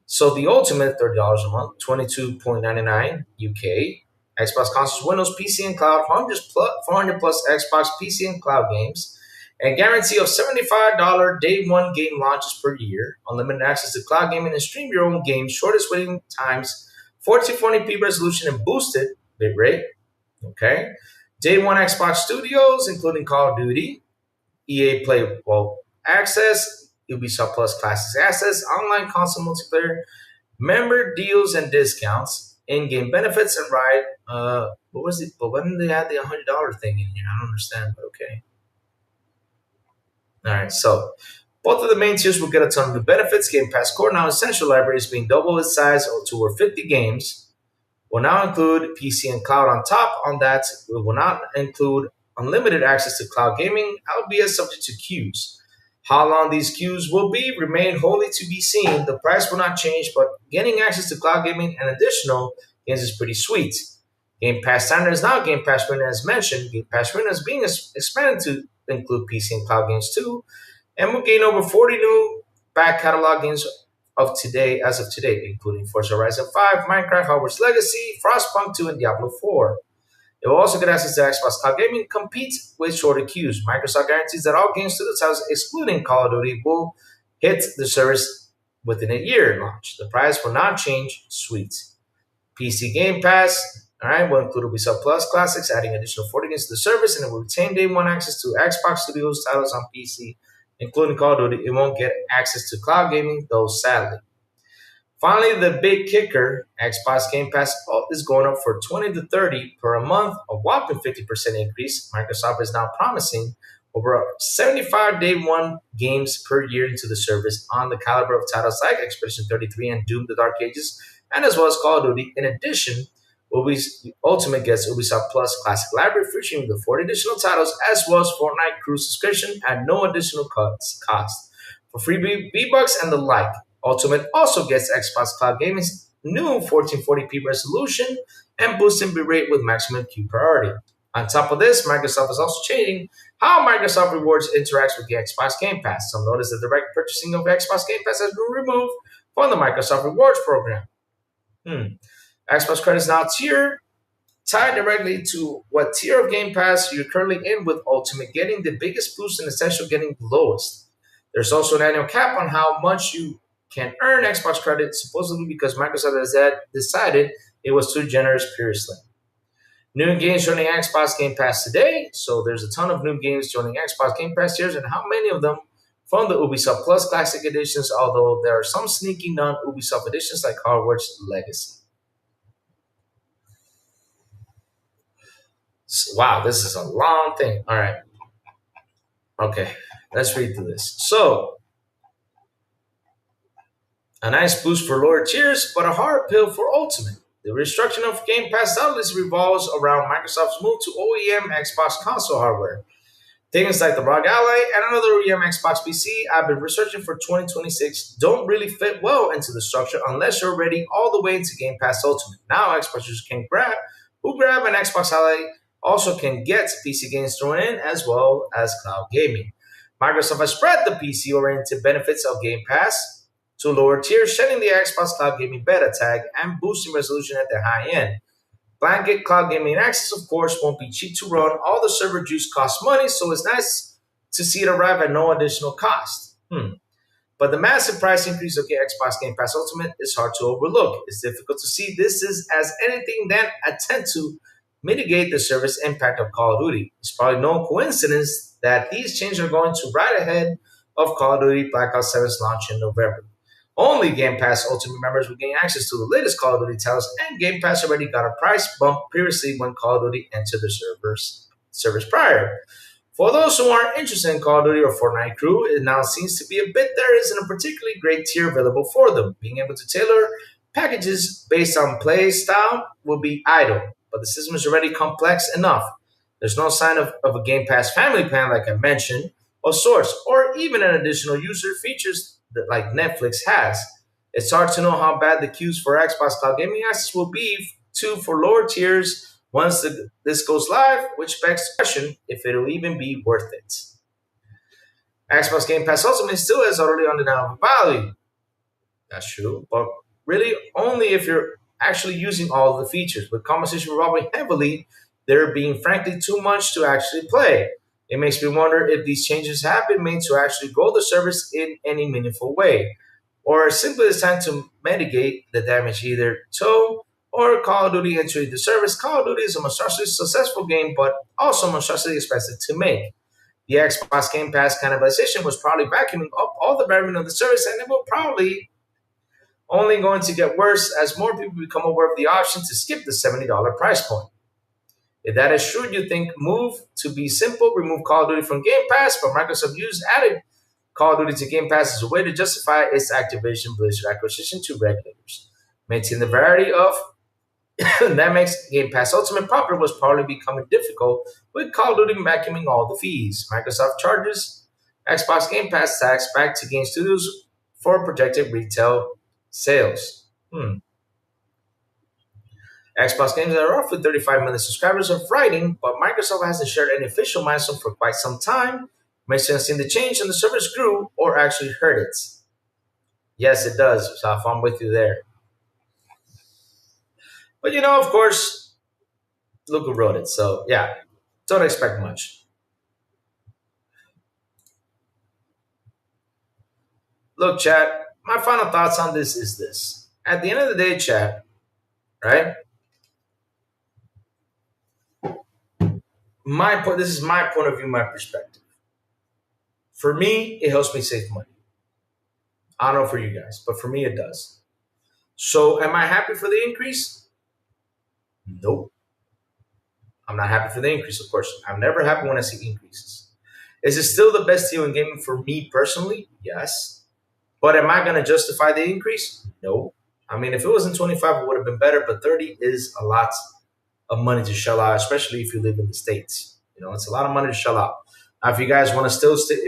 So the Ultimate, $30 a month, $22.99 UK. Xbox consoles, Windows, PC, and cloud, 400 plus Xbox, PC, and cloud games. A guarantee of $75 day one game launches per year, unlimited access to cloud gaming and stream your own games, shortest waiting times, 1440p resolution and boosted bitrate. Okay. Day one Xbox Studios, including Call of Duty, EA Play well, Access, Ubisoft Plus Classics Access, online console multiplayer, member deals and discounts, in-game benefits, and ride. What was it? But when did they add the $100 thing in here? I don't understand, but okay. All right, so both of the main tiers will get a ton of new benefits. Game Pass Core now essential library is being double its size to over 50 games. Will now include PC and cloud on top. On that, it will not include unlimited access to cloud gaming, albeit subject to queues. How long these queues will be remain wholly to be seen. The price will not change, but getting access to cloud gaming and additional games is pretty sweet. Game Pass Standard is now Game Pass Winner, as mentioned. Game Pass Winner is being expanded to include PC and cloud games too, and will gain over 40 new back catalog games as of today, including Forza Horizon 5, Minecraft, Hogwarts Legacy, Frostpunk 2, and Diablo 4. It will also get access to Xbox Cloud Gaming, compete with shorter queues. Microsoft guarantees that all games to the titles, excluding Call of Duty, will hit the service within a year launch. The price will not change. Sweet. PC Game Pass, all right, will include Ubisoft Plus Classics, adding additional 40 games to the service, and it will retain day one access to Xbox Studios titles on PC, including Call of Duty. It won't get access to cloud gaming, though, sadly. Finally, the big kicker, Xbox Game Pass is going up for 20 to 30 per a month, a whopping 50% increase. Microsoft is now promising over 75 day one games per year into the service on the caliber of titles like Expedition 33 and Doom the Dark Ages, and as well as Call of Duty. In addition, Ultimate gets Ubisoft Plus Classic Library featuring the 40 additional titles, as well as Fortnite Crew subscription at no additional cost for free V-Bucks and the like. Ultimate also gets Xbox Cloud Gaming's new 1440p resolution and boosting bitrate with maximum queue priority. On top of this, Microsoft is also changing how Microsoft Rewards interacts with the Xbox Game Pass. Some notice that direct purchasing of Xbox Game Pass has been removed from the Microsoft Rewards program. Xbox credits now tied directly to what tier of Game Pass you're currently in, with Ultimate getting the biggest boost and Essential getting the lowest. There's also an annual cap on how much you can earn Xbox credit, supposedly because Microsoft has decided it was too generous previously. New games joining Xbox Game Pass today. So there's a ton of new games joining Xbox Game Pass tiers, and how many of them from the Ubisoft Plus Classic Editions, although there are some sneaky non-Ubisoft editions like Hogwarts Legacy. Wow, this is a long thing. All right. Okay, let's read through this. So, a nice boost for lower tiers, but a hard pill for Ultimate. The restructuring of Game Pass doubtless revolves around Microsoft's move to OEM Xbox console hardware. Things like the ROG Ally and another OEM Xbox PC I've been researching for 2026 don't really fit well into the structure unless you're already all the way into Game Pass Ultimate. Now, Xbox users can grab an Xbox Ally also can get PC games thrown in as well as cloud gaming. Microsoft has spread the PC-oriented benefits of Game Pass to lower tiers, shedding the Xbox Cloud Gaming beta tag and boosting resolution at the high end. Blanket cloud gaming access, of course, won't be cheap to run. All the server juice costs money, so it's nice to see it arrive at no additional cost. But the massive price increase of the Xbox Game Pass Ultimate is hard to overlook. It's difficult to see this as anything than attempt to mitigate the service impact of Call of Duty. It's probably no coincidence that these changes are going to right ahead of Call of Duty Black Ops 7's launch in November. Only Game Pass Ultimate members will gain access to the latest Call of Duty titles, and Game Pass already got a price bump previously when Call of Duty entered the service prior. For those who aren't interested in Call of Duty or Fortnite Crew, it now seems to be a bit there isn't a particularly great tier available for them. Being able to tailor packages based on play style will be idle, but the system is already complex enough. There's no sign of a Game Pass family plan like I mentioned, of sorts, or even an additional user features that like Netflix has. It's hard to know how bad the queues for Xbox Cloud Gaming access will be too for lower tiers once this goes live, which begs the question if it'll even be worth it. Xbox Game Pass Ultimate still has utterly undeniable value. That's true, but really only if you're actually using all of the features, with conversation revolving heavily there being frankly too much to actually play. It makes me wonder if these changes have been made to actually grow the service in any meaningful way, or simply it's time to mitigate the damage either to or Call of Duty entering the service. Call of Duty is a monstrosity successful game, but also monstrosity expensive to make. The Xbox Game Pass cannibalization was probably vacuuming up all the revenue of the service, and it will probably only going to get worse as more people become aware of the option to skip the $70 price point. If that is true, you think move to be simple, remove Call of Duty from Game Pass, but Microsoft used added Call of Duty to Game Pass as a way to justify its Activision Blizzard acquisition to regulators. Maintain the variety of that makes Game Pass Ultimate proper was probably becoming difficult with Call of Duty vacuuming all the fees. Microsoft charges Xbox Game Pass tax back to game studios for projected retail sales. Xbox games are roughly 35 million subscribers of writing, but Microsoft hasn't shared any official milestone for quite some time. Makes sense in the change and the service grew or actually hurt it. Yes, it does, Saf. I'm with you there. But of course, look who wrote it. So yeah, don't expect much. Look, chat, my final thoughts on this is this. At the end of the day, chat, right? This is my point of view, my perspective. For me, it helps me save money. I don't know for you guys, but for me it does. So am I happy for the increase? Nope. I'm not happy for the increase, of course. I'm never happy when I see increases. Is it still the best deal in gaming for me personally? Yes. But am I going to justify the increase? No. I mean, if it wasn't 25, it would have been better, but 30 is a lot of money to shell out, especially if you live in the States. It's a lot of money to shell out. Now, if you guys want to still stick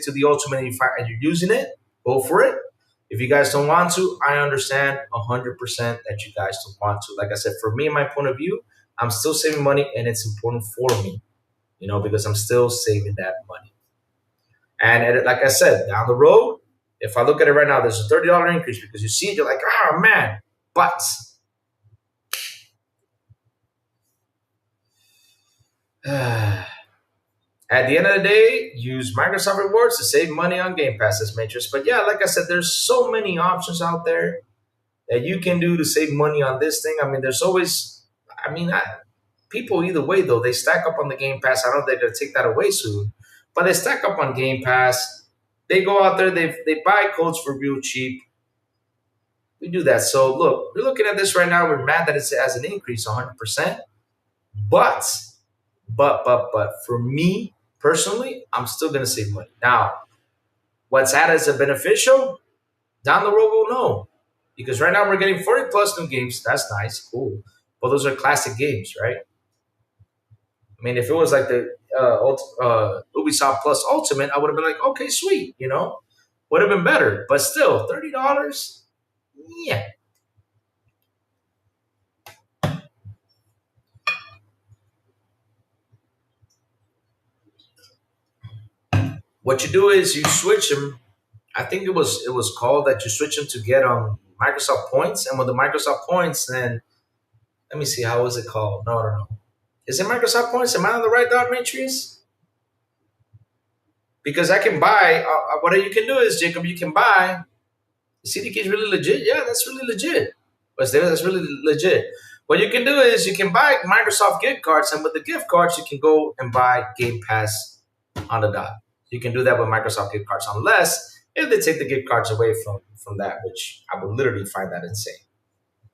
to the ultimate and you're using it, go for it. If you guys don't want to, I understand 100% that you guys don't want to. Like I said, for me, my point of view, I'm still saving money and it's important for me, because I'm still saving that money. And like I said, down the road, if I look at it right now, there's a $30 increase because you see it, you're like, oh man, but at the end of the day, use Microsoft Rewards to save money on Game Pass as Matrix. But yeah, like I said, there's so many options out there that you can do to save money on this thing. I mean, there's always, people either way, though, they stack up on the Game Pass. I know they're going to take that away soon, but they stack up on Game Pass. They go out there, they buy codes for real cheap. We do that. So look, we're looking at this right now. We're mad that it has an increase 100%. But for me personally, I'm still going to save money. Now, what's added as a beneficial, down the road we'll know. Because right now we're getting 40 plus new games. That's nice, cool. But those are classic games, right? I mean, if it was like the Ubisoft Plus Ultimate, I would have been like, okay, sweet, would have been better. But still, $30, yeah. What you do is you switch them. I think it was called that you switch them to get Microsoft points, and with the Microsoft points, then let me see, how was it called? No. Is it Microsoft points? Am I on the right dot matrix? Because I can buy. What you can do is, Jacob, you can buy. CDK is really legit. Yeah, that's really legit. That's really legit. What you can do is you can buy Microsoft gift cards, and with the gift cards, you can go and buy Game Pass on the dot. You can do that with Microsoft gift cards, unless if they take the gift cards away from that, which I would literally find that insane.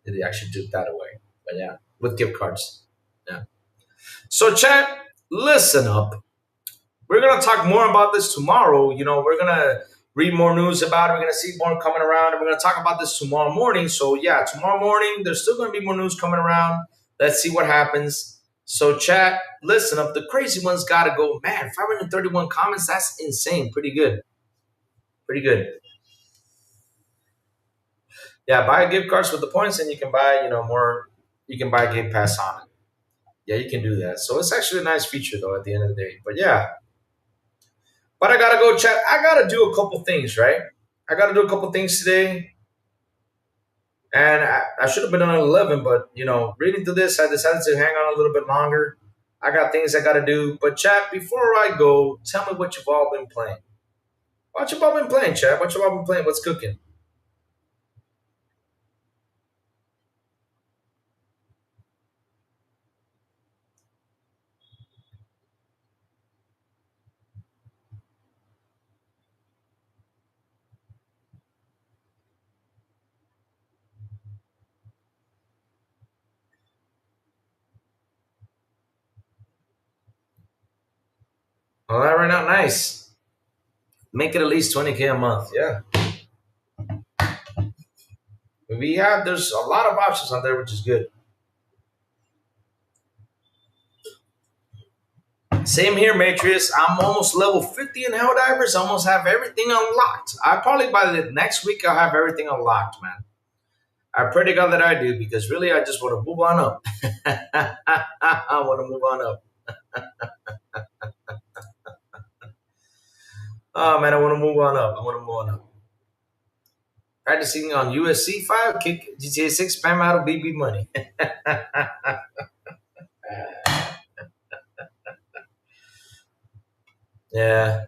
If they actually took that away. But yeah, with gift cards. Yeah. So chat, listen up. We're gonna talk more about this tomorrow. We're gonna read more news about it. We're gonna see more coming around, and we're gonna talk about this tomorrow morning. So yeah, tomorrow morning there's still gonna be more news coming around. Let's see what happens. So chat, listen up. The crazy ones gotta go. Man, 531 comments. That's insane. Pretty good. Pretty good. Yeah, buy gift cards with the points, and you can buy more. You can buy Game Pass on it. Yeah, you can do that. So it's actually a nice feature though at the end of the day. But yeah. But I gotta go chat. I gotta do a couple things, right? I gotta do a couple things today. And I should have been on 11, but reading through this, I decided to hang on a little bit longer. I got things I gotta do. But chat, before I go, tell me what you've all been playing. What you all been playing, chat? What you all been playing? What's cooking? All right, right now, nice. Make it at least 20K a month. Yeah. There's a lot of options on there, which is good. Same here, Matrix. I'm almost level 50 in Helldivers. I almost have everything unlocked. I probably by the next week I'll have everything unlocked, man. I pray to God that I do because really I just want to move on up. I want to move on up. Oh man, I want to move on up. I want to move on up. Practicing on USC 5, kick GTA 6, spam out of BB money. Yeah.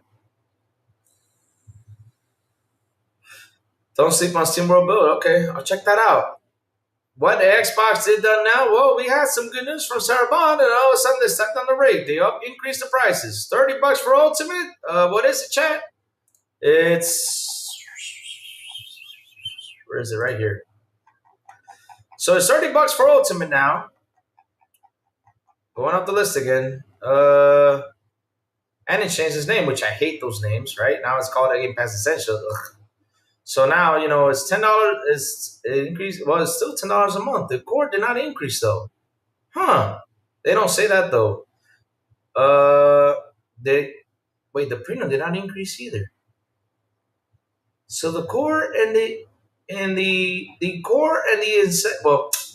Don't sleep on SteamWorld Build. Okay, I'll check that out. What the Xbox did done now? Well, we had some good news from Sarah Bond, and all of a sudden they stepped on the rate. They increased the prices. $30 for Ultimate. What is it, chat? It's where is it? Right here. So it's $30 for Ultimate now. Going up the list again. And it changed its name, which I hate those names, right? Now it's called Game Pass Essential. Ugh. So now, it's $10. It's increased. Well, it's still $10 a month. The core did not increase though. Huh. They don't say that though. The premium did not increase either. So the core and the core and the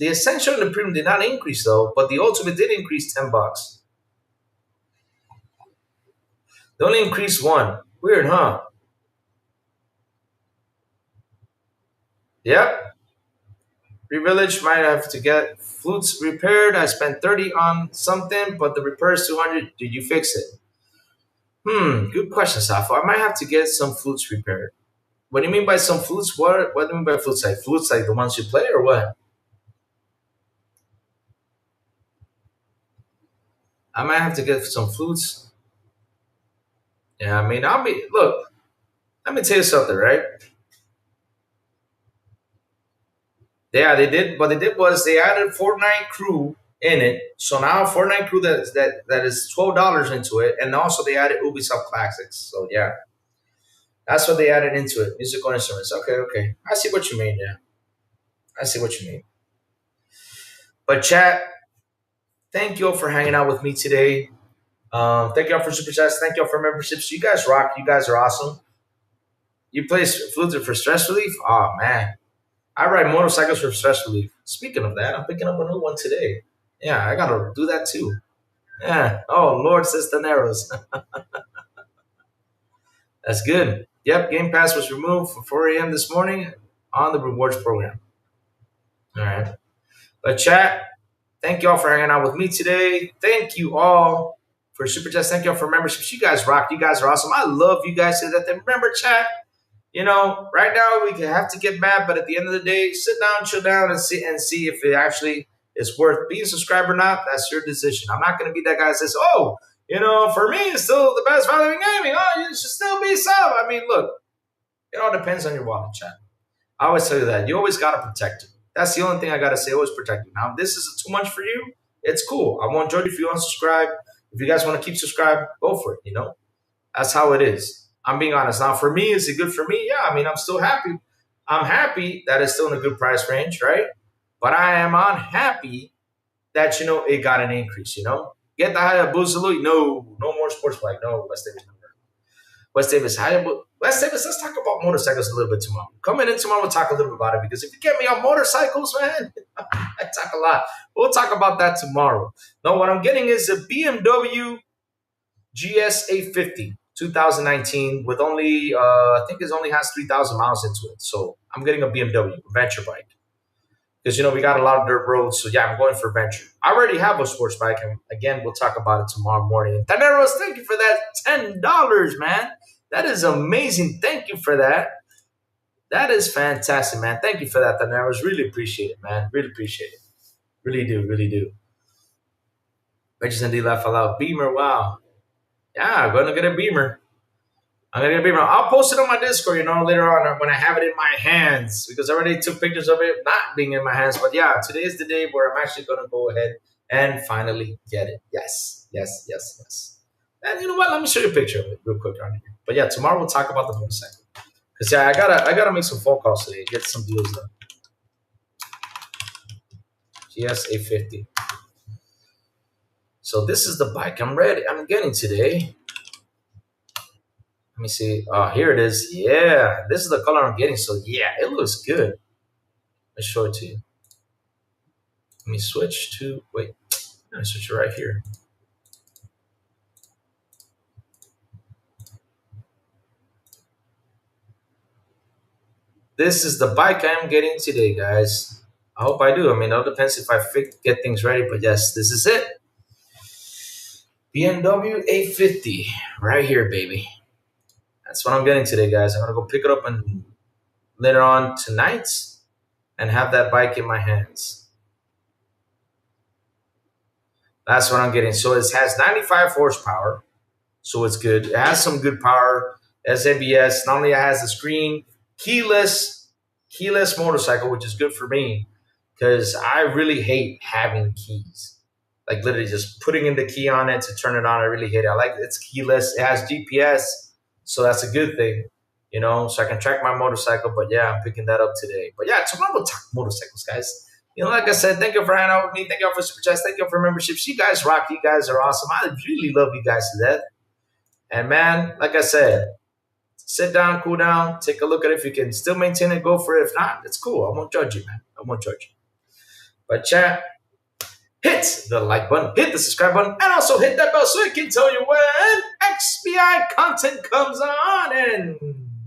essential and the premium did not increase though, but the ultimate did increase $10. They only increased one. Weird, huh? Yep. Revillage might have to get flutes repaired. I spent 30 on something, but the repair is 200. Did you fix it? Good question, Safo. I might have to get some flutes repaired. What do you mean by some flutes? What do you mean by flutes? Like flutes like the ones you play or what? I might have to get some flutes. Yeah, I mean, look, let me tell you something, right? Yeah, they did. What they did was they added Fortnite Crew in it. So now Fortnite Crew that is $12 into it, and also they added Ubisoft Classics. So yeah, that's what they added into it. Musical instruments. Okay, okay. I see what you mean. Yeah, I see what you mean. But chat, thank you all for hanging out with me today. Thank you all for super chats. Thank you all for memberships. You guys rock. You guys are awesome. You play flutes for stress relief? Oh man, I ride motorcycles for stress relief. Speaking of that, I'm picking up a new one today. Yeah, I gotta do that too. Yeah. Oh Lord, says Daenerys. That's good. Yep, Game Pass was removed from 4 a.m. this morning on the rewards program. All right. But chat, thank you all for hanging out with me today. Thank you all for super chats. Thank you all for memberships. You guys rock. You guys are awesome. I love you guys. Say that. Remember, chat. Right now we can have to get mad, but at the end of the day, sit down, chill down, and see if it actually is worth being subscribed or not. That's your decision. I'm not going to be that guy that says, "Oh, for me, it's still the best value in gaming. Oh, you should still be sub." I mean, look, it all depends on your wallet, chat. I always tell you that. You always got to protect it. That's the only thing I got to say. Always protect it. Now, if this is too much for you, it's cool. I won't judge you if you unsubscribe. If you guys want to keep subscribed, go for it. That's how it is. I'm being honest. Now, for me, is it good for me? Yeah, I mean, I'm still happy. I'm happy that it's still in a good price range, right? But I am unhappy that, it got an increase, Get the Hayabusa. No more sports bike. No, West Davis number. West Davis, let's talk about motorcycles a little bit tomorrow. Coming in tomorrow, we'll talk a little bit about it because if you get me on motorcycles, man, I talk a lot. We'll talk about that tomorrow. No, what I'm getting is a BMW GS 850. 2019 with only I think it only has 3,000 miles into it. So I'm getting a BMW adventure bike. because we got a lot of dirt roads. So yeah, I'm going for venture. I already have a sports bike, and again, we'll talk about it tomorrow morning. And Taneros, thank you for that $10, man. That is amazing. Thank you for that. That is fantastic, man. Thank you for that, Taneros. Really appreciate it, man. Really appreciate it. Really do, really do. Regis and D laugh aloud. Beamer, wow. Yeah, I'm gonna get a Beamer. I'm gonna get a Beamer. I'll post it on my Discord, later on when I have it in my hands, because I already took pictures of it not being in my hands. But yeah, today is the day where I'm actually gonna go ahead and finally get it. Yes, yes, yes, yes. And you know what? Let me show you a picture of it real quick on here. But yeah, tomorrow we'll talk about the motorcycle. Cause yeah, I gotta make some phone calls today, get some deals done. GS 850. So this is the bike I'm getting today. Let me see. Here it is. Yeah, this is the color I'm getting. So yeah, it looks good. Let's show it to you. Let me switch to, wait, let me switch it right here. This is the bike I'm getting today, guys. I hope I do. I mean, it all depends if I get things ready, but yes, this is it. BMW 850, right here, baby. That's what I'm getting today, guys. I'm gonna go pick it up and later on tonight and have that bike in my hands. That's what I'm getting. So it has 95 horsepower, so it's good. It has some good power. SABS. Not only it has the screen, keyless motorcycle, which is good for me because I really hate having keys. Like literally just putting in the key on it to turn it on. I really hate it. I like it's keyless. It has GPS, so that's a good thing, so I can track my motorcycle. But yeah, I'm picking that up today. But yeah, tomorrow we'll talk motorcycles, guys. Like I said, thank you for hanging out with me. Thank you all for super chats. Thank you all for memberships. You guys rock. You guys are awesome. I really love you guys to death. And man, like I said, sit down, cool down, take a look at it. If you can still maintain it, go for it. If not, it's cool. I won't judge you, man. I won't judge you. But chat, hit the like button, hit the subscribe button, and also hit that bell so it can tell you when XBI content comes on. And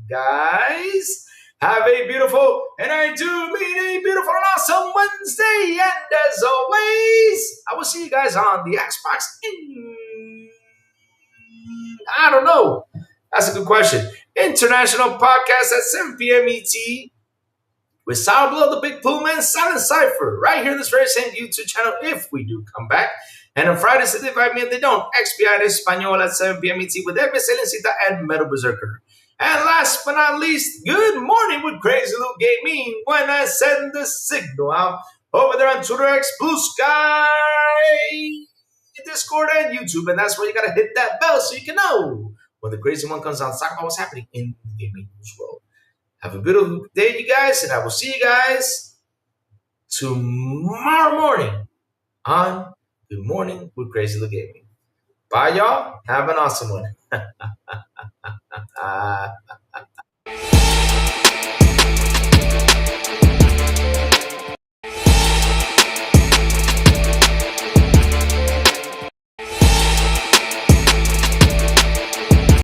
guys, have a beautiful, and I do mean a beautiful and awesome Wednesday. And as always, I will see you guys on the Xbox I don't know. That's a good question. International podcast at 7 p.m. ET with Sour Blow, the Big Plume, and Silent Cypher right here in this very same YouTube channel if we do come back. And on Fridays, if they invite me and they don't, XPI en Español at 7 p.m. ET with Elvis Elencita and Metal Berserker. And last but not least, good morning with Crazy Luke Gaming when I send the signal out over there on Twitter X, Blue Sky, Discord, and YouTube. And that's where you got to hit that bell so you can know when the crazy one comes on, talk about what's happening in the gaming news world. Have a beautiful day, you guys, and I will see you guys tomorrow morning on Good Morning with Crazy Luke Gaming. Bye, y'all. Have an awesome one.